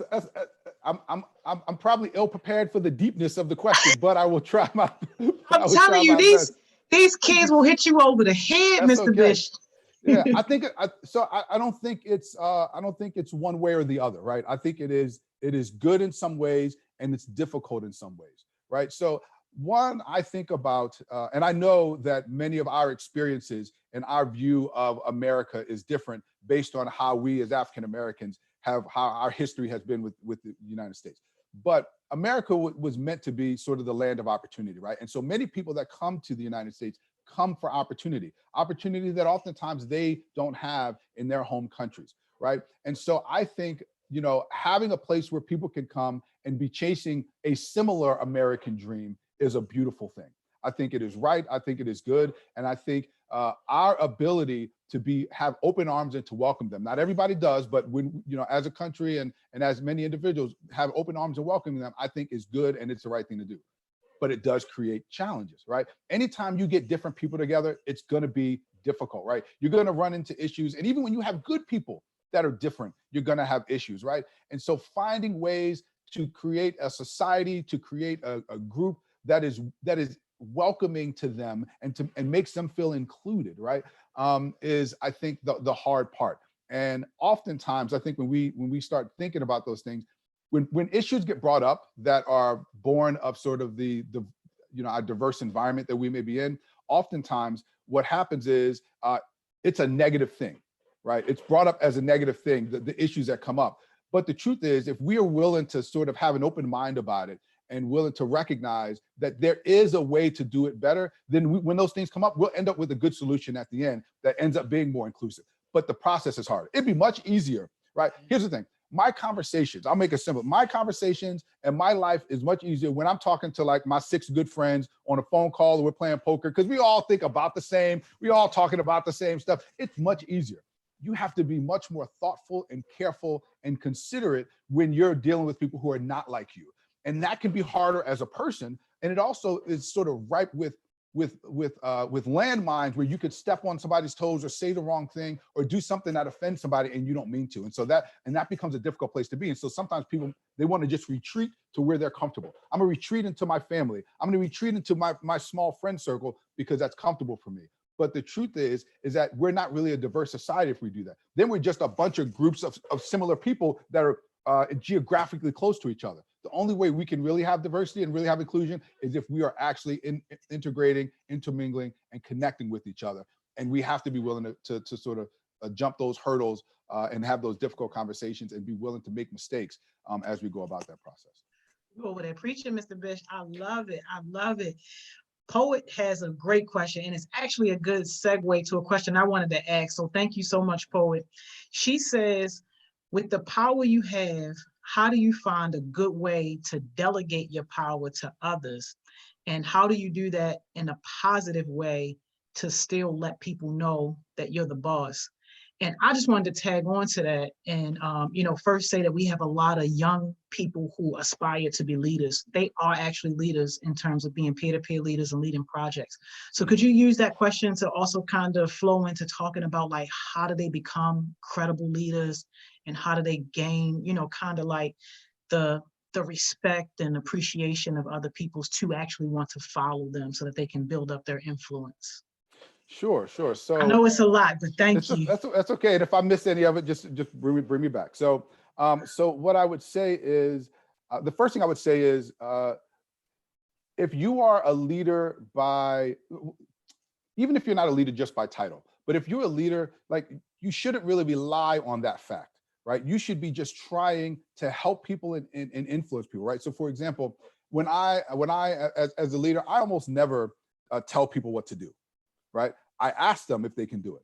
I'm probably ill prepared for the deepness of the question, but I will try my. I'm telling you, these kids will hit you over the head, That's Mr. okay. Bish. Yeah, I think so. I don't think it's one way or the other, right? I think it is good in some ways and it's difficult in some ways, right? So one, I think about, and I know that many of our experiences and our view of America is different based on how we as African Americans how our history has been with the United States. But America was meant to be sort of the land of opportunity, right? And so many people that come to the United States come for opportunity that oftentimes they don't have in their home countries, right? And so I think, having a place where people can come and be chasing a similar American dream is a beautiful thing. I think it is right. I think it is good. And I think our ability to have open arms and to welcome them. Not everybody does, but when, as a country and as many individuals have open arms and welcoming them, I think is good and it's the right thing to do. But it does create challenges, right? Anytime you get different people together, it's going to be difficult, right? You're going to run into issues. And even when you have good people that are different, you're going to have issues, right? And so finding ways to create a society, to create a group that is welcoming to them and makes them feel included, right? Is, I think, the hard part. And oftentimes, I think when we start thinking about those things, when issues get brought up that are born of sort of the our diverse environment that we may be in, oftentimes what happens is it's a negative thing, right? It's brought up as a negative thing, the issues that come up. But the truth is, if we are willing to sort of have an open mind about it and willing to recognize that there is a way to do it better, then when those things come up, we'll end up with a good solution at the end that ends up being more inclusive. but the process is harder. It'd be much easier, right? Here's the thing. My conversations, I'll make it simple. My conversations and my life is much easier when I'm talking to like my 6 good friends on a phone call or we're playing poker, because we all think about the same. We all talking about the same stuff. It's much easier. You have to be much more thoughtful and careful and considerate when you're dealing with people who are not like you. And that can be harder as a person. And it also is sort of ripe with landmines where you could step on somebody's toes or say the wrong thing or do something that offends somebody and you don't mean to. And so that becomes a difficult place to be. And so sometimes people, they want to just retreat to where they're comfortable. I'm gonna retreat into my family. I'm gonna retreat into my small friend circle because that's comfortable for me. But the truth is that we're not really a diverse society if we do that. Then we're just a bunch of groups of similar people that are geographically close to each other. The only way we can really have diversity and really have inclusion is if we are actually integrating, intermingling, and connecting with each other. And we have to be willing to sort of jump those hurdles and have those difficult conversations and be willing to make mistakes as we go about that process. You over there preaching, Mr. Bish. I love it. I love it. Poet has a great question, and it's actually a good segue to a question I wanted to ask. So thank you so much, Poet. She says, with the power you have, how do you find a good way to delegate your power to others? And how do you do that in a positive way to still let people know that you're the boss? And I just wanted to tag on to that and, first say that we have a lot of young people who aspire to be leaders. They are actually leaders in terms of being peer-to-peer leaders and leading projects. So could you use that question to also kind of flow into talking about like, how do they become credible leaders and how do they gain, kind of like the respect and appreciation of other people's to actually want to follow them so that they can build up their influence? Sure. So I know it's a lot, but thank you. That's okay. And if I miss any of it, just bring me back. So what I would say is, the first thing I would say is, if you are a leader even if you're not a leader just by title, but if you're a leader, like, you shouldn't really rely on that fact, right? You should be just trying to help people and influence people, right? So for example, when I as a leader, I almost never tell people what to do. Right? I ask them if they can do it.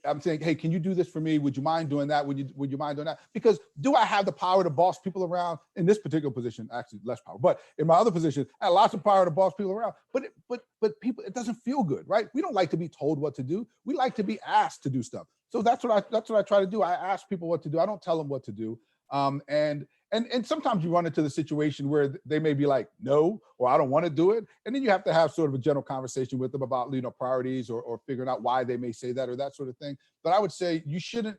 I'm saying, hey, can you do this for me? Would you mind doing that? Would you mind doing that? Because do I have the power to boss people around? In this particular position, actually less power, but in my other position, I have lots of power to boss people around. But people, it doesn't feel good, right? We don't like to be told what to do. We like to be asked to do stuff. So that's what I try to do. I ask people what to do. I don't tell them what to do. And sometimes you run into the situation where they may be like, no, or I don't want to do it. And then you have to have sort of a general conversation with them about, priorities or figuring out why they may say that or that sort of thing. But I would say you should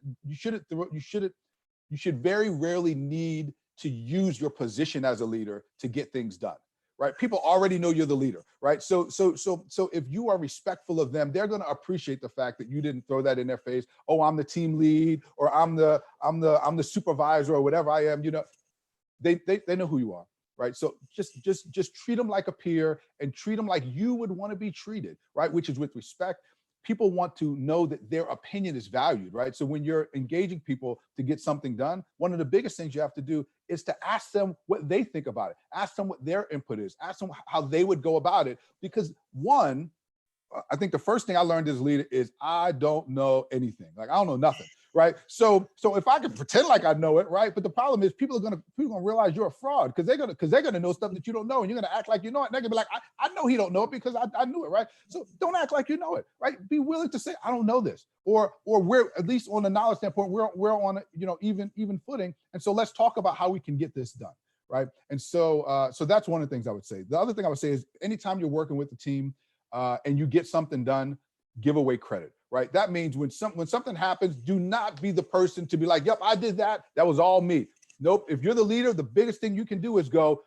very rarely need to use your position as a leader to get things done. Right? People already know you're the leader, right? So if you are respectful of them, they're going to appreciate the fact that you didn't throw that in their face. Oh, I'm the team lead, or I'm the supervisor, or whatever I am. They know who you are, right? So just treat them like a peer and treat them like you would want to be treated, right? Which is with respect. People want to know that their opinion is valued, right? So when you're engaging people to get something done, one of the biggest things you have to do is to ask them what they think about it. Ask them what their input is. Ask them how they would go about it. Because one, I think the first thing I learned as a leader is I don't know anything. Like, I don't know nothing, right? So if I can pretend like I know it, right? But the problem is people are gonna realize you're a fraud because they're gonna know stuff that you don't know, and you're gonna act like you know it. And they're gonna be like, I know he don't know it because I knew it, right? So don't act like you know it, right? Be willing to say, I don't know this, or we're at least on the knowledge standpoint, we're on even footing, and so let's talk about how we can get this done, right? And so that's one of the things I would say. The other thing I would say is anytime you're working with the team, and you get something done, give away credit, right? That means when something happens, do not be the person to be like, yep, I did that. That was all me. Nope. If you're the leader, the biggest thing you can do is go,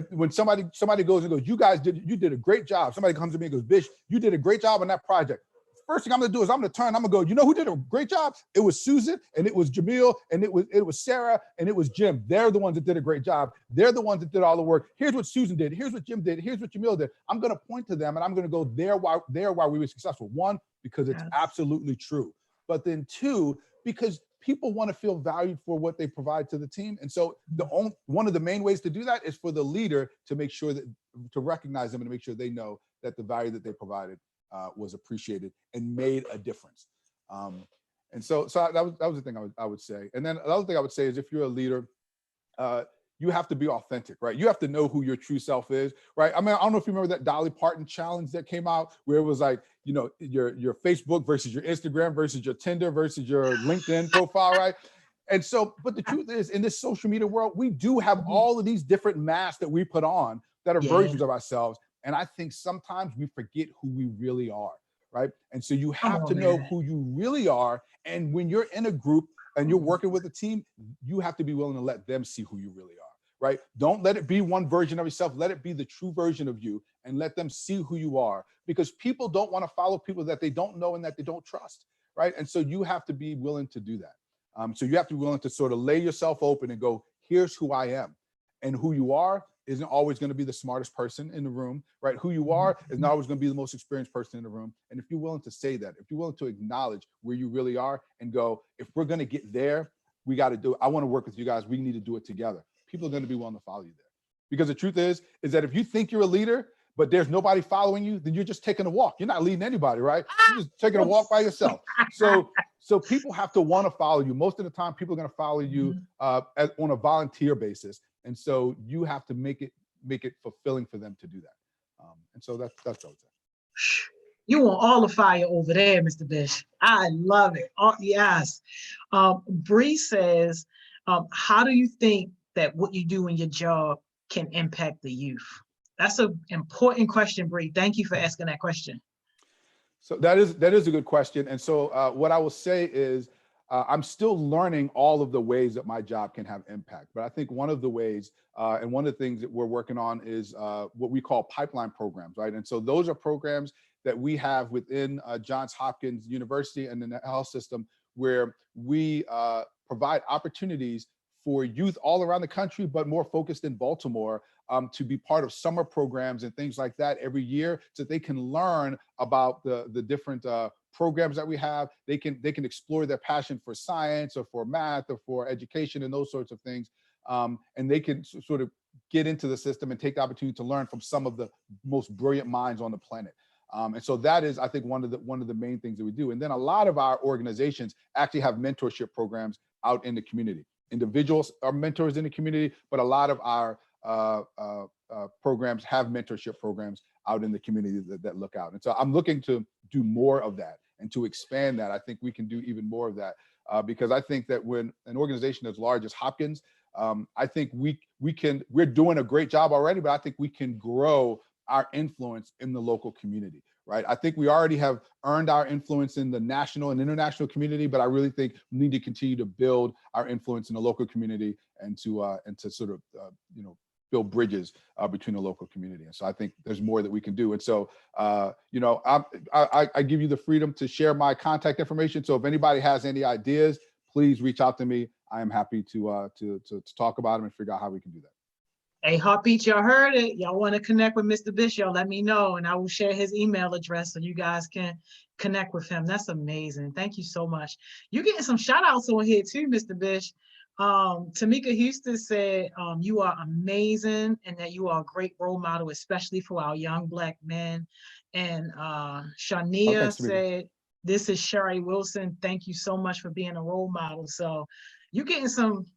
when somebody goes and goes, you did a great job. Somebody comes to me and goes, Bish, you did a great job on that project. First thing I'm gonna do is I'm gonna go, you know who did a great job? It was Susan, and it was Jamil, and it was Sarah, and it was Jim. They're the ones that did a great job. They're the ones that did all the work. Here's what Susan did. Here's what Jim did. Here's what Jamil did. I'm gonna point to them, and I'm gonna go there why we were successful. One, because it's absolutely true. But then two, because people want to feel valued for what they provide to the team. And so one of the main ways to do that is for the leader to make sure that, to recognize them and to make sure they know that the value that they provided was appreciated and made a difference. And so that was the thing I would say. And then another thing I would say is if you're a leader, you have to be authentic, right? You have to know who your true self is, right? I mean, I don't know if you remember that Dolly Parton challenge that came out where it was like, you know, your Facebook versus your Instagram versus your Tinder versus your LinkedIn profile, right? And so, but the truth is, in this social media world, we do have all of these different masks that we put on that are versions of ourselves. And I think sometimes we forget who we really are, right? And so you have to know who you really are. And when you're in a group and you're working with a team, you have to be willing to let them see who you really are, right? Don't let it be one version of yourself. Let it be the true version of you and let them see who you are, because people don't want to follow people that they don't know and that they don't trust, right? And so you have to be willing to do that. So you have to be willing to sort of lay yourself open and go, here's who I am. And who you are isn't always going to be the smartest person in the room, right? Who you are is not always going to be the most experienced person in the room. And if you're willing to say that, if you're willing to acknowledge where you really are and go, if we're going to get there, we got to do it. I want to work with you guys. We need to do it together. People are going to be willing to follow you there. Because the truth is that if you think you're a leader, but there's nobody following you, then you're just taking a walk. You're not leading anybody, right? You're just taking a walk by yourself. So people have to want to follow you. Most of the time, people are going to follow you on a volunteer basis. And so you have to make it fulfilling for them to do that. And so that's what I would say. You want all the fire over there, Mr. Bish. I love it. Oh, yes. Bree says, how do you think that what you do in your job can impact the youth? That's an important question, Bree. Thank you for asking that question. So that is a good question. And so what I will say is I'm still learning all of the ways that my job can have impact. But I think one of the ways and one of the things that we're working on is what we call pipeline programs, right? And so those are programs that we have within Johns Hopkins University and in the health system where we provide opportunities for youth all around the country, but more focused in Baltimore, to be part of summer programs and things like that every year, so that they can learn about the different programs that we have. They can explore their passion for science or for math or for education and those sorts of things. And they can sort of get into the system and take the opportunity to learn from some of the most brilliant minds on the planet. And so that is, I think, one of the main things that we do. And then a lot of our organizations actually have mentorship programs out in the community. Individuals are mentors in the community, but a lot of our programs have mentorship programs out in the community that look out. And so I'm looking to do more of that and to expand that. I think we can do even more of that because I think that when an organization as large as Hopkins, I think we're doing a great job already, but I think we can grow our influence in the local community, right? I think we already have earned our influence in the national and international community, but I really think we need to continue to build our influence in the local community and to sort of build bridges between the local community. And so I think there's more that we can do. And so I give you the freedom to share my contact information. So if anybody has any ideas, please reach out to me. I am happy to talk about them and figure out how we can do that. Hey, Heartbeat, y'all heard it. Y'all want to connect with Mr. Bish, y'all let me know, and I will share his email address so you guys can connect with him. That's amazing. Thank you so much. You're getting some shout outs on here too, Mr. Bish. Tamika Houston said you are amazing and that you are a great role model, especially for our young Black men. And Shania said, this is Sherry Wilson. Thank you so much for being a role model. So you're getting some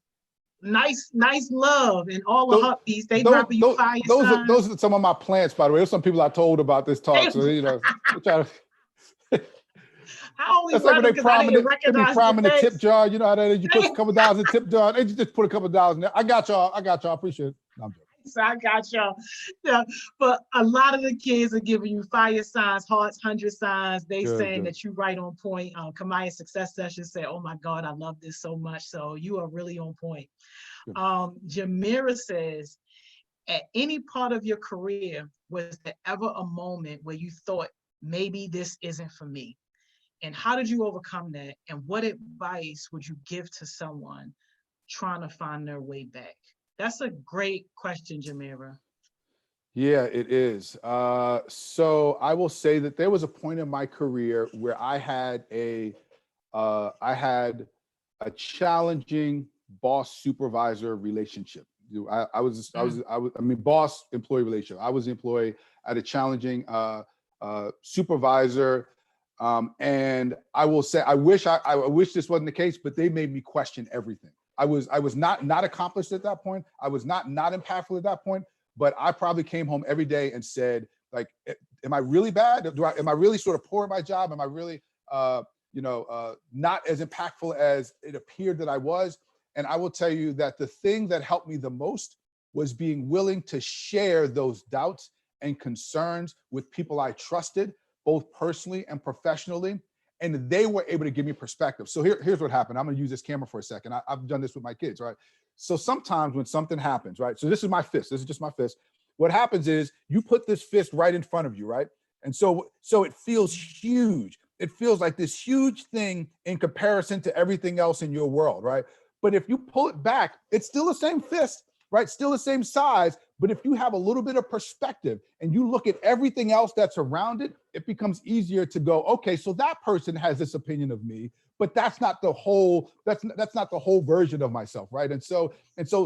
nice love and all the heartbeats. They dropping you fire signs. Those are some of my plants, by the way. There's some people I told about this talk. So that's like when they priming the tip jar. You know how that is? You put a couple dollars in the tip jar. They just put a couple dollars in there. I got y'all. Appreciate it. No, I'm joking. So I got y'all. Yeah, but a lot of the kids are giving you fire signs, hearts, 100 signs. They saying that you right on point. Kamaya Success Session said, "Oh my God, I love this so much." So you are really on point. Jamira says, at any part of your career, was there ever a moment where you thought maybe this isn't for me? And how did you overcome that? And what advice would you give to someone trying to find their way back? That's a great question, Jamira. Yeah, it is. So I will say that there was a point in my career where I had a challenging boss supervisor relationship. Boss employee relationship. I was the employee. I had a challenging supervisor And I will say, I wish this wasn't the case, but they made me question everything. I was not accomplished at that point. I was not impactful at that point, but I probably came home every day and said, like, am I really bad? Am I really sort of poor at my job? Am I really, not as impactful as it appeared that I was? And I will tell you that the thing that helped me the most was being willing to share those doubts and concerns with people I trusted, both personally and professionally, and they were able to give me perspective. So here's what happened. I'm gonna use this camera for a second. I've done this with my kids, right? So sometimes when something happens, right? So this is my fist, this is just my fist. What happens is you put this fist right in front of you, right? And so it feels huge. It feels like this huge thing in comparison to everything else in your world, right? But if you pull it back, it's still the same fist, right? Still the same size. But if you have a little bit of perspective and you look at everything else that's around it, it becomes easier to go, okay, so that person has this opinion of me, but that's not the whole, that's not the whole version of myself, right? And so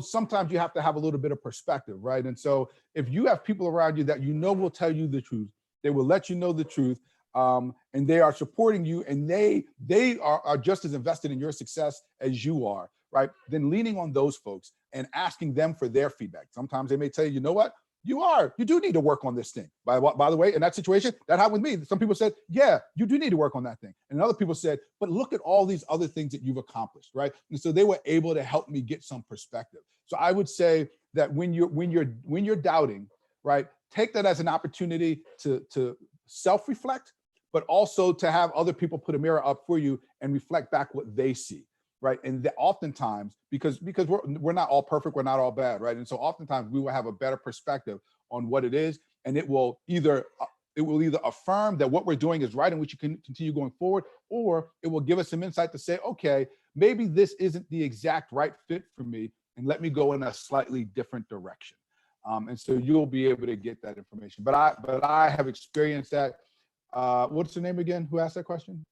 sometimes you have to have a little bit of perspective, right? And so if you have people around you that you know will tell you the truth, they will let you know the truth, and they are supporting you, and they are just as invested in your success as you are, right? Then leaning on those folks and asking them for their feedback. Sometimes they may tell you, you know what? You do need to work on this thing. By the way, in that situation, that happened with me. Some people said, yeah, you do need to work on that thing. And other people said, but look at all these other things that you've accomplished, right? And so they were able to help me get some perspective. So I would say that when you're doubting, right, take that as an opportunity to self-reflect, but also to have other people put a mirror up for you and reflect back what they see. Right. And oftentimes, because we're not all perfect, we're not all bad, right? And so oftentimes we will have a better perspective on what it is, and it will either affirm that what we're doing is right and we should continue going forward, or it will give us some insight to say, okay, maybe this isn't the exact right fit for me, and let me go in a slightly different direction. And so you'll be able to get that information. But I have experienced that. What's her name again? Who asked that question?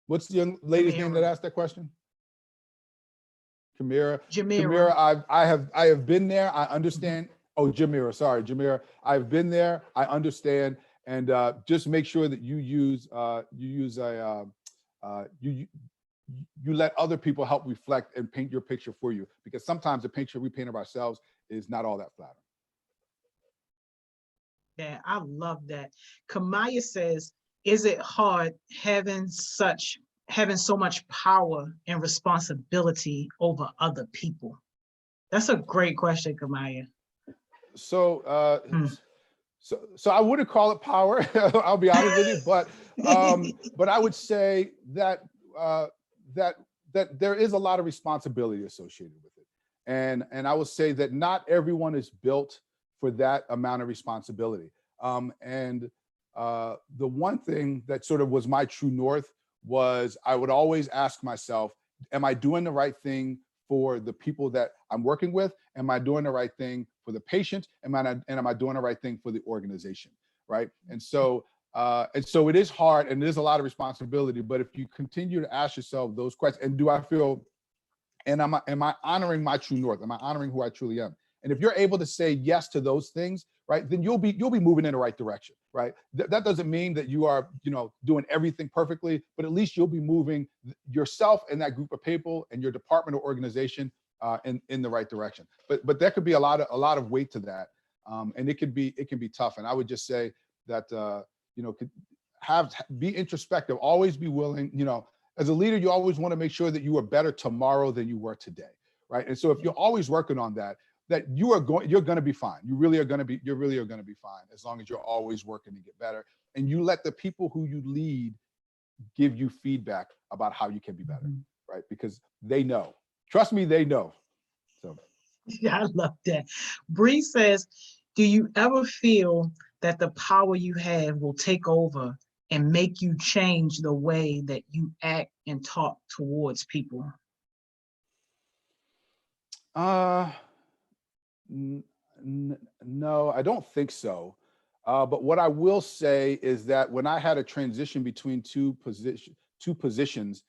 What's the young lady's name that asked that question? Jamira. I have been there. I understand. Oh, Jamira. Sorry, Jamira. I've been there. I understand. And just make sure that you let other people help reflect and paint your picture for you, because sometimes the picture we paint of ourselves is not all that flattering. Yeah, I love that. Kamaya says, is it hard having so much power and responsibility over other people? That's a great question, Kamaya. So I wouldn't call it power. I'll be honest with you, but I would say that that there is a lot of responsibility associated with it, and I would say that not everyone is built for that amount of responsibility. The one thing that sort of was my true north was I would always ask myself, am I doing the right thing for the people that I'm working with? Am I doing the right thing for the patient? Am I doing the right thing for the organization, right? And so it is hard, and there's a lot of responsibility, but if you continue to ask yourself those questions, and do I feel, and am I honoring my true north? Am I honoring who I truly am? And if you're able to say yes to those things, right, then you'll be moving in the right direction, right? That doesn't mean that you are, doing everything perfectly, but at least you'll be moving yourself and that group of people and your department or organization in the right direction. But there could be a lot of weight to that, and it can be tough. And I would just say that be introspective, always be willing. As a leader, you always want to make sure that you are better tomorrow than you were today, right? And so if you're always working on that you're going to be fine. You really are going to be fine as long as you're always working to get better. And you let the people who you lead give you feedback about how you can be better, right? Because they know. Trust me, they know. So yeah, I love that. Bree says, do you ever feel that the power you have will take over and make you change the way that you act and talk towards people? No, I don't think so. But what I will say is that when I had a transition between two positions,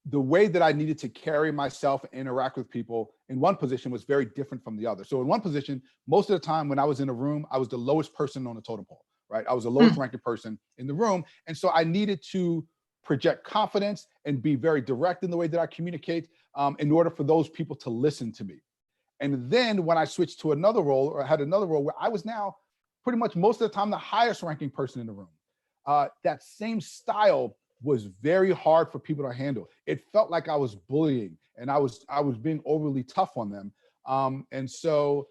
the way that I needed to carry myself and interact with people in one position was very different from the other. So in one position, most of the time when I was in a room, I was the lowest person on the totem pole, right? I was the lowest ranking person in the room. And so I needed to project confidence and be very direct in the way that I communicate in order for those people to listen to me. And then when I switched to another role, or I had another role where I was now pretty much most of the time the highest ranking person in the room, that same style was very hard for people to handle. It felt like I was bullying and I was being overly tough on them. So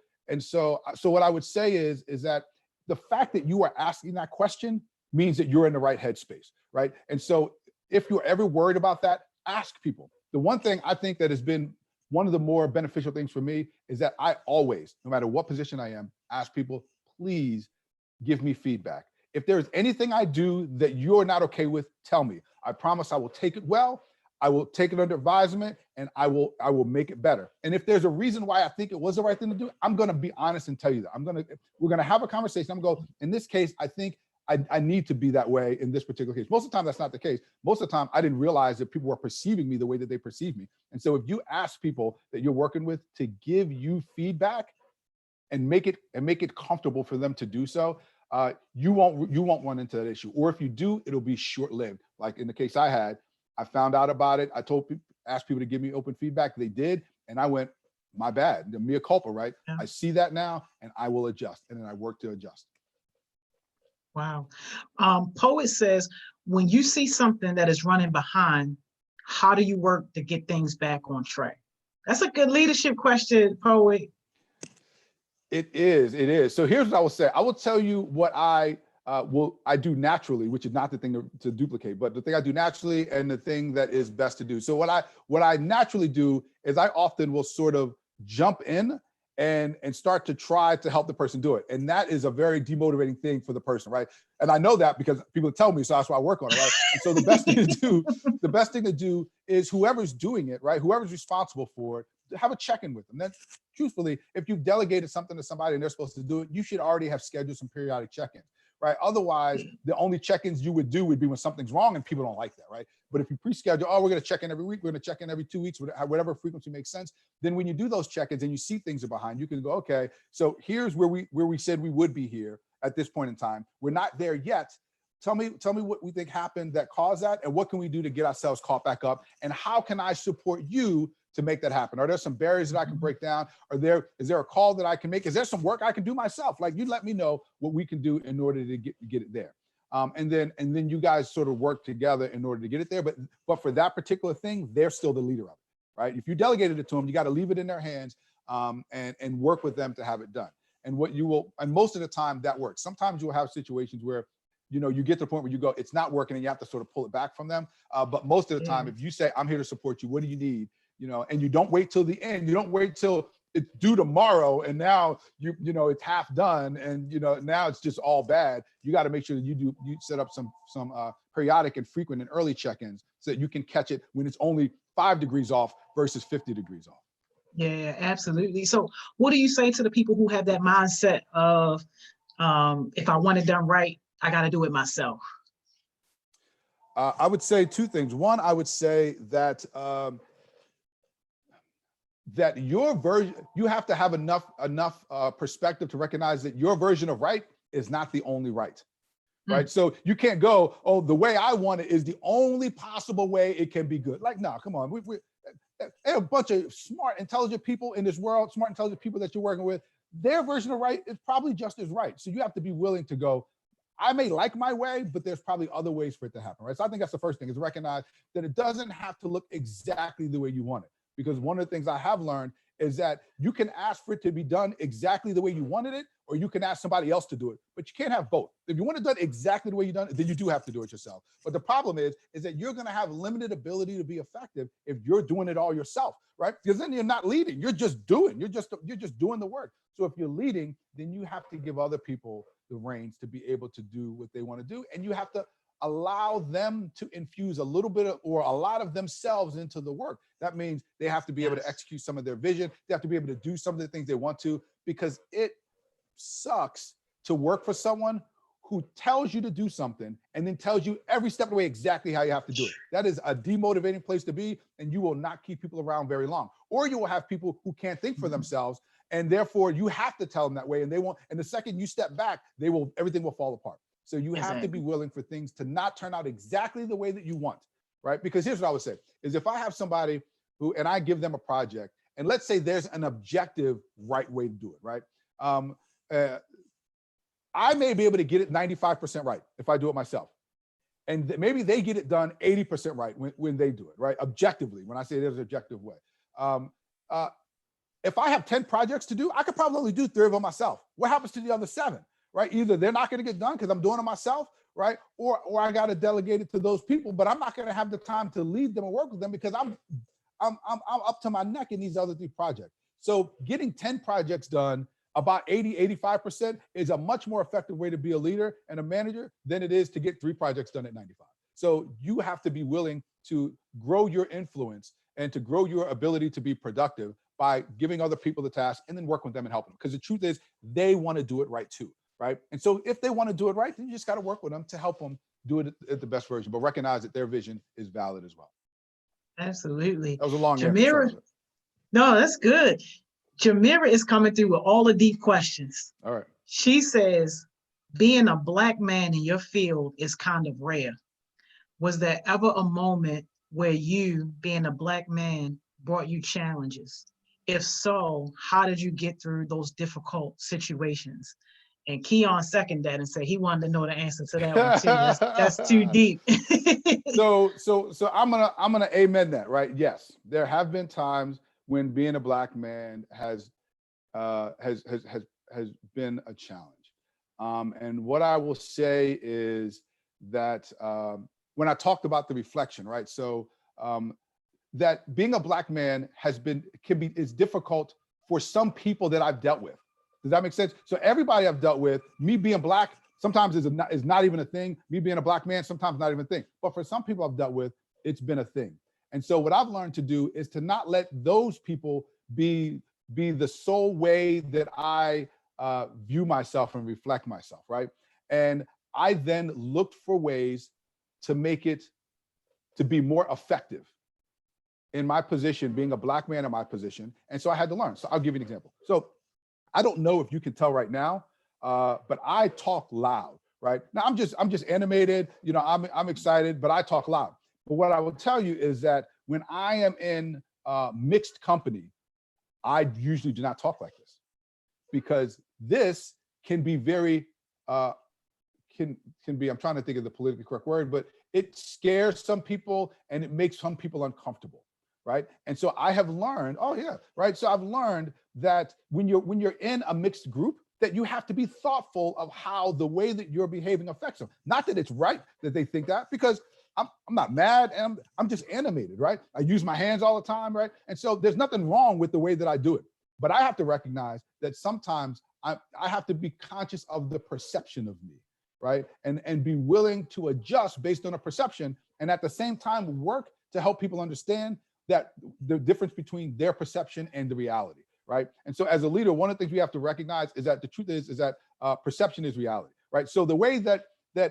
what I would say is that the fact that you are asking that question means that you're in the right headspace, right? And so if you're ever worried about that, ask people. The one thing I think that has been one of the more beneficial things for me is that I always, no matter what position I am, ask people, please give me feedback. If there's anything I do that you're not okay with, tell me. I promise I will take it well. I will take it under advisement, and I will make it better. And if there's a reason why I think it was the right thing to do, I'm going to be honest and tell you that. We're going to have a conversation. I'm going to go, in this case, I think I need to be that way in this particular case. Most of the time, that's not the case. Most of the time, I didn't realize that people were perceiving me the way that they perceive me. And so if you ask people that you're working with to give you feedback and make it comfortable for them to do so, you won't run into that issue. Or if you do, it'll be short-lived. Like in the case I had, I found out about it. I asked people to give me open feedback. They did. And I went, my bad, the mea culpa, right? Yeah. I see that now and I will adjust. And then I work to adjust. Wow. Poet says, when you see something that is running behind, how do you work to get things back on track? That's a good leadership question, Poet. It is. So here's what I will say. I will tell you what I do naturally, which is not the thing to duplicate, but the thing I do naturally and the thing that is best to do. So what I naturally do is I often will sort of jump in and start to try to help the person do it. And that is a very demotivating thing for the person, right? And I know that because people tell me, so that's why I work on it, right? And so the best thing to do is whoever's doing it, right? Whoever's responsible for it, have a check-in with them. Then truthfully, if you've delegated something to somebody and they're supposed to do it, you should already have scheduled some periodic check-ins, right? Otherwise, the only check-ins you would do would be when something's wrong and people don't like that, right? But if you pre-schedule, we're going to check in every week, we're going to check in every 2 weeks, whatever frequency makes sense, then when you do those check-ins and you see things are behind, you can go, okay, so here's where we said we would be here at this point in time. We're not there yet. Tell me what we think happened that caused that, and what can we do to get ourselves caught back up, and how can I support you to make that happen? Are there some barriers that I can break down? Is there a call that I can make? Is there some work I can do myself? Like, you let me know what we can do in order to get it there. And then you guys sort of work together in order to get it there. But for that particular thing, they're still the leader of it, right? If you delegated it to them, you got to leave it in their hands and work with them to have it done. And most of the time that works. Sometimes you'll have situations where, you get to the point where you go, it's not working and you have to sort of pull it back from them. But most of the time, if you say, I'm here to support you, what do you need? And you don't wait till the end. You don't wait till it's due tomorrow and now it's half done and now it's just all bad. You got to make sure that you set up some periodic and frequent and early check-ins so that you can catch it when it's only 5 degrees off versus 50 degrees off. Yeah, absolutely. So what do you say to the people who have that mindset of if I want it done right, I got to do it myself? I would say 2 things. One, I would say that that your version, you have to have enough perspective to recognize that your version of right is not the only right. Right. So you can't go, oh, the way I want it is the only possible way it can be good. Like, no, come on. There are a bunch of smart, intelligent people in this world, smart, intelligent people that you're working with. Their version of right is probably just as right. So you have to be willing to go, I may like my way, but there's probably other ways for it to happen, right? So I think that's the first thing, is recognize that it doesn't have to look exactly the way you want it. Because one of the things I have learned is that you can ask for it to be done exactly the way you wanted it, or you can ask somebody else to do it, but you can't have both. If you want it done exactly the way you done it, then you do have to do it yourself. But the problem is that you're gonna have limited ability to be effective if you're doing it all yourself, right? Because then you're not leading, you're just doing, you're just doing the work. So if you're leading, then you have to give other people the reins to be able to do what they want to do. And you have to allow them to infuse a little bit or a lot of themselves into the work. That means they have to be able to execute some of their vision. They have to be able to do some of the things they want to, because it sucks to work for someone who tells you to do something and then tells you every step of the way exactly how you have to do it. That is a demotivating place to be, and you will not keep people around very long. Or you will have people who can't think for themselves, and therefore you have to tell them that way, and they won't. And the second you step back, everything will fall apart. So you have to be willing for things to not turn out exactly the way that you want, right? Because here's what I would say, is if I have somebody who, and I give them a project, and let's say there's an objective right way to do it, right? I may be able to get it 95% right if I do it myself. And maybe they get it done 80% right when they do it, right? Objectively, when I say there's an objective way. If I have 10 projects to do, I could probably only do 3 of them myself. What happens to the other 7, right? Either they're not gonna get done because I'm doing it myself, right? Or I gotta delegate it to those people, but I'm not gonna have the time to lead them and work with them because I'm up to my neck in these other 3 projects. So getting 10 projects done about 80, 85% is a much more effective way to be a leader and a manager than it is to get 3 projects done at 95. So you have to be willing to grow your influence and to grow your ability to be productive by giving other people the task and then work with them and help them. Because the truth is they want to do it right too, right? And so if they want to do it right, then you just got to work with them to help them do it at the best version, but recognize that their vision is valid as well. Absolutely. That was a long Jamira, answer. no, that's good. Jamira is coming through with all the deep questions. All right. She says, being a Black man in your field is kind of rare. Was there ever a moment where you, being a Black man, brought you challenges? If so, how did you get through those difficult situations? And Keon seconded that and said he wanted to know the answer to that one too. That's too deep. So I'm gonna amen that, right? Yes, there have been times when being a Black man has been a challenge. And what I will say is that when I talked about the reflection, right? So that being a Black man is difficult for some people that I've dealt with. Does that make sense? So everybody I've dealt with, me being Black sometimes is not even a thing. Me being a Black man, sometimes not even a thing. But for some people I've dealt with, it's been a thing. And so what I've learned to do is to not let those people be the sole way that I view myself and reflect myself, right? And I then looked for ways to make it to be more effective in my position, being a Black man in my position. And so I had to learn. So I'll give you an example. So I don't know if you can tell right now, but I talk loud, right? Now I'm just animated, you know, I'm excited, but I talk loud. But what I will tell you is that when I am in mixed company, I usually do not talk like this, because this can be very, can be, I'm trying to think of the politically correct word, but it scares some people and it makes some people uncomfortable, right? And so I have learned, right? So I've learned that when you're in a mixed group, that you have to be thoughtful of how the way that you're behaving affects them. Not that it's right that they think that, because I'm not mad and I'm just animated, right? I use my hands all the time, right? And so there's nothing wrong with the way that I do it. But I have to recognize that sometimes I have to be conscious of the perception of me, right? And be willing to adjust based on a perception, and at the same time work to help people understand that the difference between their perception and the reality, right? And so as a leader, one of the things we have to recognize is that the truth is that perception is reality, right? So the way that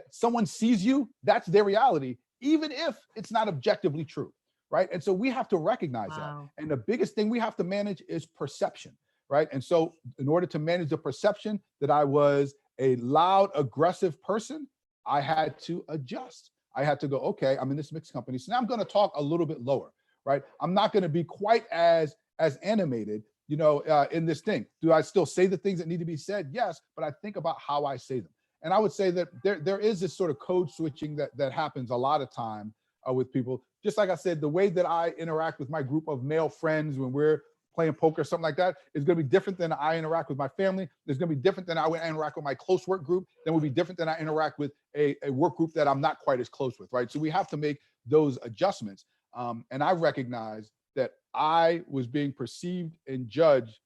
someone sees you, that's their reality, even if it's not objectively true, right? And so we have to recognize that. And the biggest thing we have to manage is perception, right? And so in order to manage the perception that I was a loud, aggressive person, I had to adjust. I had to go, okay, I'm in this mixed company, so now I'm gonna talk a little bit lower, right? I'm not gonna be quite as animated, you know, in this thing. Do I still say the things that need to be said? Yes, but I think about how I say them. And I would say that there is this sort of code switching that happens a lot of time with people. Just like I said, the way that I interact with my group of male friends when we're playing poker, something like that, is going to be different than I interact with my family. It's going to be different than I would interact with my close work group. Then will be different than I interact with a work group that I'm not quite as close with, right? So we have to make those adjustments. And I recognize that I was being perceived and judged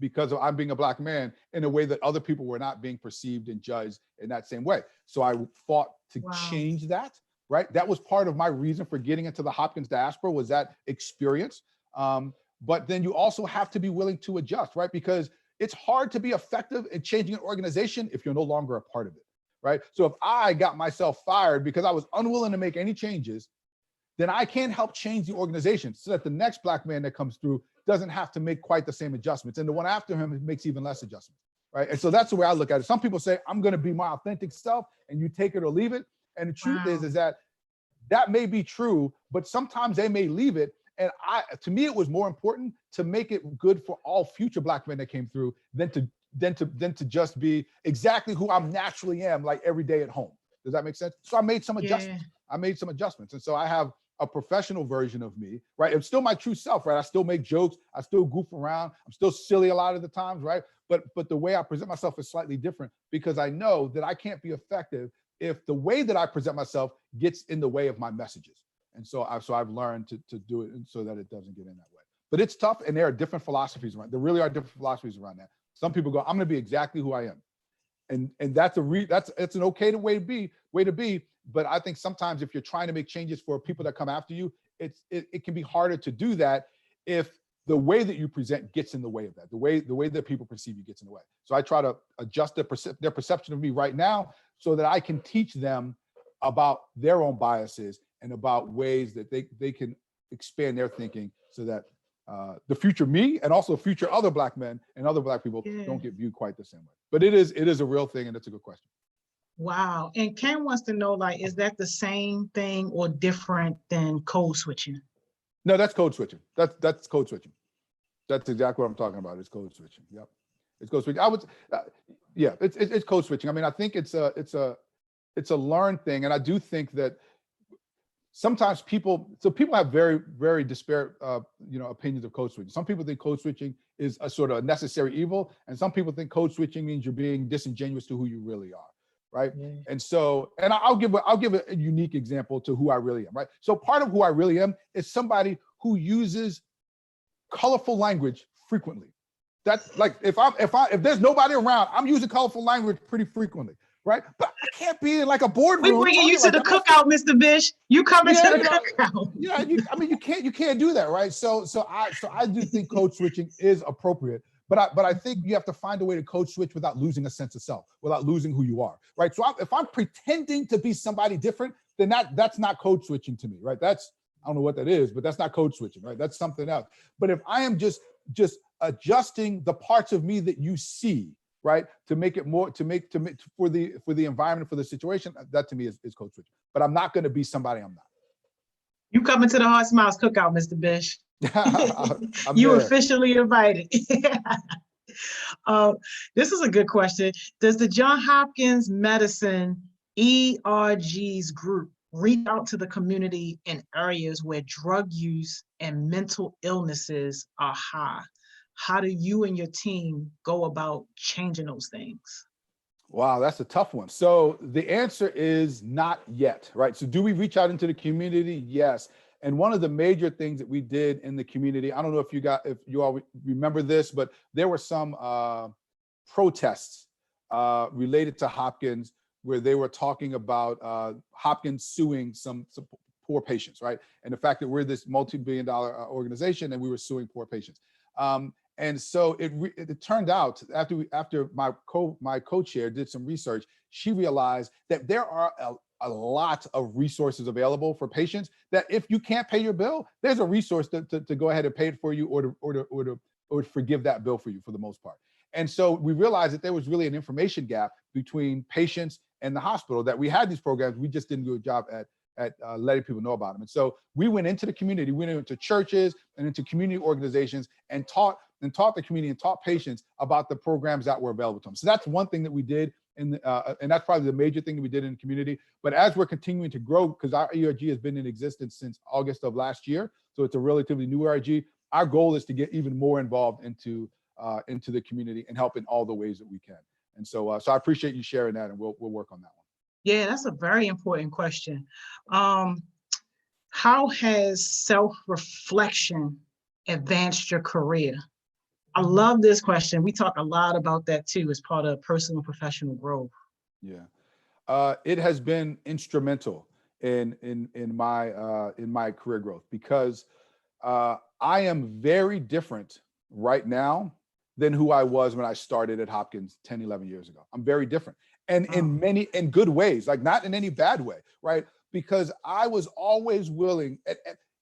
because I'm being a Black man in a way that other people were not being perceived and judged in that same way. So I fought to change that, right? That was part of my reason for getting into the Hopkins diaspora, was that experience. But then you also have to be willing to adjust, right? Because it's hard to be effective in changing an organization if you're no longer a part of it, right? So if I got myself fired because I was unwilling to make any changes, then I can't help change the organization so that the next Black man that comes through doesn't have to make quite the same adjustments. And the one after him makes even less adjustments. right? And so that's the way I look at it. Some people say, I'm going to be my authentic self, and you take it or leave it. And the truth is that may be true, but sometimes they may leave it. And to me, it was more important to make it good for all future Black men that came through than to just be exactly who I'm naturally am, like every day at home. Does that make sense? So I made some adjustments. And so I have a professional version of me, right? It's still my true self, right? I still make jokes. I still goof around. I'm still silly a lot of the times, right? But the way I present myself is slightly different, because I know that I can't be effective if the way that I present myself gets in the way of my messages. And so I've learned to do it so that it doesn't get in that way. But it's tough, and there are different philosophies around. There really are different philosophies around that. Some people go, I'm going to be exactly who I am, and that's an okay way to be. But I think sometimes if you're trying to make changes for people that come after you, it can be harder to do that if the way that you present gets in the way of that. The way that people perceive you gets in the way. So I try to adjust their perception of me right now so that I can teach them about their own biases and about ways that they can expand their thinking so that the future me and also future other Black men and other Black people don't get viewed quite the same way. But it is a real thing, and it's a good question. Wow. And Ken wants to know, like, is that the same thing or different than code switching? No, that's code switching. That's code switching. That's exactly what I'm talking about. It's code switching. Yep, it's code switching. It's code switching. I mean, I think it's a learned thing, and I do think that sometimes people have very, very disparate opinions of code switching. Some people think code switching is a sort of necessary evil, and some people think code switching means you're being disingenuous to who you really are, right? Yeah. And so, and I'll give a unique example to who I really am, right? So part of who I really am is somebody who uses colorful language frequently. That's like if there's nobody around, I'm using colorful language pretty frequently. Right, but I can't be in like a boardroom. We bringing you to the cookout, Mr. Bish. You coming to the cookout? Yeah, you can't do that, right? So I do think code switching is appropriate, but I think you have to find a way to code switch without losing a sense of self, without losing who you are, right? So if I'm pretending to be somebody different, then that's not code switching to me, right? I don't know what that is, but that's not code switching, right? That's something else. But if I am just adjusting the parts of me that you see, right, to make it more for the environment, for the situation, that to me is code switching. But I'm not going to be somebody I'm not. You coming to the HeartSmiles cookout, Mr. Bish? You there. Officially invited. This is a good question. Does the Johns Hopkins Medicine ERGs group reach out to the community in areas where drug use and mental illnesses are high? How do you and your team go about changing those things? Wow, that's a tough one. So the answer is not yet, right? So do we reach out into the community? Yes. And one of the major things that we did in the community, I don't know if you all remember this, but there were some protests related to Hopkins where they were talking about Hopkins suing some poor patients, right? And the fact that we're this multi-billion-dollar organization and we were suing poor patients. And so it turned out after my co-chair did some research, she realized that there are a lot of resources available for patients that if you can't pay your bill, there's a resource to go ahead and pay it for you or forgive that bill for you for the most part. And so we realized that there was really an information gap between patients and the hospital, that we had these programs, we just didn't do a job at letting people know about them. And so we went into the community, we went into churches and into community organizations and taught the community and taught patients about the programs that were available to them. So that's one thing that we did, and that's probably the major thing that we did in the community. But as we're continuing to grow, because our ERG has been in existence since August of last year, so it's a relatively new ERG, our goal is to get even more involved into the community and help in all the ways that we can. And so I appreciate you sharing that, and we'll work on that one. Yeah, that's a very important question. How has self-reflection advanced your career? I love this question. We talk a lot about that too as part of personal and professional growth. Yeah, it has been instrumental in my career growth, because I am very different right now than who I was when I started at Hopkins 10, 11 years ago. I'm very different. And in good ways, like not in any bad way, right? Because I was always willing,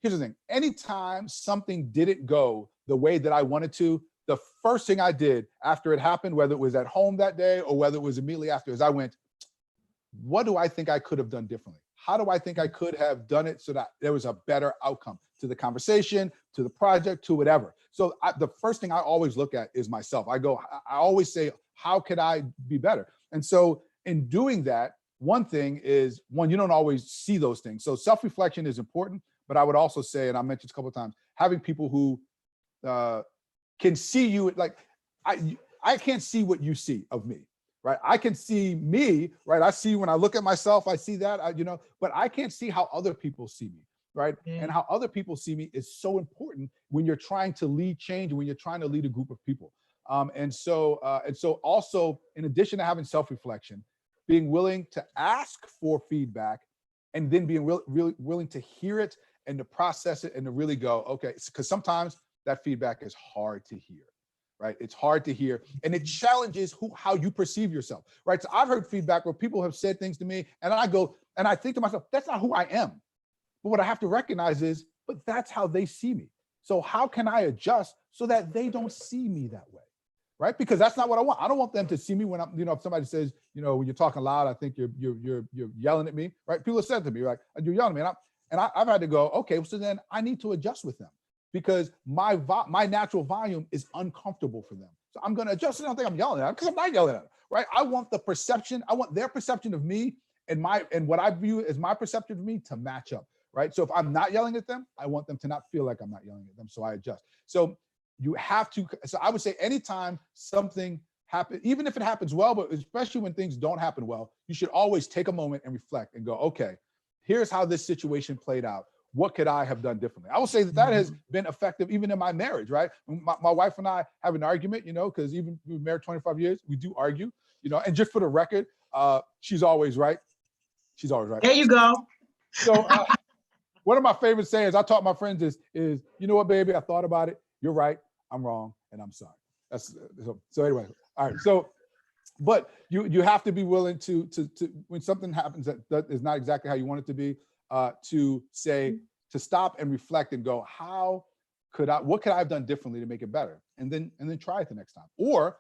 here's the thing, anytime something didn't go the way that I wanted to, the first thing I did after it happened, whether it was at home that day or whether it was immediately after, is I went, what do I think I could have done differently? How do I think I could have done it so that there was a better outcome to the conversation, to the project, to whatever? So the first thing I always look at is myself. I always say, how could I be better? And so in doing that, one thing is, you don't always see those things. So self-reflection is important, but I would also say, and I mentioned a couple of times, having people who can see you, like I can't see what you see of me. Right, I can see me, right? I see when I look at myself, I see that, but I can't see how other people see me, right? And how other people see me is so important when you're trying to lead change, when you're trying to lead a group of people. And so also, in addition to having self-reflection, being willing to ask for feedback, and then being really willing to hear it and to process it and to really go, okay, because sometimes that feedback is hard to hear. Right, it's hard to hear, and it challenges how you perceive yourself. Right, so I've heard feedback where people have said things to me, and I go and I think to myself, that's not who I am. But what I have to recognize is, but that's how they see me. So how can I adjust so that they don't see me that way? Right, because that's not what I want. I don't want them to see me when I'm, if somebody says, when you're talking loud, I think you're yelling at me. Right, people have said to me, like, you're yelling at me, and I've had to go, okay, so then I need to adjust with them, because my natural volume is uncomfortable for them. So I'm going to adjust. I don't think I'm yelling at them, because I'm not yelling at them, right? I want their perception of me and what I view as my perception of me to match up, right? So if I'm not yelling at them, I want them to not feel like I'm not yelling at them, so I adjust. So you have to, so I would say anytime something happens, even if it happens well, but especially when things don't happen well, you should always take a moment and reflect and go, okay, here's how this situation played out. What could I have done differently? I will say that has been effective even in my marriage, right? My wife and I have an argument, because even we've been married 25 years, we do argue, and just for the record, she's always right. She's always right. There you go. So one of my favorite sayings I taught my friends is, you know what, baby, I thought about it. You're right. I'm wrong. And I'm sorry. So anyway, all right. So, but you have to be willing to when something happens that is not exactly how you want it to be, to say, to stop and reflect and go, what could I have done differently to make it better? And then try it the next time. Or,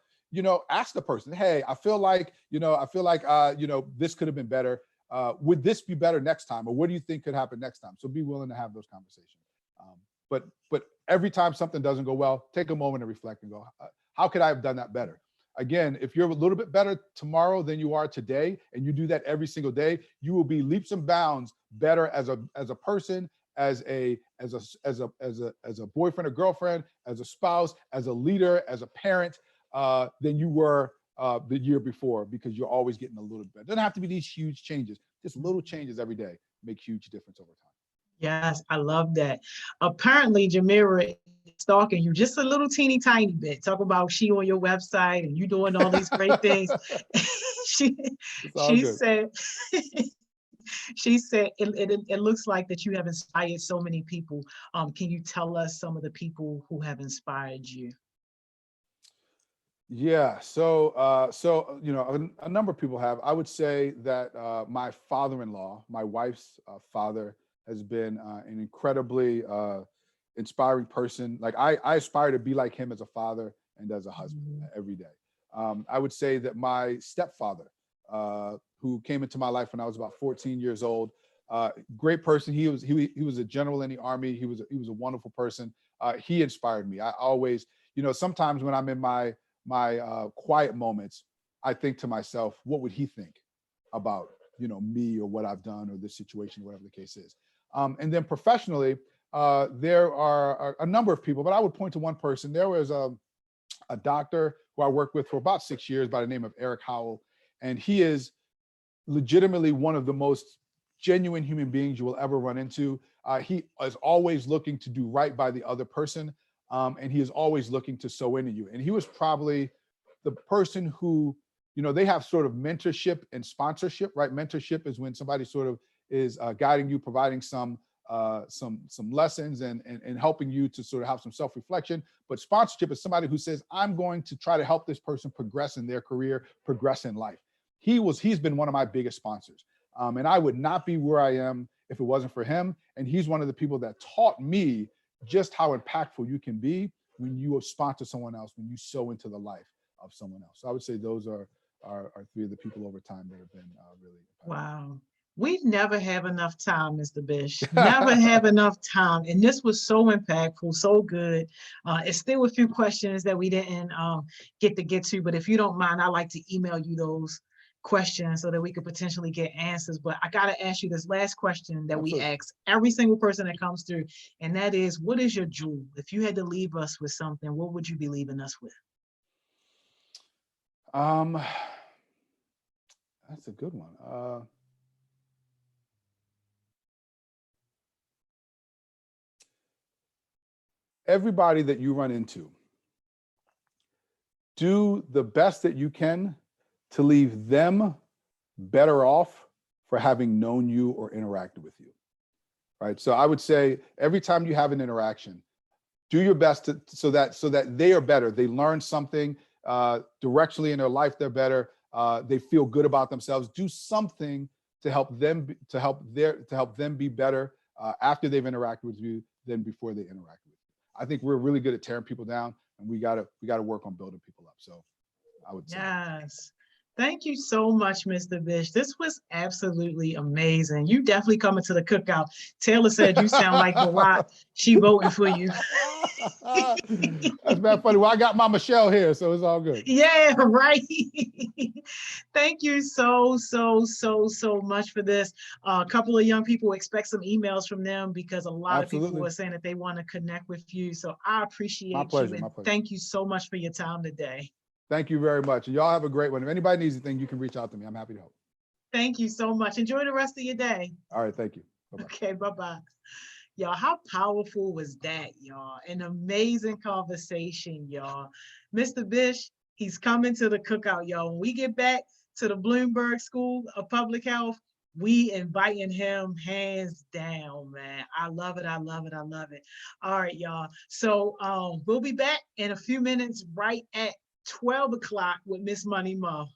ask the person, hey, I feel like this could have been better. Would this be better next time? Or what do you think could happen next time? So be willing to have those conversations. But every time something doesn't go well, take a moment and reflect and go, how could I have done that better? Again, if you're a little bit better tomorrow than you are today, and you do that every single day, you will be leaps and bounds better as a person, as a boyfriend or girlfriend, as a spouse, as a leader, as a parent, than you were the year before, because you're always getting a little bit better. It doesn't have to be these huge changes. Just little changes every day make huge difference over time. Yes, I love that. Apparently, Jamira is stalking you just a little teeny tiny bit. Talk about she on your website and you doing all these great things. she said, she said, it looks like that you have inspired so many people. Can you tell us some of the people who have inspired you? Yeah, so a number of people have. I would say that my father-in-law, my wife's father, has been an incredibly inspiring person. Like I aspire to be like him as a father and as a husband every day. I would say that my stepfather, who came into my life when I was about 14 years old, great person. He was a general in the Army. He was a wonderful person. He inspired me. I always, sometimes when I'm in my quiet moments, I think to myself, what would he think about, me or what I've done or this situation, whatever the case is. And then professionally, there are a number of people, but I would point to one person. There was a doctor who I worked with for about 6 years by the name of Eric Howell. And he is legitimately one of the most genuine human beings you will ever run into. He is always looking to do right by the other person. And he is always looking to sow into you. And he was probably the person who, they have sort of mentorship and sponsorship, right? Mentorship is when somebody sort of is guiding you, providing some lessons and helping you to sort of have some self-reflection. But sponsorship is somebody who says, I'm going to try to help this person progress in their career, progress in life. He's been one of my biggest sponsors. And I would not be where I am if it wasn't for him. And he's one of the people that taught me just how impactful you can be when you sponsor someone else, when you sow into the life of someone else. So I would say those are three of the people over time that have been really impactful. Wow. We never have enough time, Mr. Bish. Never have enough time. And this was so impactful, so good. It's still a few questions that we didn't get to, but if you don't mind, I'd like to email you those questions so that we could potentially get answers. But I got to ask you this last question that we ask every single person that comes through, and that is, what is your jewel? If you had to leave us with something, what would you be leaving us with? That's a good one. Everybody that you run into, do the best that you can to leave them better off for having known you or interacted with you, right? So I would say every time you have an interaction, do your best so that they are better. They learn something directionally in their life. They're better. They feel good about themselves. Do something to help them be better after they've interacted with you than before they interact with you. I think we're really good at tearing people down, and we gotta work on building people up. So I would say. Yes. Thank you so much, Mr. Bish. This was absolutely amazing. You definitely coming to the cookout. Taylor said you sound like Barack. She voting for you. That's bad funny. Well, I got my Michelle here, so it's all good. Yeah, right. Thank you so much for this. A couple of young people expect some emails from them because a lot of people are saying that they want to connect with you. So I appreciate you. My pleasure. Thank you so much for your time today. Thank you very much. And y'all have a great one. If anybody needs anything, you can reach out to me. I'm happy to help. Thank you so much. Enjoy the rest of your day. All right. Thank you. Bye-bye. Okay. Bye-bye. Y'all, how powerful was that, y'all? An amazing conversation, y'all. Mr. Bish, he's coming to the cookout, y'all. When we get back to the Bloomberg School of Public Health, we inviting him hands down, man. I love it. I love it. I love it. All right, y'all. So we'll be back in a few minutes right at 12 o'clock with Miss Money Mo.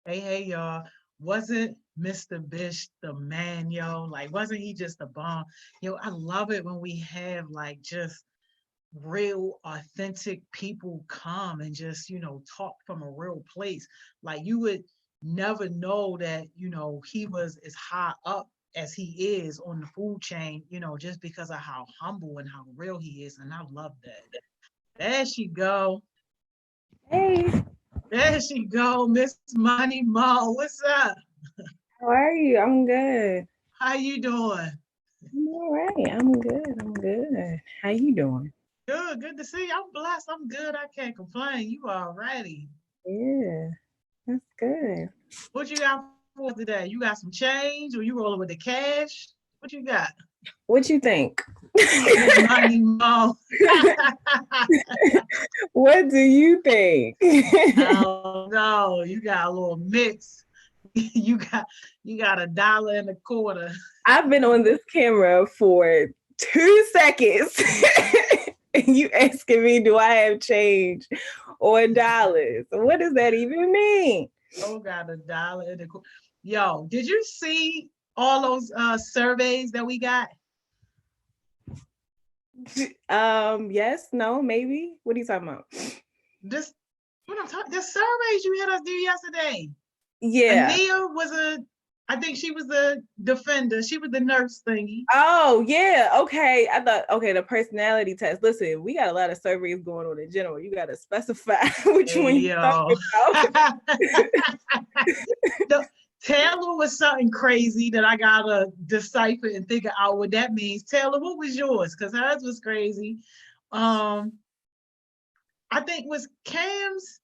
Hey, y'all. Wasn't Mr. Bish the man, yo? Like, wasn't he just a bomb? Yo, I love it when we have like just real authentic people come and just, talk from a real place. Like you would never know that, he was as high up as he is on the food chain, just because of how humble and how real he is. And I love that. There she go. Hey, There she go, Miss Money Mo. What's up? how are you? I'm good. How you doing? I'm all right. I'm good. I'm good. How you doing? Good, good to see you. I'm blessed. I'm good. I can't complain. You already. Yeah, that's good. What you got for us today? You got some change or you rolling with the cash? What you got? What you think? Miss Money Mo. What do you think? Oh no, you got a little mix. You got $1.25. I've been on this camera for 2 seconds. And you asking me, do I have change or dollars? What does that even mean? Oh, got $1.25. Yo, did you see all those surveys that we got? Yes, no, maybe. What are you talking about? This what I'm talking. The surveys you had us do yesterday. Yeah. Ania I think she was the defender. She was the nurse thingy. Oh, yeah. Okay. I thought, okay, the personality test. Listen, we got a lot of surveys going on in general. You got to specify which one you're talking about. Taylor was something crazy that I got to decipher and figure out what that means. Taylor, what was yours? Because hers was crazy. I think was Cam's.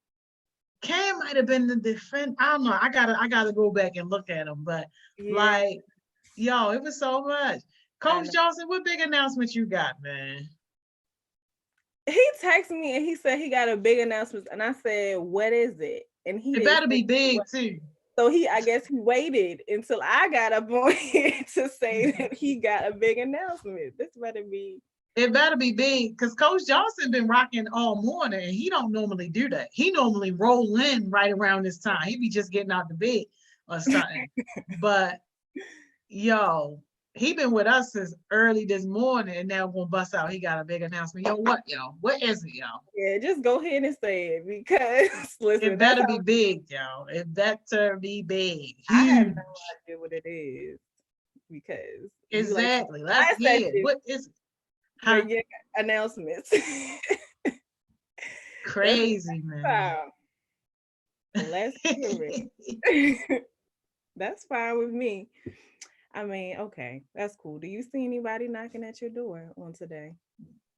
Cam might have been the defense. I don't know. I gotta go back and look at them. But like, yo, it was so much. Coach Johnson, what big announcement you got, man? He texted me and he said he got a big announcement, and I said, "What is it?" And he it better be big too. So I guess he waited until I got up on here to say that he got a big announcement. This better be. It better be big because Coach Johnson been rocking all morning and he don't normally do that. He normally roll in right around this time. He be just getting out the bed or something. But yo, he been with us since early this morning and now gonna bust out. He got a big announcement. Yo, what, yo? What is it, yo? Yeah, just go ahead and say it because listen, it better be big, yo. It better be big. Huge. I have no idea what it is because exactly. Let's hear it. What is it? Huh? Yeah, announcements. Crazy, man. Let's hear it. That's fine with me. I mean, okay, that's cool. Do you see anybody knocking at your door on today?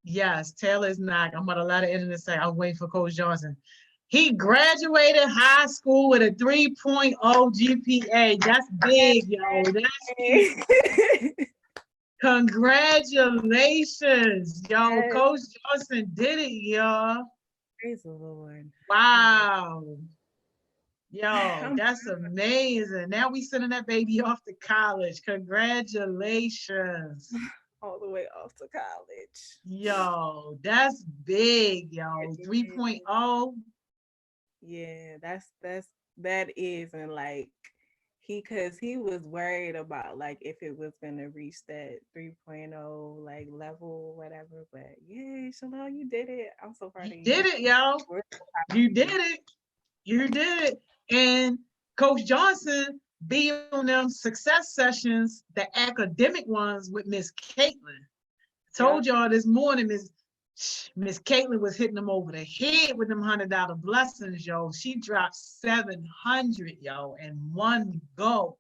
Yes, Taylor's knocking. I'm gonna let it in and say I'm waiting for Coach Johnson. He graduated high school with a 3.0 GPA. That's big, yo. That's big. Congratulations, yo. Yes. Coach Johnson did it, y'all. Praise the Lord. Wow. Yo, that's amazing. Now we sending that baby off to college. Congratulations. All the way off to college. Yo, that's big, yo. 3.0. Yeah, that is, and like because he was worried about like if it was gonna reach that 3.0 like level or whatever. But yeah, Shalal, you did it. I'm so proud of you. Did it, yo. You did it. You did it. And Coach Johnson be on them success sessions, the academic ones with Miss Caitlin. Told y'all this morning, Miss Caitlin was hitting them over the head with them $100 blessings, yo. She dropped 700, yo, in one go.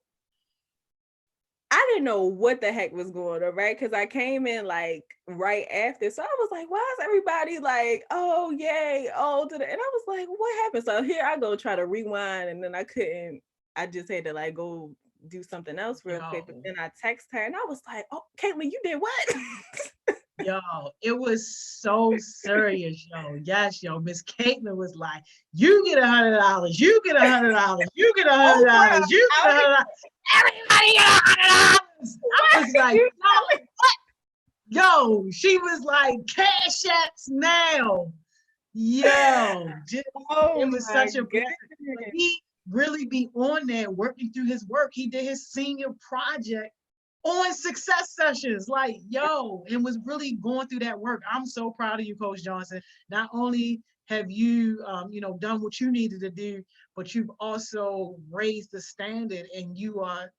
I didn't know what the heck was going on, right? Because I came in like right after. So I was like, why is everybody like, oh, yay, oh, and I was like, what happened? So here I go try to rewind, and then I couldn't. I just had to like go do something else real quick. But then I text her and I was like, oh, Caitlin, you did what? Yo, it was so serious, yo. Yes, yo. Miss Caitlin was like, you get $100, you get $100, you get $100, you get $100. Everybody get $100. I was like, yo, what? Yo, she was like, cash apps now. Yo, it was such a blessing. really be on there working through his work. He did his senior project on Success Sessions, like, yo, and was really going through that work. I'm so proud of you, Coach Johnson. Not only have you, done what you needed to do, but you've also raised the standard, and you are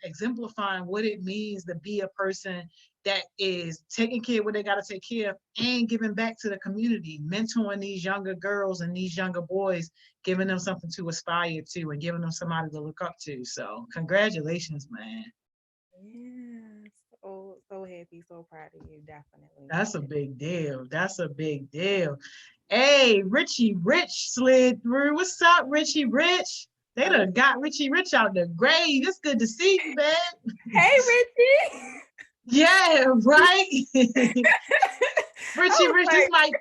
exemplifying what it means to be a person that is taking care of what they got to take care of and giving back to the community, mentoring these younger girls and these younger boys, giving them something to aspire to and giving them somebody to look up to. So congratulations, man. Yeah, so happy, so proud of you, definitely. That's a big deal. That's a big deal. Hey, Richie Rich slid through. What's up, Richie Rich? They done got Richie Rich out the grave. It's good to see you, man. Hey, Richie. Yeah, right. Richie Rich, like,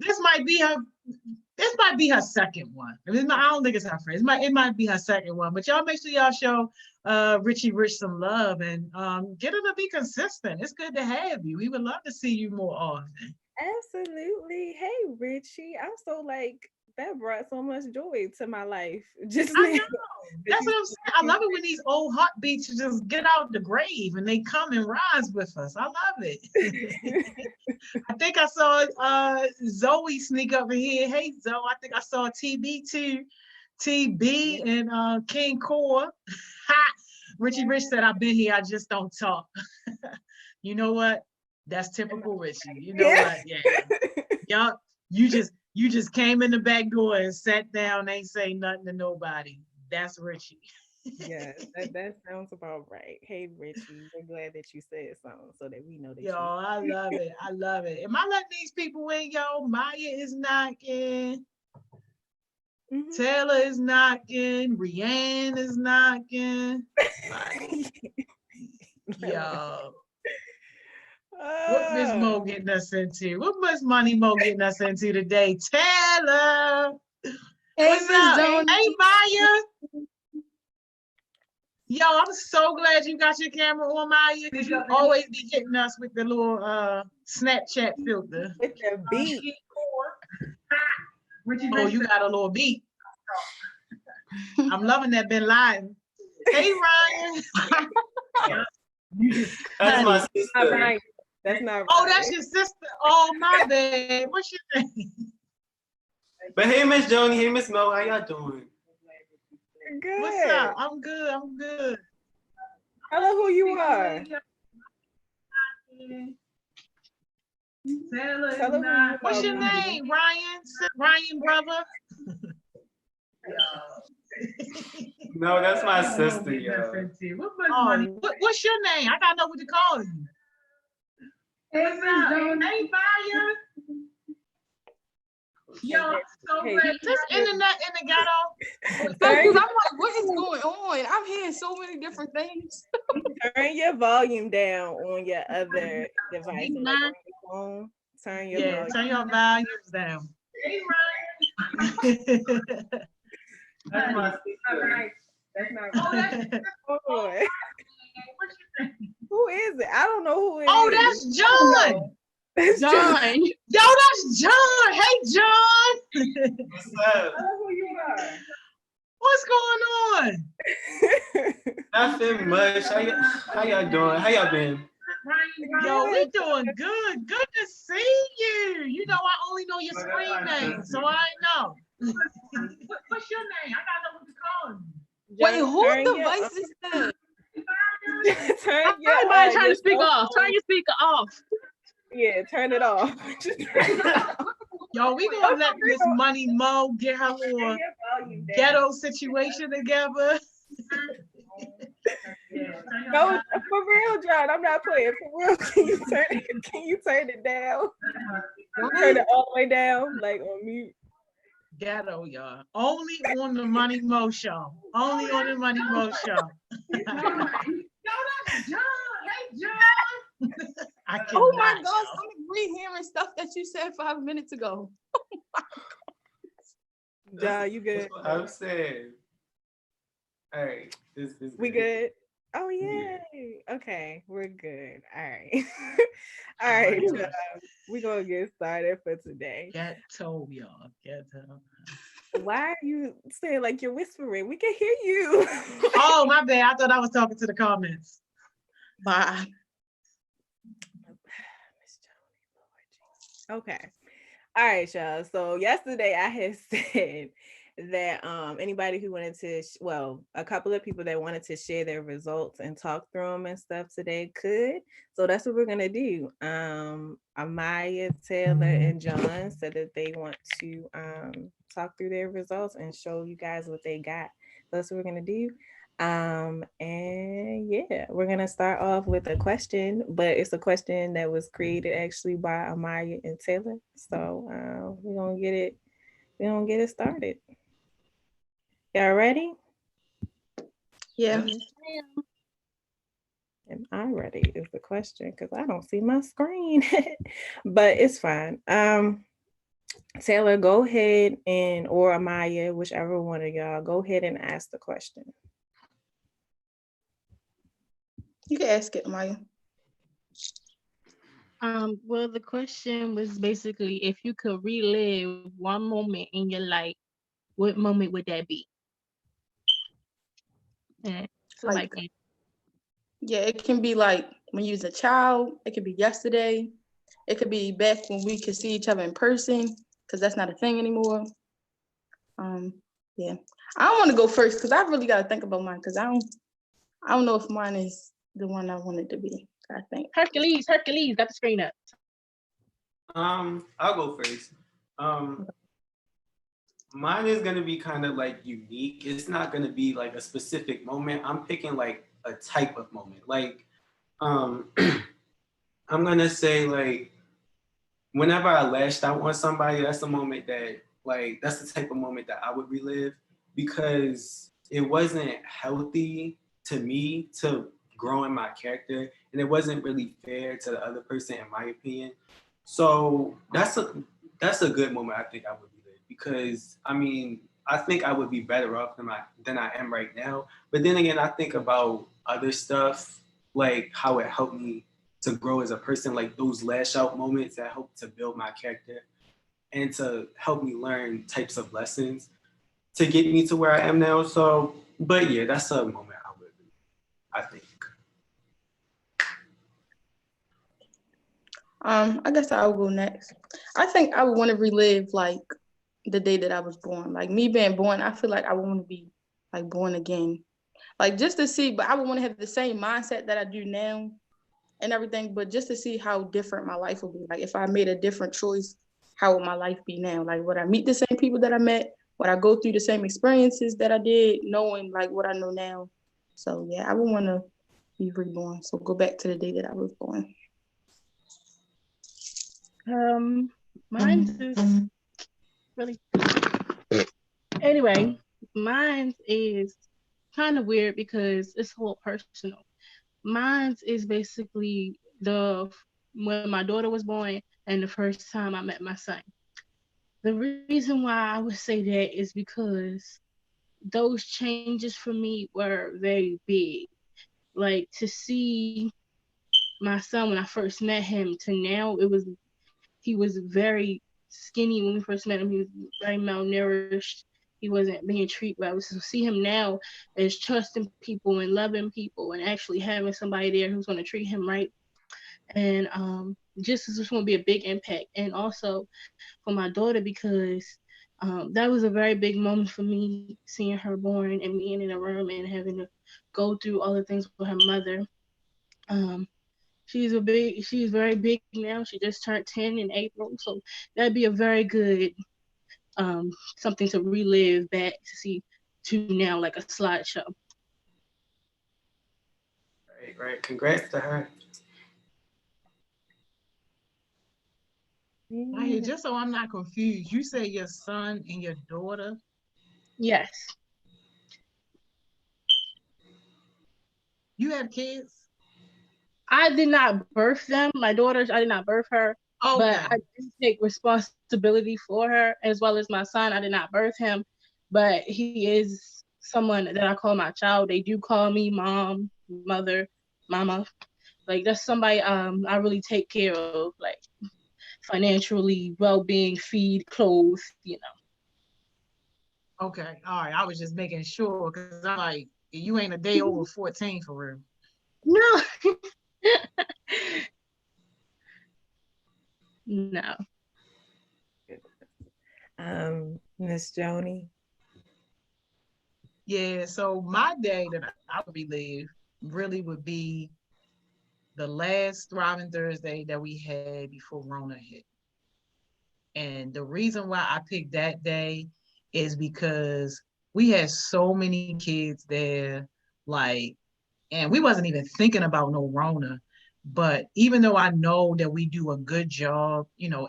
this might be her second one. I mean, I don't think it's her first. It might be her second one. But y'all make sure y'all show Richie Rich some love and get her to be consistent. It's good to have you. We would love to see you more often. Absolutely. Hey, Richie. I'm so like, that brought so much joy to my life. Just I know. That's what I'm saying. I love it when these old heartbeats just get out the grave and they come and rise with us. I love it. I think I saw Zoe sneak up in here. Hey, Zoe. I think I saw TB too. TB and King Core. Richie Rich said, I've been here. I just don't talk. You know what? That's typical Richie. You know what? Yeah. You just came in the back door and sat down, ain't say nothing to nobody. That's Richie. Yes, that sounds about right. Hey, Richie, we're glad that you said something so that we know that. Yo, I love it. I love it. Am I letting these people in, yo? Maya is knocking. Mm-hmm. Taylor is knocking. Rianne is knocking. Yo. What Miss Mo getting us into? What Miss Money Mo getting us into today? Taylor. Hey, what's up? Jones. Hey, Maya. Yo, I'm so glad you got your camera on, Maya, because you always be hitting us with the little Snapchat filter. With the beat. Oh, you got a little beat. I'm loving that Bin Laden. Hey, Ryan. That's my sister. Right. That's not right. Oh, that's your sister. Oh, my bad. What's your name? But hey, Miss Joni. Hey, Miss Mo. How y'all doing? Good. What's up? I'm good. I'm good. Tell her who you are. What's your name, Ryan? Ryan, brother? No, that's my sister, yo. What's your name? I gotta know what to call you. Hey, Maya. Yo, I'm so glad. Is this internet in the ghetto? Because I'm like, what is going on? I'm hearing so many different things. Turn your volume down on your other device. Like on your phone. Turn your volumes down. Hey, Ryan. That's my sister. That's not right. Who is it? I don't know who it is. Oh, that's John. That's John. Yo, that's John. Hey, John. What's up? I know who you are. What's going on? Nothing much. How y'all doing? How y'all been? Yo, we doing good. Good to see you. You know, I only know your screen name, so I know. What's your name? I gotta know what to call you. Wait, whose device is that? Everybody trying to speak off. Turn your speaker off. Yeah, turn it off. Yo, we gonna let Miss Money Mo get her little ghetto situation together. No, for real, John. I'm not playing. For real, can you turn it down? Turn it all the way down, like on mute. Ghetto, y'all. Only on the Money Mo show. Only on the Money Mo show. Yo, that's John. Hey, John. Oh my gosh, I'm rehearing stuff that you said 5 minutes ago. John, you good? That's what I'm saying. All right. We good? Oh, yay. Okay, we're good. All right. All right, we're going to get started for today. Ghetto, y'all. Ghetto. Why are you saying like you're whispering? We can hear you. Oh, my bad. I thought I was talking to the comments. Bye. Okay. All right, y'all. So yesterday I had said that anybody who wanted to, a couple of people that wanted to share their results and talk through them and stuff today could. So that's what we're gonna do. Amaya, Taylor, and John said that they want to talk through their results and show you guys what they got. So that's what we're gonna do. And yeah, we're gonna start off with a question, but it's a question that was created actually by Amaya and Taylor. So we're gonna get it started. Y'all ready? Yeah. And I'm ready is the question because I don't see my screen. But it's fine. Taylor, go ahead or Amaya, whichever one of y'all, go ahead and ask the question. You can ask it, Maya. Well, the question was basically if you could relive one moment in your life, what moment would that be? Yeah, so yeah, it can be like when you was a child. It could be yesterday. It could be back when we could see each other in person, because that's not a thing anymore. Yeah, I don't want to go first because I really got to think about mine, because I don't know if mine is the one I want it to be. I think Hercules, got the screen up. I'll go first. Mine is gonna be kind of like unique. It's not gonna be like a specific moment. I'm picking like a type of moment. Like, I'm gonna say like whenever I lashed out on somebody, that's a moment that like that's the type of moment that I would relive, because it wasn't healthy to me to grow in my character, and it wasn't really fair to the other person in my opinion. So that's a good moment I think I would relive, because I mean I think I would be better off than I am right now. But then again, I think about other stuff, like how it helped me to grow as a person, like those lash out moments that helped to build my character and to help me learn types of lessons to get me to where I am now. So, but yeah, that's a moment I think. I guess I'll go next. I think I would want to relive like the day that I was born. Like me being born, I feel like I would want to be like born again. Like just to see, but I would want to have the same mindset that I do now and everything, but just to see how different my life would be. Like if I made a different choice, how would my life be now? Like would I meet the same people that I met? Would I go through the same experiences that I did, knowing like what I know now? So yeah, I would want to be reborn. So go back to the day that I was born. Mine is really anyway. Mine is kind of weird because it's whole personal. Mine is basically when my daughter was born and the first time I met my son. The reason why I would say that is because those changes for me were very big. Like to see my son when I first met him to now, he was very skinny when we first met him. He was very malnourished. He wasn't being treated well. So see him now as trusting people and loving people and actually having somebody there who's going to treat him right. And just as it's going to be a big impact. And also for my daughter, because that was a very big moment for me, seeing her born and being in a room and having to go through all the things with her mother. She's very big now. She just turned 10 in April. So that'd be a very good something to relive back to see to now, like a slideshow. Right. Congrats to her. Maya, just so I'm not confused, you say your son and your daughter? Yes. You have kids? I did not birth them. My daughter, I did not birth her. Okay. But I do take responsibility for her, as well as my son. I did not birth him, but he is someone that I call my child. They do call me mom, mother, mama. Like that's somebody I really take care of, like financially, well-being, feed, clothes, you know. Okay, all right. I was just making sure because I'm like, you ain't a day over 14 for real. No. No. Miss Joni. Yeah, so my day that I would relive really would be the last Thriving Thursday that we had before Rona hit. And the reason why I picked that day is because we had so many kids there, like, and we wasn't even thinking about no Rona. But even though I know that we do a good job,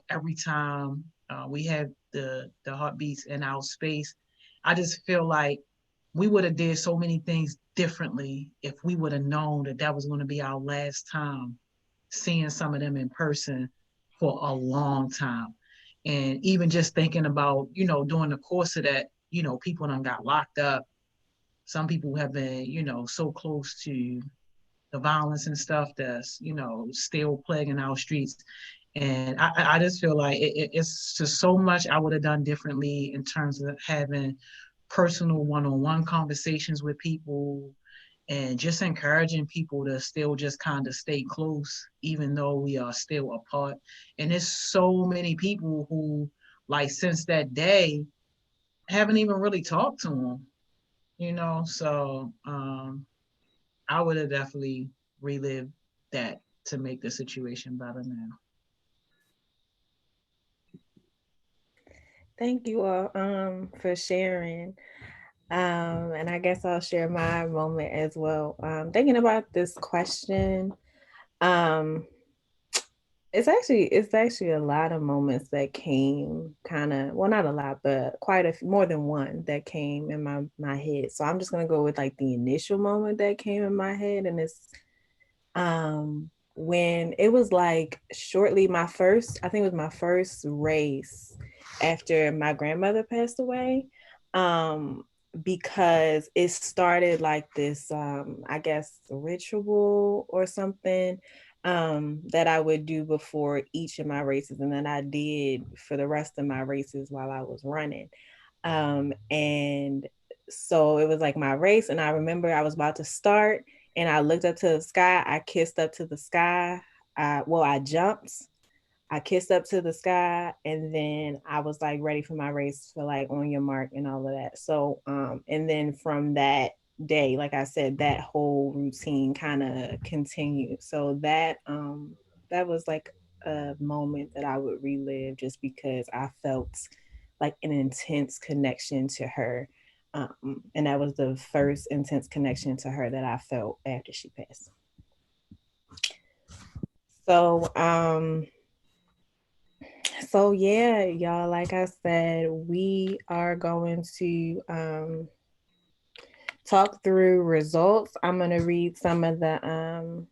every time we have the heartbeats in our space, I just feel like we would have did so many things differently if we would have known that that was going to be our last time seeing some of them in person for a long time. And even just thinking about, during the course of that, people done got locked up. Some people have been, so close to the violence and stuff that's, still plaguing our streets. And I just feel like it's just so much I would have done differently in terms of having personal one-on-one conversations with people and just encouraging people to still just kind of stay close, even though we are still apart. And there's so many people who, like, since that day, haven't even really talked to them. So I would have definitely relived that to make the situation better now. Thank you all for sharing. And I guess I'll share my moment as well. Thinking about this question, um, it's actually a lot of moments that came kind of, well, not a lot, but quite a few, more than one that came in my head. So I'm just gonna go with like the initial moment that came in my head, and it's when it was like shortly I think it was my first race after my grandmother passed away. Because it started like this, I guess, ritual or something that I would do before each of my races, and then I did for the rest of my races while I was running. And so it was like my race, and I remember I was about to start, and I looked up to the sky. I kissed up to the sky. I jumped. I kissed up to the sky, and then I was like ready for my race for like on your mark and all of that. So, and then from that day, like I said, that whole routine kind of continued. So that was like a moment that I would relive just because I felt like an intense connection to her. And that was the first intense connection to her that I felt after she passed. So, so yeah, y'all, like I said, we are going to talk through results. I'm going to read some of the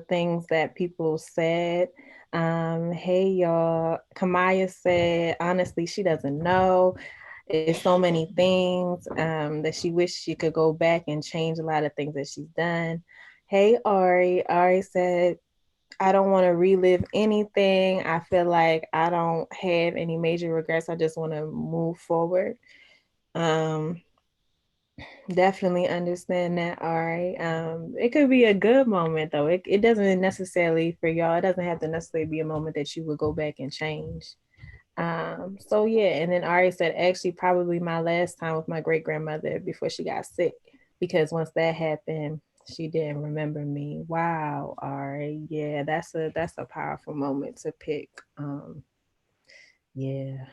things that people said. Hey y'all, Kamaya said, honestly, she doesn't know. It's so many things that she wished she could go back and change a lot of things that she's done. Hey Ari, Ari said, I don't want to relive anything. I feel like I don't have any major regrets. I just want to move forward. Um, Definitely understand that. All right. It could be a good moment though. It doesn't necessarily for y'all. It doesn't have to necessarily be a moment that you would go back and change. So yeah, and then Ari said actually probably my last time with my great grandmother before she got sick, because once that happened, she didn't remember me. Wow, Ari, yeah, that's a powerful moment to pick. Yeah,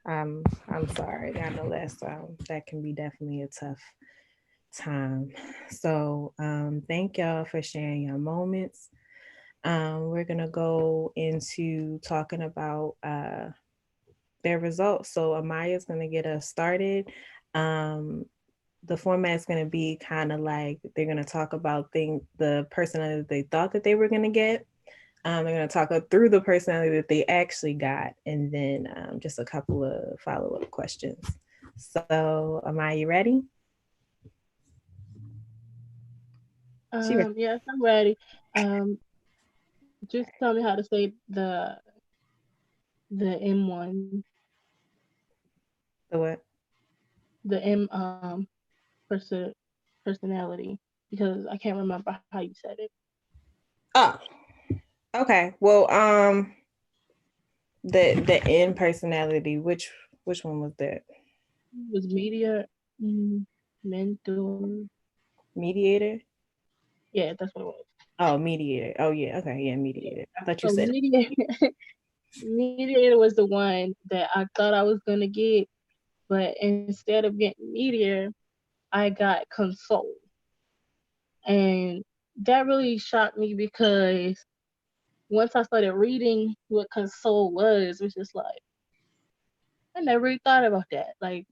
I'm sorry. I know that can be definitely a tough time. So thank y'all for sharing your moments. We're gonna go into talking about their results. So Amaya's going to get us started. The format is going to be kind of like they're going to talk about the personality that they thought that they were going to get. They're going to talk through the personality that they actually got, and then just a couple of follow-up questions. So, Amaya, you ready? Yes, I'm ready. Just tell me how to say the M1. The what? the M person personality, because I can't remember how you said it. Oh, okay. Well, the N personality, which one was that? It was media, mentor. Mediator? Yeah, that's what it was. Oh, mediator. Oh yeah, okay, yeah, mediator. I thought you So said mediator was the one that I thought I was gonna get, but instead of getting meteor, I got console, and that really shocked me because once I started reading what console was just like I never really thought about that. Like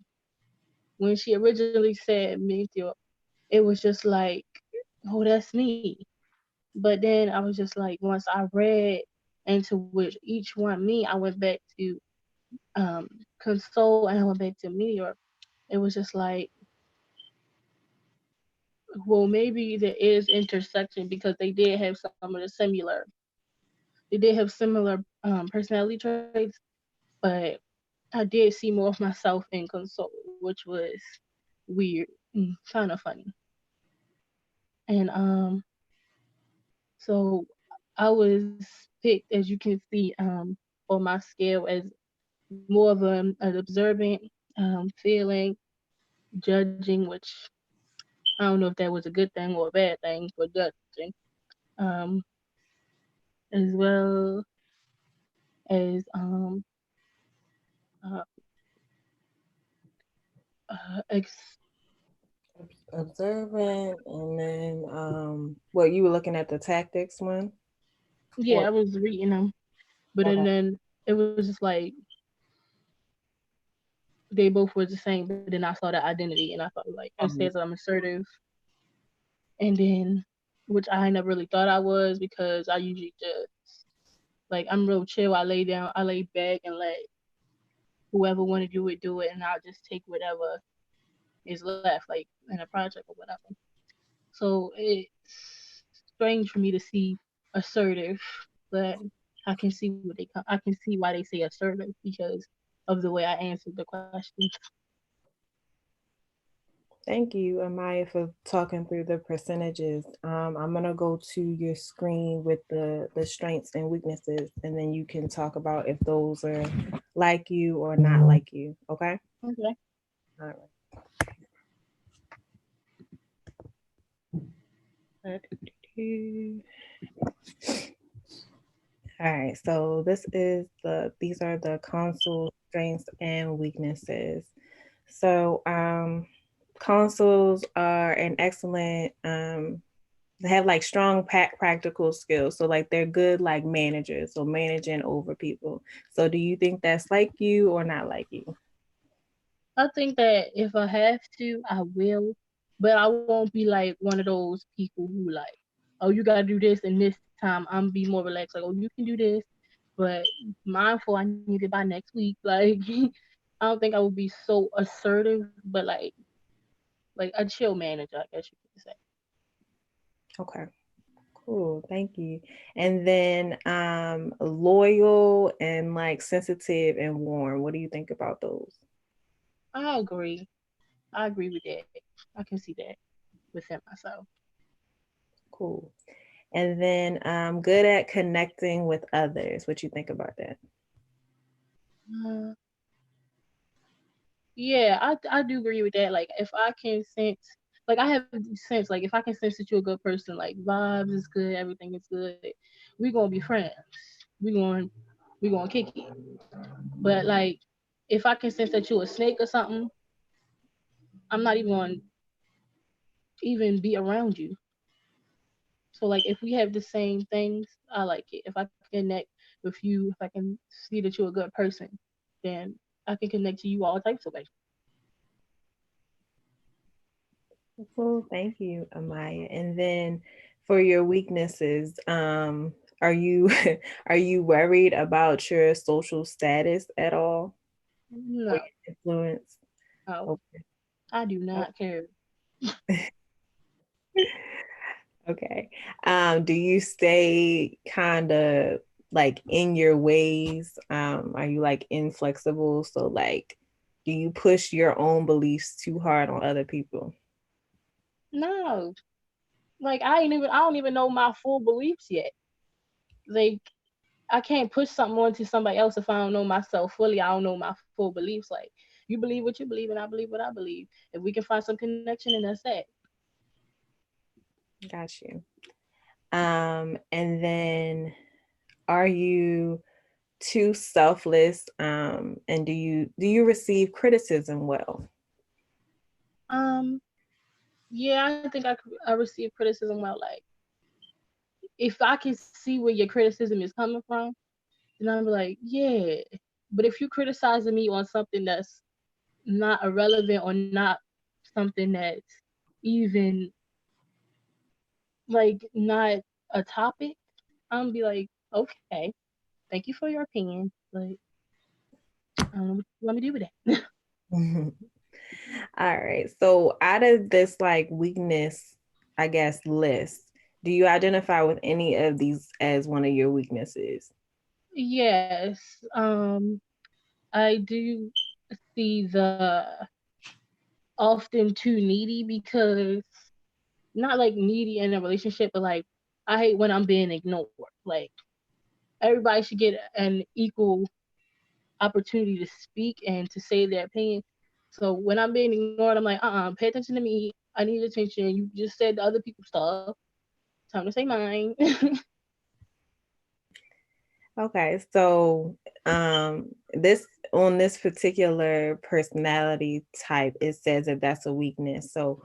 when she originally said meteor, it was just like, oh, that's me. But then I was just like, once I read into which each one me, I went back to um console and I went back to meteor. It was just like, well, maybe there is intersection because they did have similar personality traits, but I did see more of myself in console, which was weird, kind of funny. And so I was picked, as you can see, on my scale as more of an observant, feeling, judging, which I don't know if that was a good thing or a bad thing for judging, um, as well as uh, uh, ex- observant, and then well, you were looking at the tactics one? yeah, Or I was reading them, but okay. then it was just like they both were the same, but then I saw the identity and I thought like it says I'm assertive, and then which I never really thought I was because I usually just like I'm real chill. I lay down, I lay back and let whoever want to do it, and I'll just take whatever is left, like in a project or whatever. So it's strange for me to see assertive, but I can see why they say assertive because of the way I answered the question. Thank you, Amaya, for talking through the percentages. I'm gonna go to your screen with the strengths and weaknesses, and then you can talk about if those are like you or not like you. Okay. Okay. All right. All right, so these are the console strengths and weaknesses. So consoles are an excellent they have like strong practical skills. So like they're good like managers, so managing over people. So do you think that's like you or not like you? I think that if I have to, I will, but I won't be like one of those people who like, oh, you gotta do this and this time. I'm be more relaxed, like, oh, you can do this, but mindful, I need it by next week. Like, I don't think I would be so assertive, but like a chill manager, I guess you could say. Okay. Cool, thank you. And then loyal and like sensitive and warm. What do you think about those? I agree. I agree with that. I can see that within myself. Cool. And then good at connecting with others. What you think about that? Uh, yeah, I do agree with that. Like if I can sense, like I have sense, like if I can sense that you're a good person, like vibes is good, everything is good, we gonna be friends. We going we gonna kick it. But like if I can sense that you're a snake or something, I'm not even gonna even be around you. So like if we have the same things, I like it. If I can connect with you, if I can see that you're a good person, then I can connect to you all types of ways. Cool, thank you, Amaya. And then for your weaknesses, are you are you worried about your social status at all or No, your influence? no, Okay. I do not care. Okay. Do you stay kind of like in your ways? Are you like inflexible? So like do you push your own beliefs too hard on other people? No, like I don't even know my full beliefs yet. Like I can't push something onto somebody else if I don't know myself fully. I don't know my full beliefs. Like you believe what you believe, and I believe what I believe. If we can find some connection, and that's that. Got you. And then, are you too selfless? And do you receive criticism well? Yeah, I think I receive criticism well. Like if I can see where your criticism is coming from, then I'm like, yeah. But if you criticizing me on something that's not irrelevant or not something that's even like not a topic, I'm gonna be like, okay, thank you for your opinion. Like, I don't know what you want me to do with that. All right. So out of this like weakness, I guess, list, do you identify with any of these as one of your weaknesses? Yes, I do see the often too needy because not like needy in a relationship, but like I hate when I'm being ignored. Like everybody should get an equal opportunity to speak and to say their opinion. So when I'm being ignored, I'm like, pay attention to me. I need attention. You just said the other people's stuff. Time to say mine. Okay, so this on this particular personality type, it says that that's a weakness. So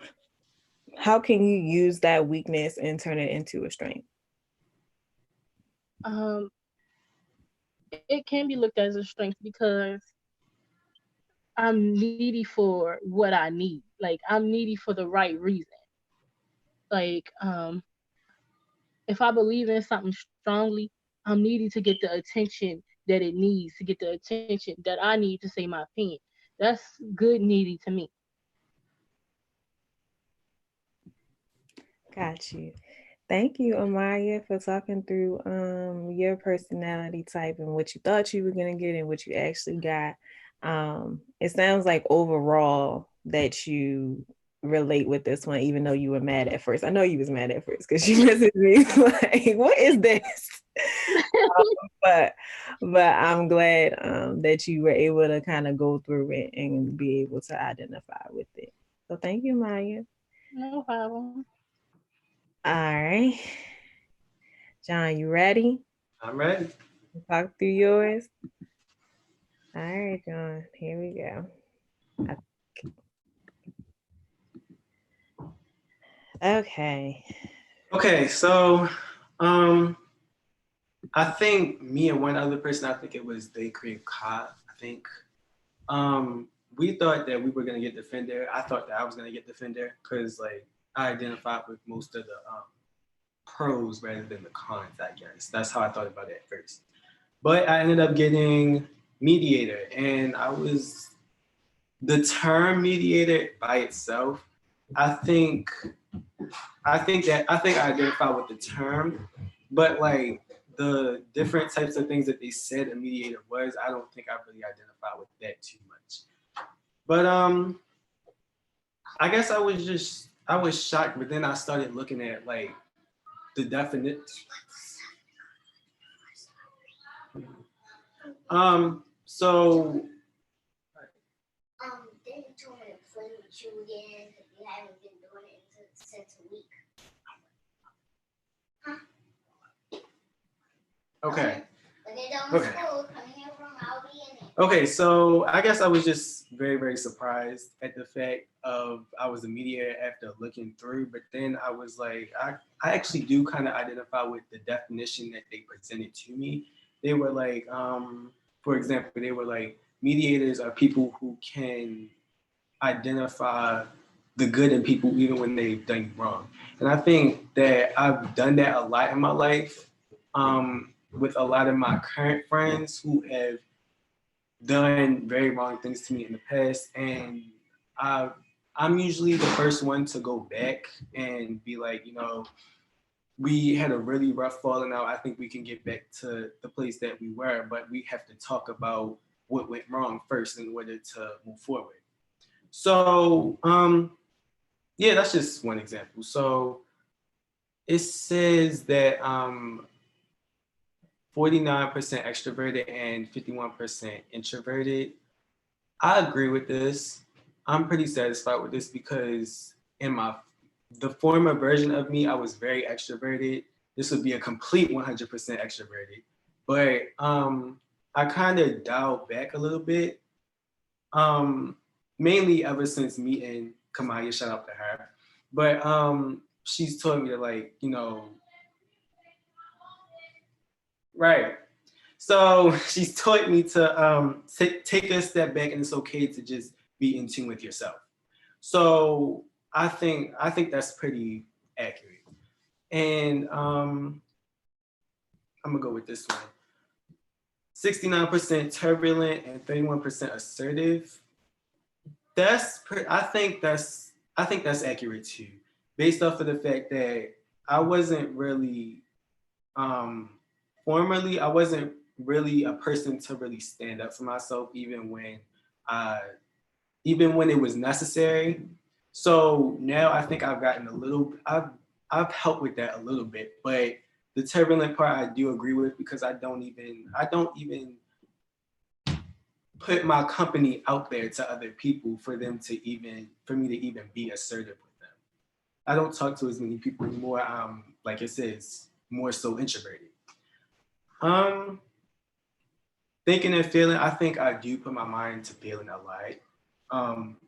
how can you use that weakness and turn it into a strength? It can be looked as a strength because I'm needy for what I need. Like I'm needy for the right reason. Like if I believe in something strongly, I'm needy to get the attention that it needs, to get the attention that I need to say my opinion. That's good needy to me. Got you. Thank you, Amaya, for talking through your personality type and what you thought you were gonna get and what you actually got. It sounds like overall that you relate with this one, even though you were mad at first. I know you was mad at first because you messaged me like, "What is this?" but I'm glad that you were able to kind of go through it and be able to identify with it. So thank you, Maya. No problem. All right. John, you ready? I'm ready. Talk through yours. All right, John, here we go. Okay. Okay, so I think me and one other person, I think it was they created Ka, I think. We thought that we were gonna get Defender. I thought that I was gonna get Defender because like I identified with most of the pros rather than the cons, I guess. That's how I thought about it at first. But I ended up getting Mediator, and the term mediator by itself, I think I identify with the term, but like the different types of things that they said a mediator was, I don't think I really identify with that too much. But I guess I was shocked, but then I started looking at like the definition. So then you told me to play with you again because you haven't been doing it since a week. Okay. Okay, so I guess I was just very, very surprised at the fact of I was a mediator after looking through, but then I was like, I actually do kind of identify with the definition that they presented to me. They were like, for example, they were like, mediators are people who can identify the good in people even when they've done wrong. And I think that I've done that a lot in my life with a lot of my current friends who have done very wrong things to me in the past. And I'm usually the first one to go back and be like, you know, we had a really rough falling out. I think we can get back to the place that we were, but we have to talk about what went wrong first in order to move forward. So yeah, that's just one example. So it says that 49% extroverted and 51% introverted. I agree with this. I'm pretty satisfied with this because in the former version of me, I was very extroverted. This would be a complete 100% extroverted. But I kind of dialed back a little bit. Mainly ever since meeting Kamaya, shout out to her. But she's told me to, like, you know, right. So she's taught me to take a step back, and it's okay to just be in tune with yourself. So I think that's pretty accurate. And I'm gonna go with this one. 69% turbulent and 31% assertive. I think that's accurate too, based off of the fact that I wasn't really formerly, I wasn't really a person to really stand up for myself, even when it was necessary. So now I think I've gotten I've helped with that a little bit, but the turbulent part I do agree with, because I don't even put my company out there to other people for me to even be assertive with them. I don't talk to as many people anymore. Like it says, more so introverted. Thinking and feeling, I think I do put my mind to feeling a lot.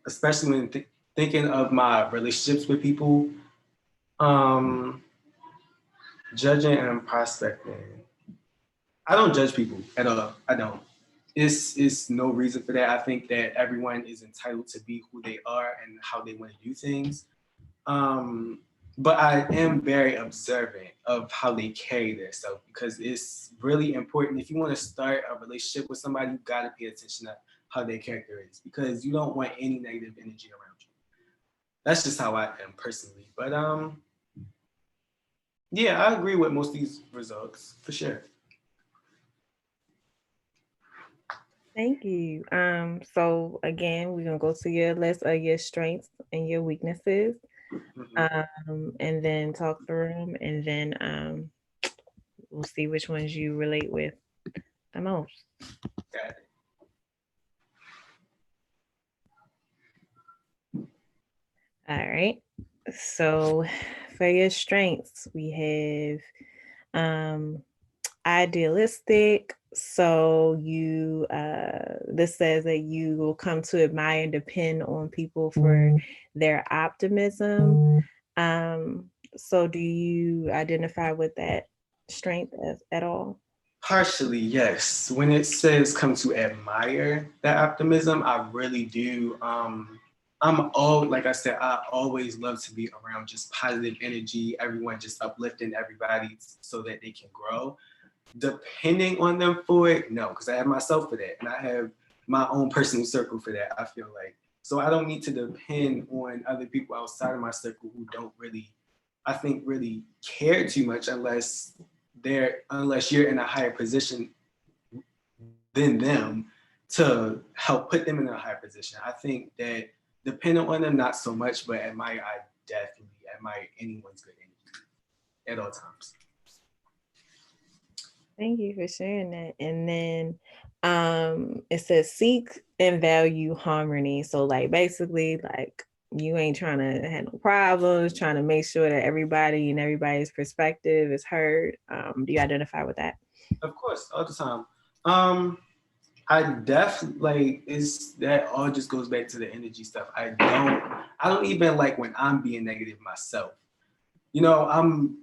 Especially when thinking of my relationships with people. Judging and prospecting. I don't judge people at all. I don't. It's no reason for that. I think that everyone is entitled to be who they are and how they want to do things. But I am very observant of how they carry themselves, because it's really important. If you want to start a relationship with somebody, you got to pay attention to how their character is, because you don't want any negative energy around you. That's just how I am personally. But yeah, I agree with most of these results for sure. Thank you. So again, we're gonna go to your list of your strengths and your weaknesses, and then talk through them, and then we'll see which ones you relate with the most. Got it. All right. So for your strengths, we have idealistic. So you this says that you will come to admire and depend on people for their optimism. So do you identify with that strength at all? Partially, yes. When it says come to admire that optimism, I really do. Like I said, I always love to be around just positive energy, everyone just uplifting everybody so that they can grow. Depending on them for it, no, because I have myself for that, and I have my own personal circle for that, I feel like. So I don't need to depend on other people outside of my circle who don't really, I think, really care too much unless you're in a higher position than them to help put them in a higher position. I think that depending on them, not so much, but I definitely admire anyone's good energy at all times. Thank you for sharing that. And then it says seek and value harmony. So like basically like you ain't trying to have no problems, trying to make sure that everybody and everybody's perspective is heard. Do you identify with that? Of course, all the time. I definitely that all just goes back to the energy stuff. I don't even like when I'm being negative myself. You know, I'm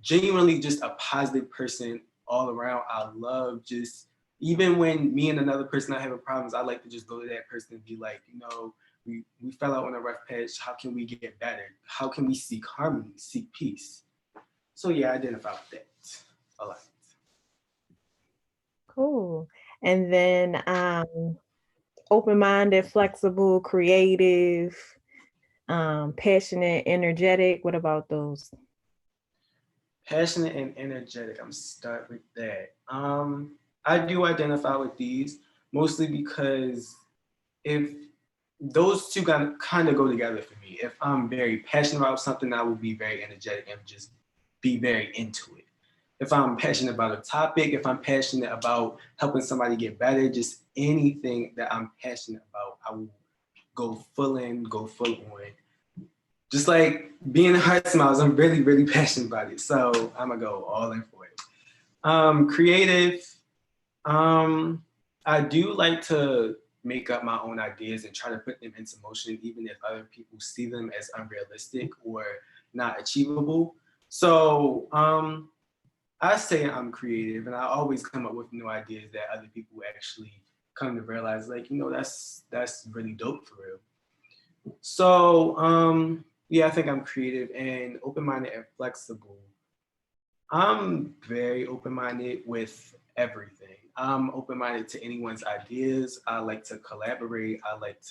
genuinely just a positive person all around. I love just, even when me and another person are having problems, I like to just go to that person and be like, you know, we fell out on a rough patch. How can we get better? How can we seek harmony, seek peace? So yeah, I identify with that a lot. Cool. And then open-minded, flexible, creative, passionate, energetic. What about those? Passionate and energetic. I'm start with that. I do identify with these mostly because if those two kind of go together for me. If I'm very passionate about something, I will be very energetic and just be very into it. If I'm passionate about a topic, if I'm passionate about helping somebody get better, just anything that I'm passionate about, I will go full in, go full on. Just like being a HeartSmiles, I'm really, really passionate about it. So I'm gonna go all in for it. Creative, I do like to make up my own ideas and try to put them into motion, even if other people see them as unrealistic or not achievable. So I say I'm creative, and I always come up with new ideas that other people actually come to realize, like, that's really dope for real. So yeah, I think I'm creative and open-minded and flexible. I'm very open-minded with everything. I'm open-minded to anyone's ideas. I like to collaborate. I like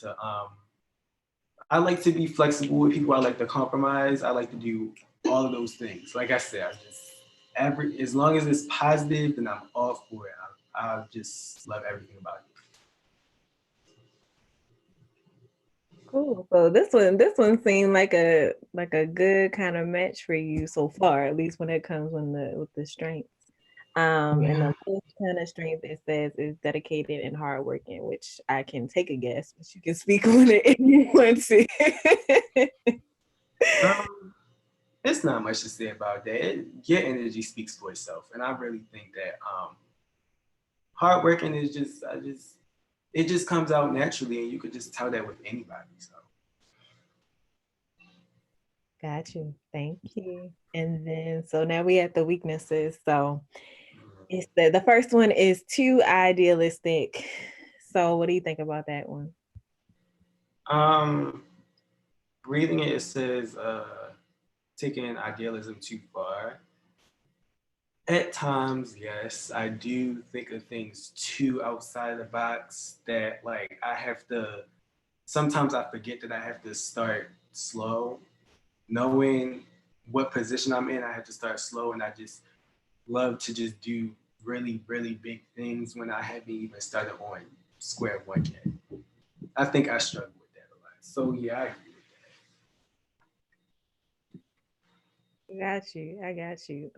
to be flexible with people. I like to compromise. I like to do all of those things. Like I said, as long as it's positive, then I'm all for it. I just love everything about it. Cool. So this one seemed like a good kind of match for you so far, at least when it comes with the strengths. And the last kind of strength it says is dedicated and hardworking, which I can take a guess, but you can speak on it if you want to. It's not much to say about that. Your energy speaks for itself, and I really think that hardworking is it just comes out naturally, and you could just tell that with anybody. So. Got you. Thank you. And then, so now we have the weaknesses. So it's the first one is too idealistic. So what do you think about that one? Reading it says taking idealism too far. At times, yes, I do think of things too outside of the box that like sometimes I forget that I have to start slow. Knowing what position I'm in, I have to start slow, and I just love to just do really, really big things when I haven't even started on square one yet. I think I struggle with that a lot. So yeah, I agree with that. I got you.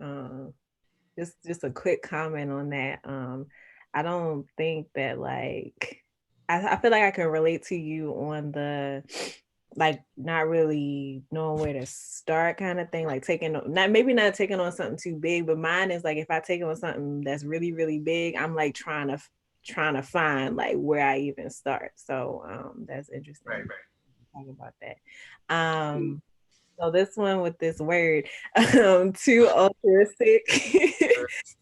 Just a quick comment on that. I don't think that like I feel like I can relate to you on the like not really knowing where to start kind of thing, like not taking on something too big, but mine is like if I take on something that's really, really big, I'm like trying to find like where I even start. So that's interesting. Right. Talk about that. So this one with this word, too altruistic.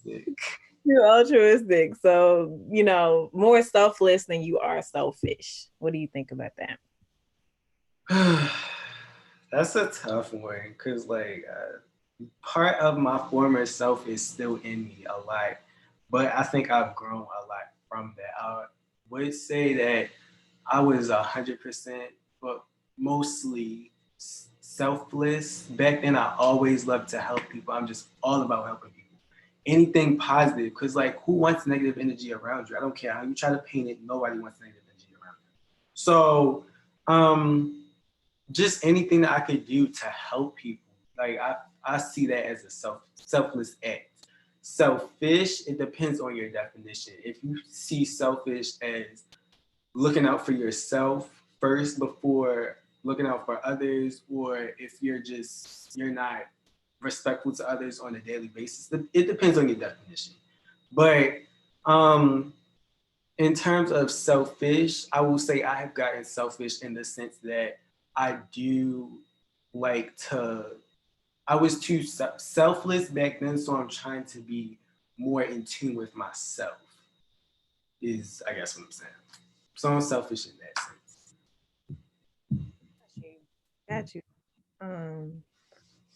Too altruistic. So, more selfless than you are selfish. What do you think about that? That's a tough one because like part of my former self is still in me a lot, but I think I've grown a lot from that. I would say that I was 100%, but mostly selfless. Back then, I always loved to help people. I'm just all about helping people. Anything positive, because like who wants negative energy around you? I don't care how you try to paint it, nobody wants negative energy around you. So just anything that I could do to help people. Like I see that as a selfless act. Selfish, it depends on your definition. If you see selfish as looking out for yourself first before looking out for others, or if you're not respectful to others on a daily basis, it depends on your definition. But in terms of selfish, I will say I have gotten selfish in the sense that I do like to, I was too selfless back then, so I'm trying to be more in tune with myself, is I guess what I'm saying. So I'm selfish in that sense. Got you.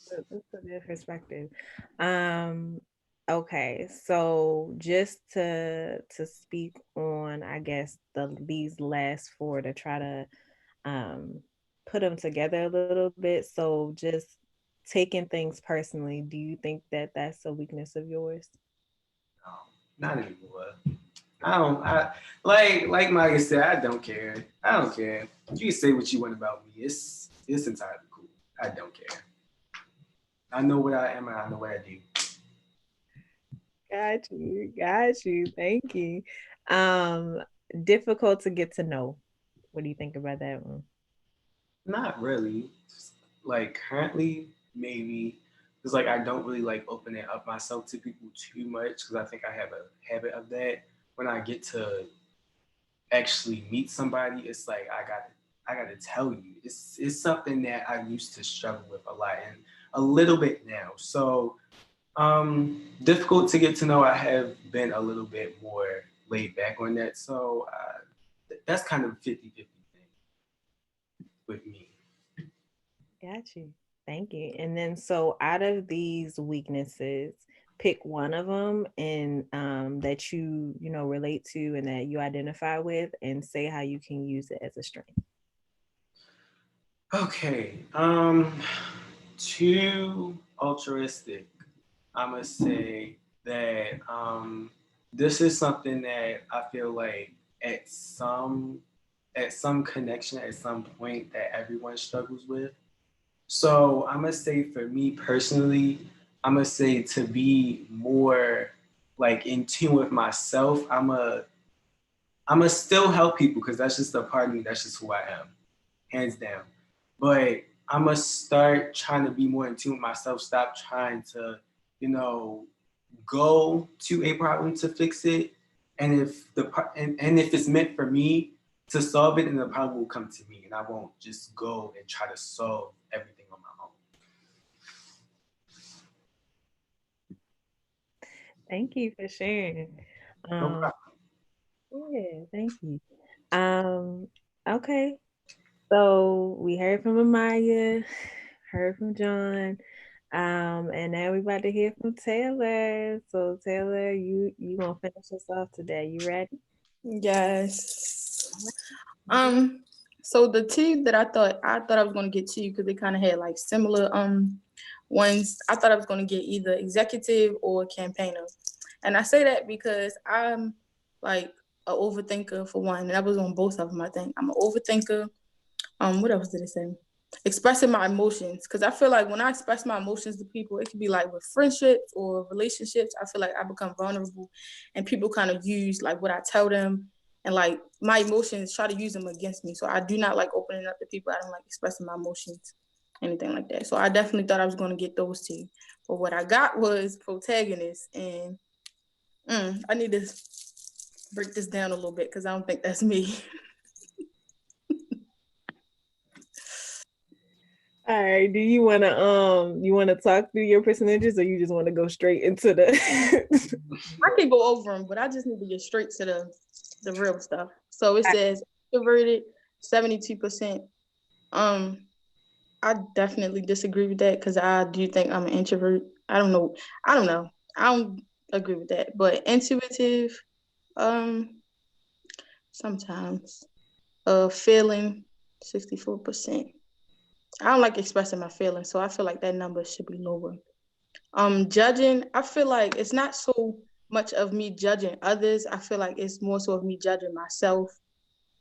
That's a good perspective. Okay, so just to speak on, I guess these last four to try to put them together a little bit. So just taking things personally, do you think that that's a weakness of yours? Not anymore. I like Maya said, I don't care. I don't care. You can say what you want about me. It's entirely cool. I don't care. I know what I am and I know what I do. Got you. Thank you. Um, Difficult to get to know. What do you think about that one? Not really. Like currently, maybe. It's like I don't really like opening up myself to people too much because I think I have a habit of that. When I get to actually meet somebody, it's like I gotta tell you. It's something that I used to struggle with a lot and a little bit now. So difficult to get to know. I have been a little bit more laid back on that. So that's kind of 50-50 thing with me. Got you. Thank you. And then, so out of these weaknesses, pick one of them and that you know relate to and that you identify with, and say how you can use it as a strength. Okay. Too altruistic. I'm gonna say that this is something that I feel like at some connection at some point that everyone struggles with. So I'm gonna say for me personally, I'm gonna say to be more like in tune with myself. I'm a still help people because that's just a part of me. That's just who I am, hands down. But I'm gonna start trying to be more in tune with myself. Stop trying to, you know, go to a problem to fix it. And and if it's meant for me to solve it, then the problem will come to me, and I won't just go and try to solve everything on my own. Thank you for sharing. No Um, problem. yeah, thank you. Um, okay. So we heard from Amaya, heard from John, and now we about to hear from Taylor. So Taylor, you gonna finish us off today? You ready? Yes. So the two that I thought I was gonna get two because they kind of had like similar ones. I thought I was gonna get either executive or campaigner, and I say that because I'm like a overthinker for one, and I was on both of them. I think I'm an overthinker. What else did it say? Expressing my emotions, because I feel like when I express my emotions to people, it could be like with friendships or relationships. I feel like I become vulnerable, and people kind of use like what I tell them, and like my emotions try to use them against me. So I do not like opening up to people. I don't like expressing my emotions, anything like that. So I definitely thought I was going to get those two, but what I got was protagonist, and I need to break this down a little bit because I don't think that's me. All right. Do you wanna talk through your percentages, or you just want to go straight into the? I can go over them, but I just need to get straight to the real stuff. So it says introverted, 72%. I definitely disagree with that because I do think I'm an introvert. I don't know. I don't agree with that. But intuitive, sometimes. Feeling, 64%. I don't like expressing my feelings, so I feel like that number should be lower. Judging, I feel like it's not so much of me judging others. I feel like it's more so of me judging myself.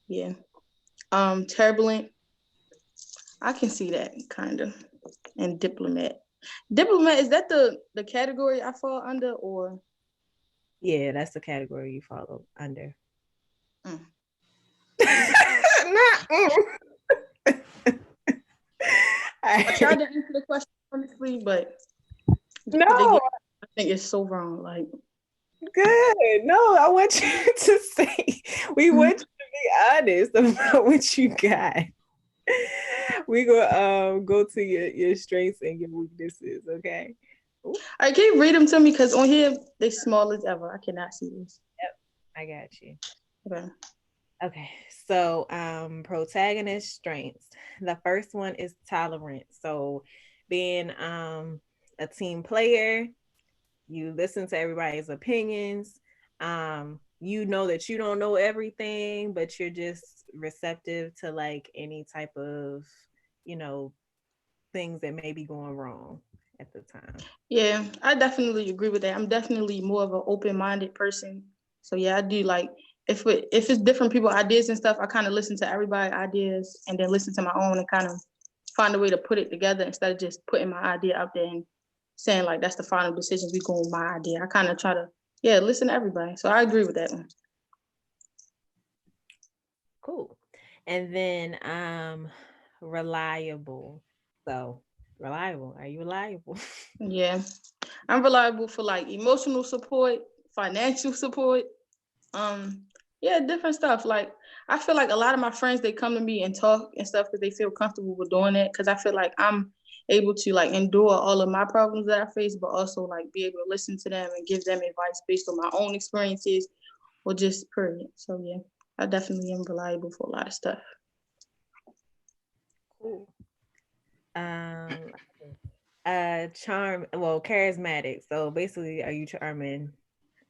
Yeah. Turbulent, I can see that kind of. And diplomat. Diplomat, is that the category I fall under, or Yeah, that's the category you follow under. mm. Not, I tried to answer the question honestly, but no, I think it's so wrong. Like, good. No, I want you to say, we want you to be honest about what you got. We go to your strengths and your weaknesses, okay? I can you read them to me because on here they small as ever. I cannot see this. Yep, I got you. Okay. Okay, so protagonist strengths. The first one is tolerance. So being a team player, you listen to everybody's opinions. You know that you don't know everything, but you're just receptive to like any type of, you know, things that may be going wrong at the time. Yeah, I definitely agree with that. I'm definitely more of an open-minded person. So yeah, I do like if it's different people ideas and stuff, I kind of listen to everybody's ideas and then listen to my own and kind of find a way to put it together instead of just putting my idea out there and saying like that's the final decision. We go with my idea. I kind of try to listen to everybody. So I agree with that one. Cool. And then reliable. So reliable. Are you reliable? Yeah, I'm reliable for like emotional support, financial support, different stuff. Like I feel like a lot of my friends they come to me and talk and stuff because they feel comfortable with doing it. Because I feel like I'm able to like endure all of my problems that I face, but also like be able to listen to them and give them advice based on my own experiences or just period. So yeah, I definitely am reliable for a lot of stuff. Cool. Charismatic. So basically, are you charming?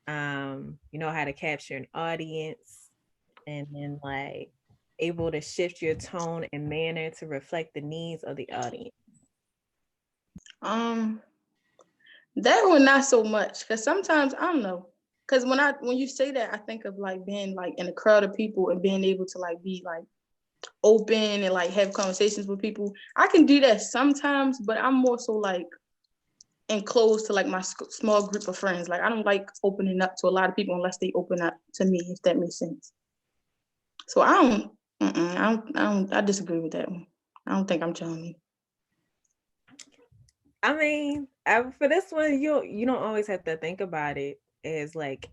You know how to capture an audience, and then like able to shift your tone and manner to reflect the needs of the audience. That one not so much because sometimes I don't know. Because when you say that, I think of like being like in a crowd of people and being able to like be like open and like have conversations with people. I can do that sometimes, but I'm more so like enclosed to like my small group of friends. Like I don't like opening up to a lot of people unless they open up to me, if that makes sense. So I disagree with that one. I don't think I'm charming. I mean, for this one, you don't always have to think about it as like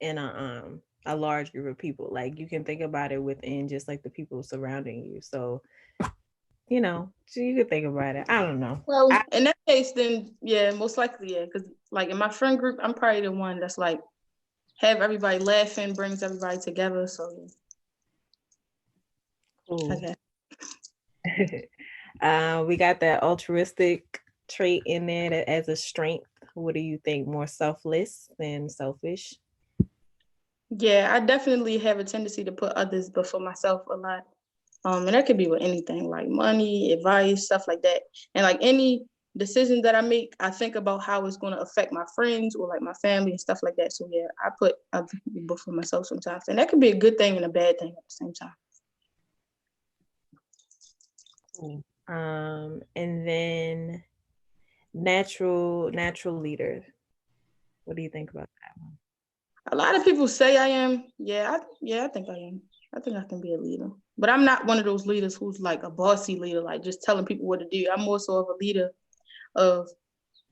in a large group of people. Like you can think about it within just like the people surrounding you. So you could think about it. I don't know. Well, in that case, then yeah, most likely yeah, because like in my friend group, I'm probably the one that's like have everybody laughing, brings everybody together. So yeah. Cool. Okay. We got that altruistic trait in there as a strength. What do you think? More selfless than selfish? Yeah, I definitely have a tendency to put others before myself a lot. And that could be with anything like money, advice, stuff like that. And like any decision that I make, I think about how it's going to affect my friends or like my family and stuff like that. So yeah, I put other people before myself sometimes. And that could be a good thing and a bad thing at the same time. Cool. And then natural leader. What do you think about that one? A lot of people say I am. I think I am. I think I can be a leader. But I'm not one of those leaders who's like a bossy leader, like just telling people what to do. I'm more so of a leader of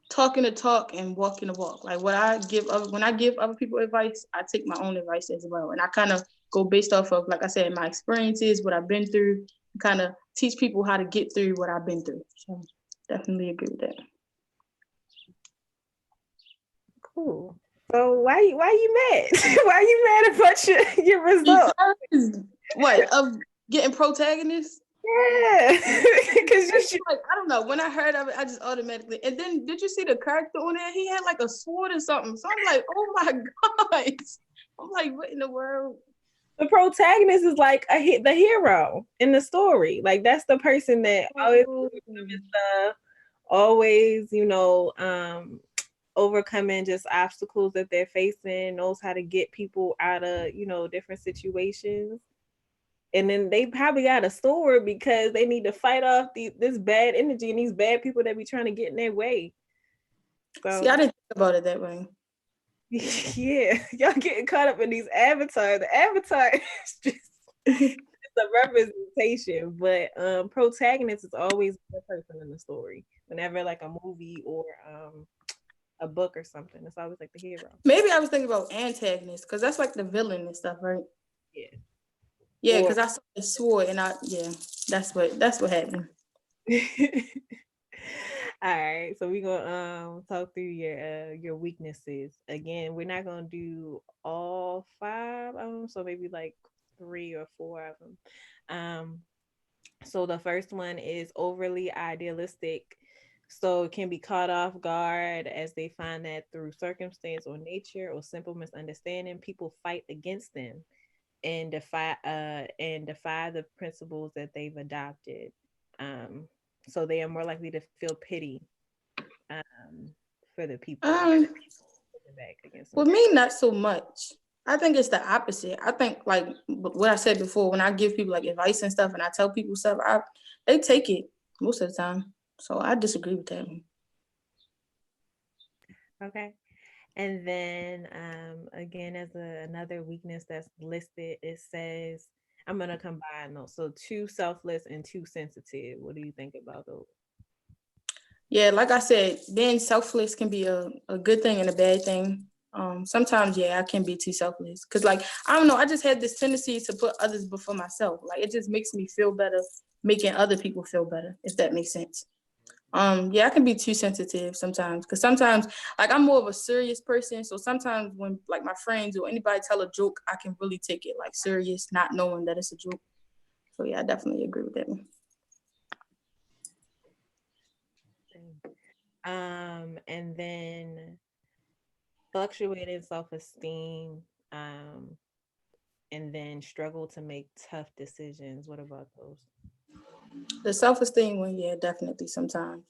talking the talk and walking the walk. Like when I give other people advice, I take my own advice as well. And I kind of go based off of, like I said, my experiences, what I've been through, kind of teach people how to get through what I've been through. So definitely agree with that. Cool. So why you mad? Why you mad about your results? Because, what, of getting protagonists? Yeah, because like, I don't know. When I heard of it, I just automatically. And then, did you see the character on there? He had like a sword or something. So I'm like, oh my god! I'm like, what in the world? The protagonist is like the hero in the story. Like that's the person that always, overcoming just obstacles that they're facing, knows how to get people out of, different situations. And then they probably got a sword because they need to fight off this bad energy and these bad people that be trying to get in their way. So, see, I didn't think about it that way. Yeah, y'all getting caught up in these avatars. The avatar is just a representation, but protagonist is always the person in the story. Whenever like a movie or a book or something, it's always like the hero. Maybe I was thinking about antagonist because that's like the villain and stuff, right? Yeah. Yeah, because I saw the sword and that's what happened. All right, so we're gonna talk through your weaknesses. Again, we're not gonna do all 5 of them, so maybe like 3 or 4 of them. So the first one is overly idealistic. So it can be caught off guard as they find that through circumstance or nature or simple misunderstanding, people fight against them and defy the principles that they've adopted. so they are more likely to feel pity for the people back against them. With me, not so much. I think it's the opposite. I think like what I said before, when I give people like advice and stuff and I tell people stuff, they take it most of the time. So I disagree with that. Okay. And then again, as another weakness that's listed, it says, I'm going to combine those. So too selfless and too sensitive. What do you think about those? Yeah, like I said, being selfless can be a good thing and a bad thing. Sometimes, yeah, I can be too selfless. Because, like, I don't know, I just had this tendency to put others before myself. Like, it just makes me feel better, making other people feel better, if that makes sense. Yeah, I can be too sensitive sometimes. Because sometimes, like, I'm more of a serious person. So sometimes when, like, my friends or anybody tell a joke, I can really take it, like, serious, not knowing that it's a joke. So, yeah, I definitely agree with that one. And then fluctuating self-esteem, and then struggle to make tough decisions. What about those? The self-esteem one, yeah, definitely sometimes.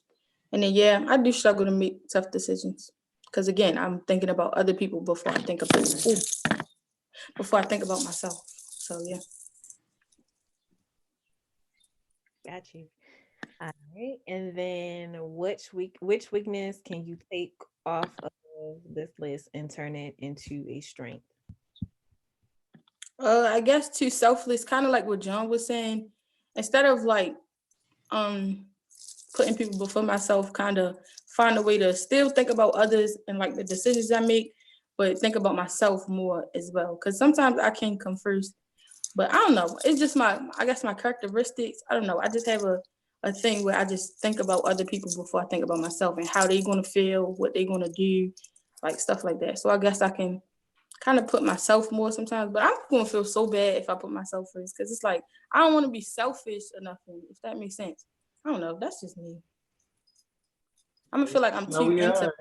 And then, yeah, I do struggle to make tough decisions. Because again, I'm thinking about other people before I think about myself. So yeah. Got you. All right. And then which weakness can you take off of this list and turn it into a strength? I guess too selfless, kind of like what John was saying. Instead of like putting people before myself, kind of find a way to still think about others and like the decisions I make, but think about myself more as well. Because sometimes I can come first, but I don't know. It's just I guess my characteristics. I don't know. I just have a thing where I just think about other people before I think about myself and how they're gonna feel, what they're gonna do, like stuff like that. So I guess I can kind of put myself more sometimes, but I'm gonna feel so bad if I put myself first because it's like I don't want to be selfish or nothing, if that makes sense. I don't know. That's just me. I'm gonna feel like I'm No, too we into.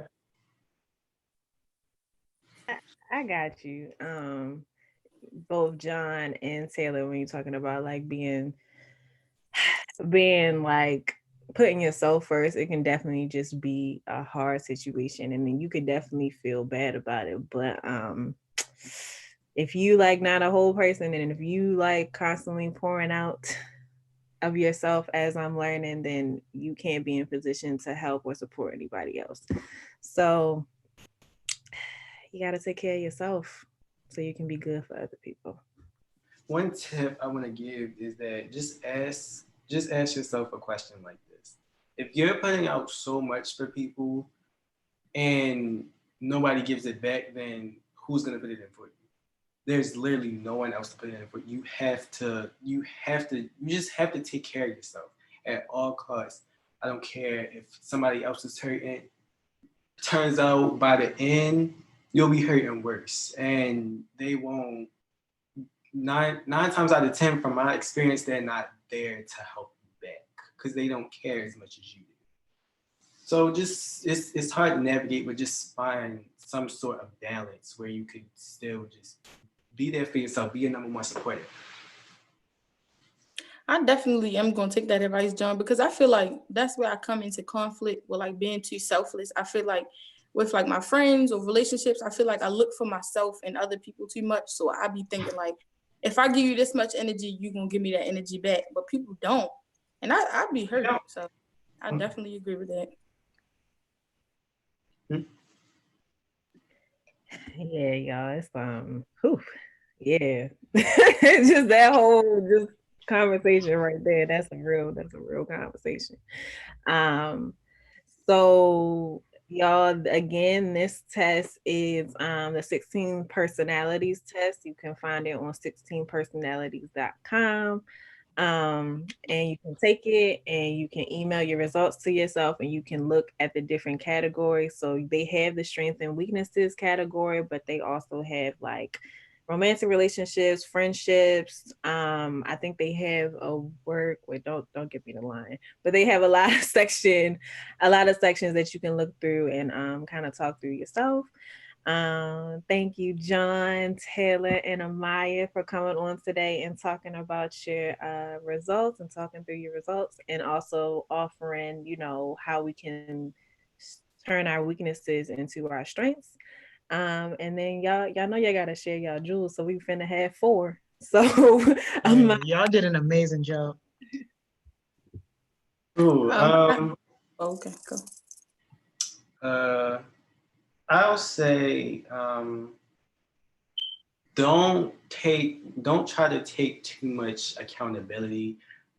are. I got you. Both John and Taylor, when you're talking about like being like putting yourself first, it can definitely just be a hard situation, and then you could definitely feel bad about it. But if you like not a whole person, and if you like constantly pouring out of yourself as I'm learning, then you can't be in position to help or support anybody else. So you got to take care of yourself so you can be good for other people. One tip I want to give is that just ask yourself a question like this. If you're putting out so much for people and nobody gives it back, then who's going to put it in for you? There's literally no one else to put it in for. You just have to take care of yourself at all costs. I don't care if somebody else is hurting. Turns out by the end, you'll be hurting worse. And they won't, nine times out of 10, from my experience, they're not there to help you back because they don't care as much as you do. So just it's hard to navigate, but just find some sort of balance where you could still just be there for yourself, be your number one supporter. I definitely am gonna take that advice, John, because I feel like that's where I come into conflict with like being too selfless. I feel like with like my friends or relationships, I feel like I look for myself and other people too much. So I be thinking like, if I give you this much energy, you gonna give me that energy back. But people don't, and I be hurt. So I definitely agree with that. Yeah, y'all, it's yeah. Just that whole just conversation right there. That's a real conversation. So y'all, again, this test is the 16 personalities test. You can find it on 16personalities.com. And you can take it and you can email your results to yourself, and you can look at the different categories. So they have the strengths and weaknesses category, but they also have like romantic relationships, friendships. I think they have a work. Wait, don't get me the line. But they have a lot of sections that you can look through and kind of talk through yourself. Thank you, John, Taylor, and Amaya for coming on today and talking about your results and talking through your results, and also offering, how we can turn our weaknesses into our strengths. And then y'all know y'all gotta share y'all jewels, so we finna have 4. So Y'all did an amazing job. Ooh, Okay, go. I'll say don't try to take too much accountability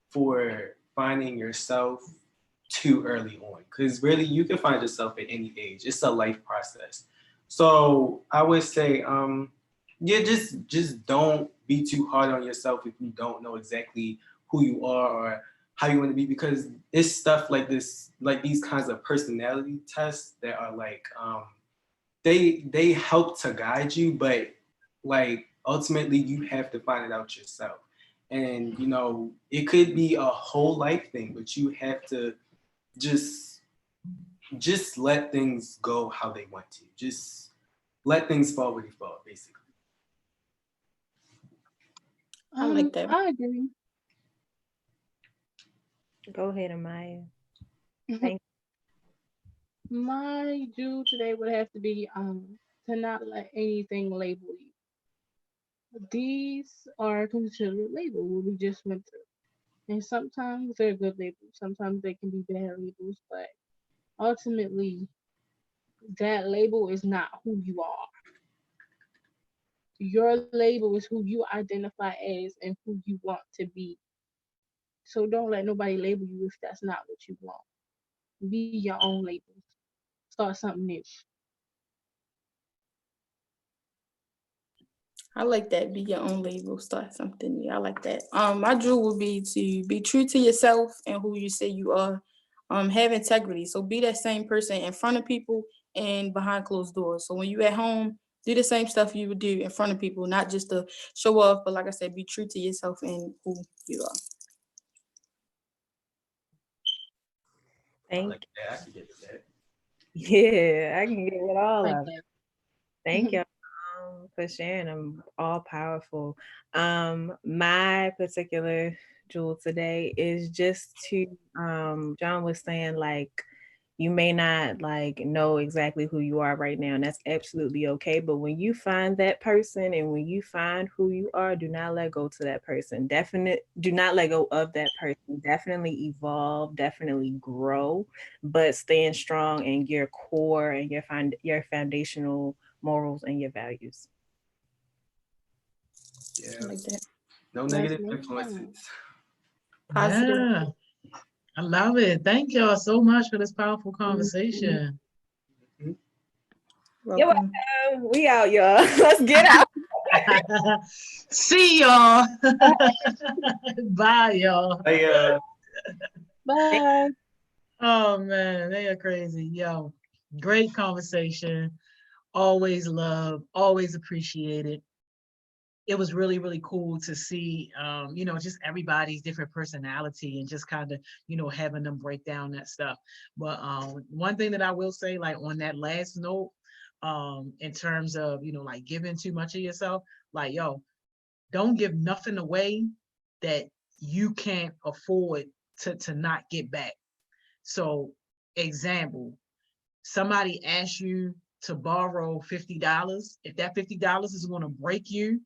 for finding yourself too early on, because really you can find yourself at any age. It's a life process. So I would say yeah, just don't be too hard on yourself if you don't know exactly who you are or how you want to be, because it's stuff like this, like these kinds of personality tests that are like they help to guide you, but like ultimately you have to find it out yourself. And it could be a whole life thing, but you have to just let things go how they want to. Just let things fall where they fall, basically. I like that. I agree. Go ahead, Amaya. Thank My due today would have to be to not let anything label you. These are considered labels what we just went through. And sometimes they're good labels, sometimes they can be bad labels, but ultimately that label is not who you are. Your label is who you identify as and who you want to be. So don't let nobody label you if that's not what you want. Be your own label. Start something new. I like that. Be your own label. Start something new. I like that. My drill would be to be true to yourself and who you say you are. Have integrity. So be that same person in front of people and behind closed doors. So when you at home, do the same stuff you would do in front of people, not just to show off, but like I said, be true to yourself and who you are. I like that. I can get with that. Yeah, I can get with all Like of it. that. Thank you for sharing them. All powerful. My particular jewel today is just to John was saying, like, you may not like know exactly who you are right now, and that's absolutely okay. But when you find that person and when you find who you are, do not let go to that person. Do not let go of that person. Definitely evolve, definitely grow, but staying strong in your core and your foundational morals and your values. Yeah. I like that. No negative influences. Positive. Yeah, I love it. Thank y'all so much for this powerful conversation. Mm-hmm. You're Welcome. welcome. We out, y'all. Let's get out. See y'all. Bye, y'all. Bye. Oh man, they are crazy. Yo, great conversation. Always love, always appreciate it. It was really, really cool to see, just everybody's different personality and just kind of, having them break down that stuff. But one thing that I will say, like on that last note, in terms of, like giving too much of yourself, like, yo, don't give nothing away that you can't afford to not get back. So, example, somebody asks you to borrow $50. If that $50 is going to break you,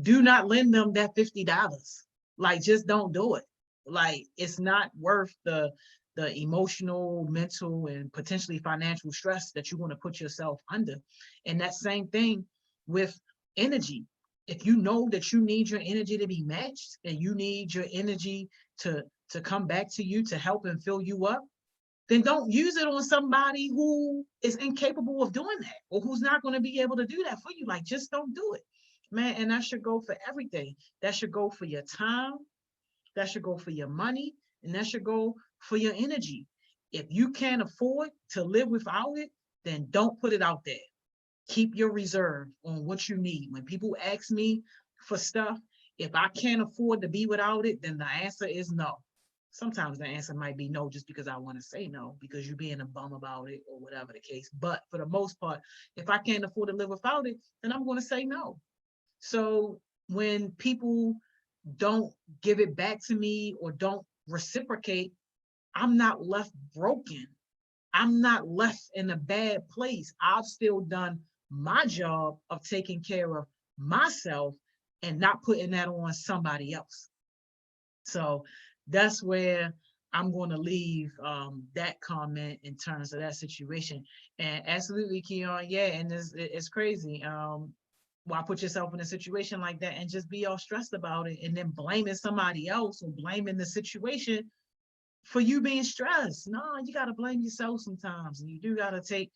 do not lend them that $50. Like, just don't do it. Like, it's not worth the emotional, mental, and potentially financial stress that you're going to put yourself under. And that same thing with energy. If you know that you need your energy to be matched and you need your energy to come back to you to help and fill you up, then don't use it on somebody who is incapable of doing that or who's not going to be able to do that for you. Like, just don't do it, man. And that should go for everything. That should go for your time. That should go for your money. And that should go for your energy. If you can't afford to live without it, then don't put it out there. Keep your reserve on what you need. When people ask me for stuff, if I can't afford to be without it, then the answer is no. Sometimes the answer might be no, just because I want to say no, because you're being a bum about it or whatever the case. But for the most part, if I can't afford to live without it, then I'm going to say no. So when people don't give it back to me or don't reciprocate, I'm not left broken. I'm not left in a bad place. I've still done my job of taking care of myself and not putting that on somebody else. So that's where I'm going to leave that comment in terms of that situation. And absolutely, Keon, yeah, and it's crazy. Why put yourself in a situation like that and just be all stressed about it and then blaming somebody else or blaming the situation for you being stressed? No, you got to blame yourself sometimes. And you do got to take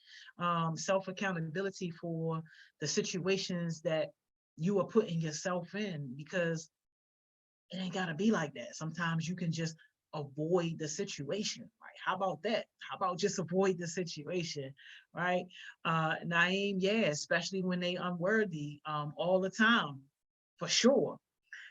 self accountability for the situations that you are putting yourself in, because it ain't got to be like that. Sometimes you can just avoid the situation. Right? How about that? How about just avoid the situation? Right? Naeem, yeah, especially when they unworthy all the time, for sure.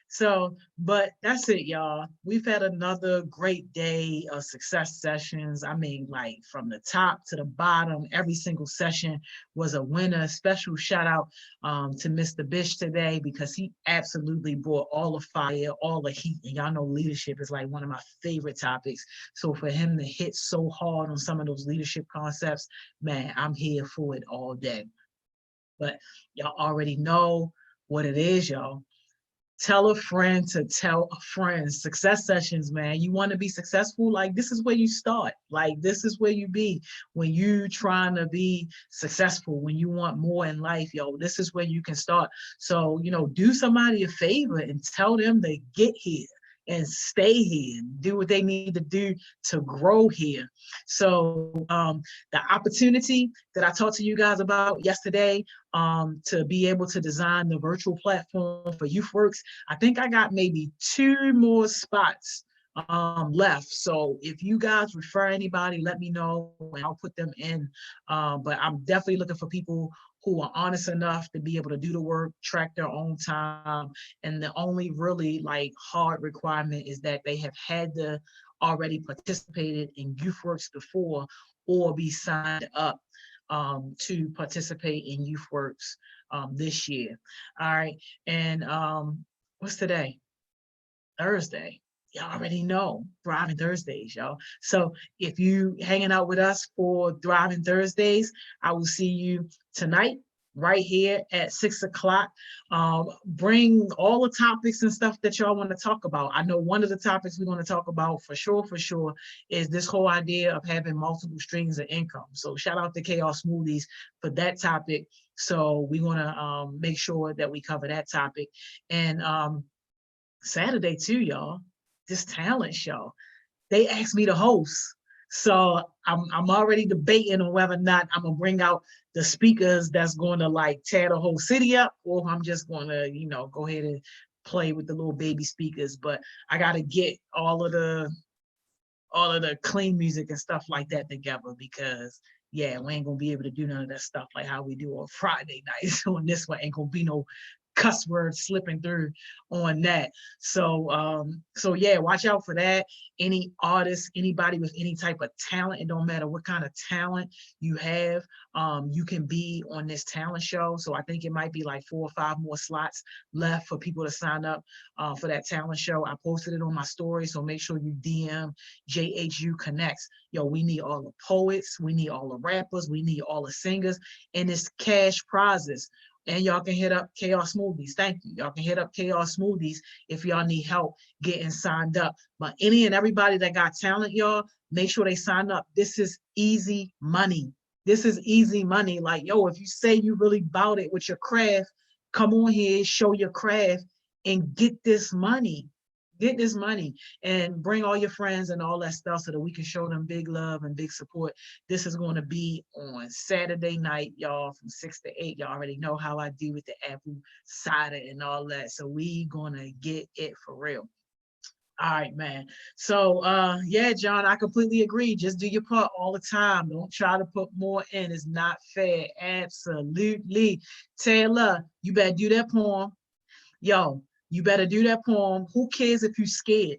So, but that's it, y'all. We've had another great day of success sessions. I mean, like from the top to the bottom, every single session was a winner. Special shout out to Mr. Bish today, because he absolutely brought all the fire, all the heat. And y'all know leadership is like one of my favorite topics. So for him to hit so hard on some of those leadership concepts, man, I'm here for it all day. But y'all already know what it is, y'all. Tell a friend to tell a friend. Success sessions, man. You want to be successful? Like, this is where you start. Like, this is where you be when you trying to be successful, when you want more in life, yo. This is where you can start. So, do somebody a favor and tell them to get here and stay here and do what they need to do to grow here. So the opportunity that I talked to you guys about yesterday, to be able to design the virtual platform for YouthWorks, I think I got maybe 2 more spots left. So if you guys refer anybody, let me know and I'll put them in. But I'm definitely looking for people who are honest enough to be able to do the work, track their own time. And the only really like hard requirement is that they have had to already participated in YouthWorks before or be signed up to participate in YouthWorks this year. All right. And what's today? Thursday. Y'all already know Thriving Thursdays, y'all. So if you hanging out with us for Thriving Thursdays, I will see you tonight right here at 6 o'clock. Bring all the topics and stuff that y'all want to talk about. I know one of the topics we're going to talk about for sure, is this whole idea of having multiple streams of income. So shout out to Chaos Smoothies for that topic. So we want to make sure that we cover that topic. And Saturday too, y'all, this talent show, they asked me to host. So I'm already debating on whether or not I'm gonna bring out the speakers that's going to like tear the whole city up, or I'm just gonna, go ahead and play with the little baby speakers. But I gotta get all of the clean music and stuff like that together, because yeah, we ain't gonna be able to do none of that stuff like how we do on Friday nights. On this one, ain't gonna be no cuss words slipping through on that. So yeah, watch out for that. Any artists, anybody with any type of talent, it don't matter what kind of talent you have, you can be on this talent show. So I think it might be like 4 or 5 more slots left for people to sign up for that talent show. I posted it on my story, so make sure you DM JHU Connects. Yo, we need all the poets, we need all the rappers, we need all the singers, and it's cash prizes. And y'all can hit up Chaos Smoothies. Thank you. Y'all can hit up Chaos Smoothies if y'all need help getting signed up. But any and everybody that got talent, y'all, make sure they sign up. This is easy money. This is easy money. Like, yo, if you say you really about it with your craft, come on here, show your craft, and get this money. Get this money and bring all your friends and all that stuff so that we can show them big love and big support. This is going to be on Saturday night, y'all, from 6 to 8. Y'all already know how I do with the apple cider and all that. So we gonna get it for real. All right, man. So yeah, John, I completely agree. Just do your part all the time. Don't try to put more in. It's not fair. Absolutely. Taylor, you better do that poem. Yo, you better do that poem. Who cares if you scared?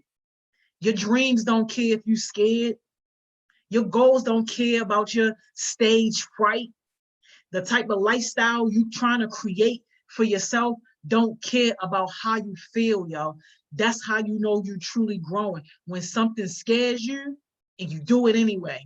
Your dreams don't care if you scared. Your goals don't care about your stage fright. The type of lifestyle you trying to create for yourself don't care about how you feel, yo. That's how you know you truly growing. When something scares you and you do it anyway.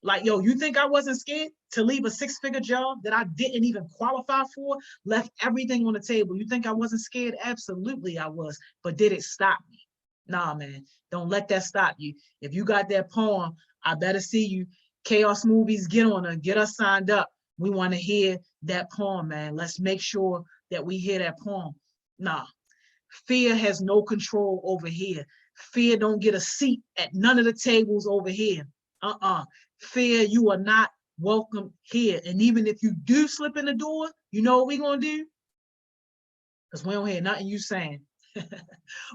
Like, yo, you think I wasn't scared to leave a 6-figure job that I didn't even qualify for, left everything on the table? You think I wasn't scared? Absolutely I was. But did it stop me? Nah, man, don't let that stop you. If you got that poem, I better see you. Chaos Movies, get on her, get us signed up. We want to hear that poem, man. Let's make sure that we hear that poem. Nah, fear has no control over here. Fear don't get a seat at none of the tables over here. Fear, you are not welcome here. And even if you do slip in the door, you know what we're going to do? Because we don't hear nothing you saying.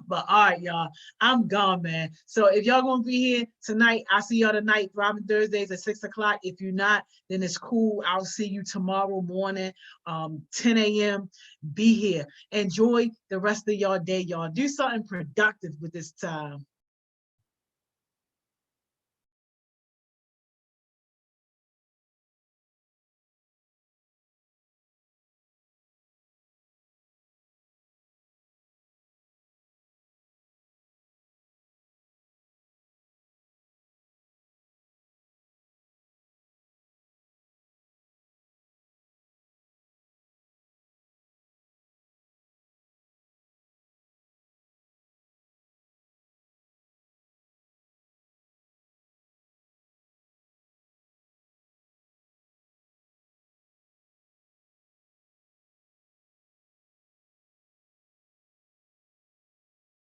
But all right, y'all, I'm gone, man. So if y'all gonna be here tonight, I'll see y'all tonight, Thriving Thursdays at 6 o'clock. If you're not, then it's cool. I'll see you tomorrow morning, 10 a.m. Be here. Enjoy the rest of y'all day, y'all. Do something productive with this time.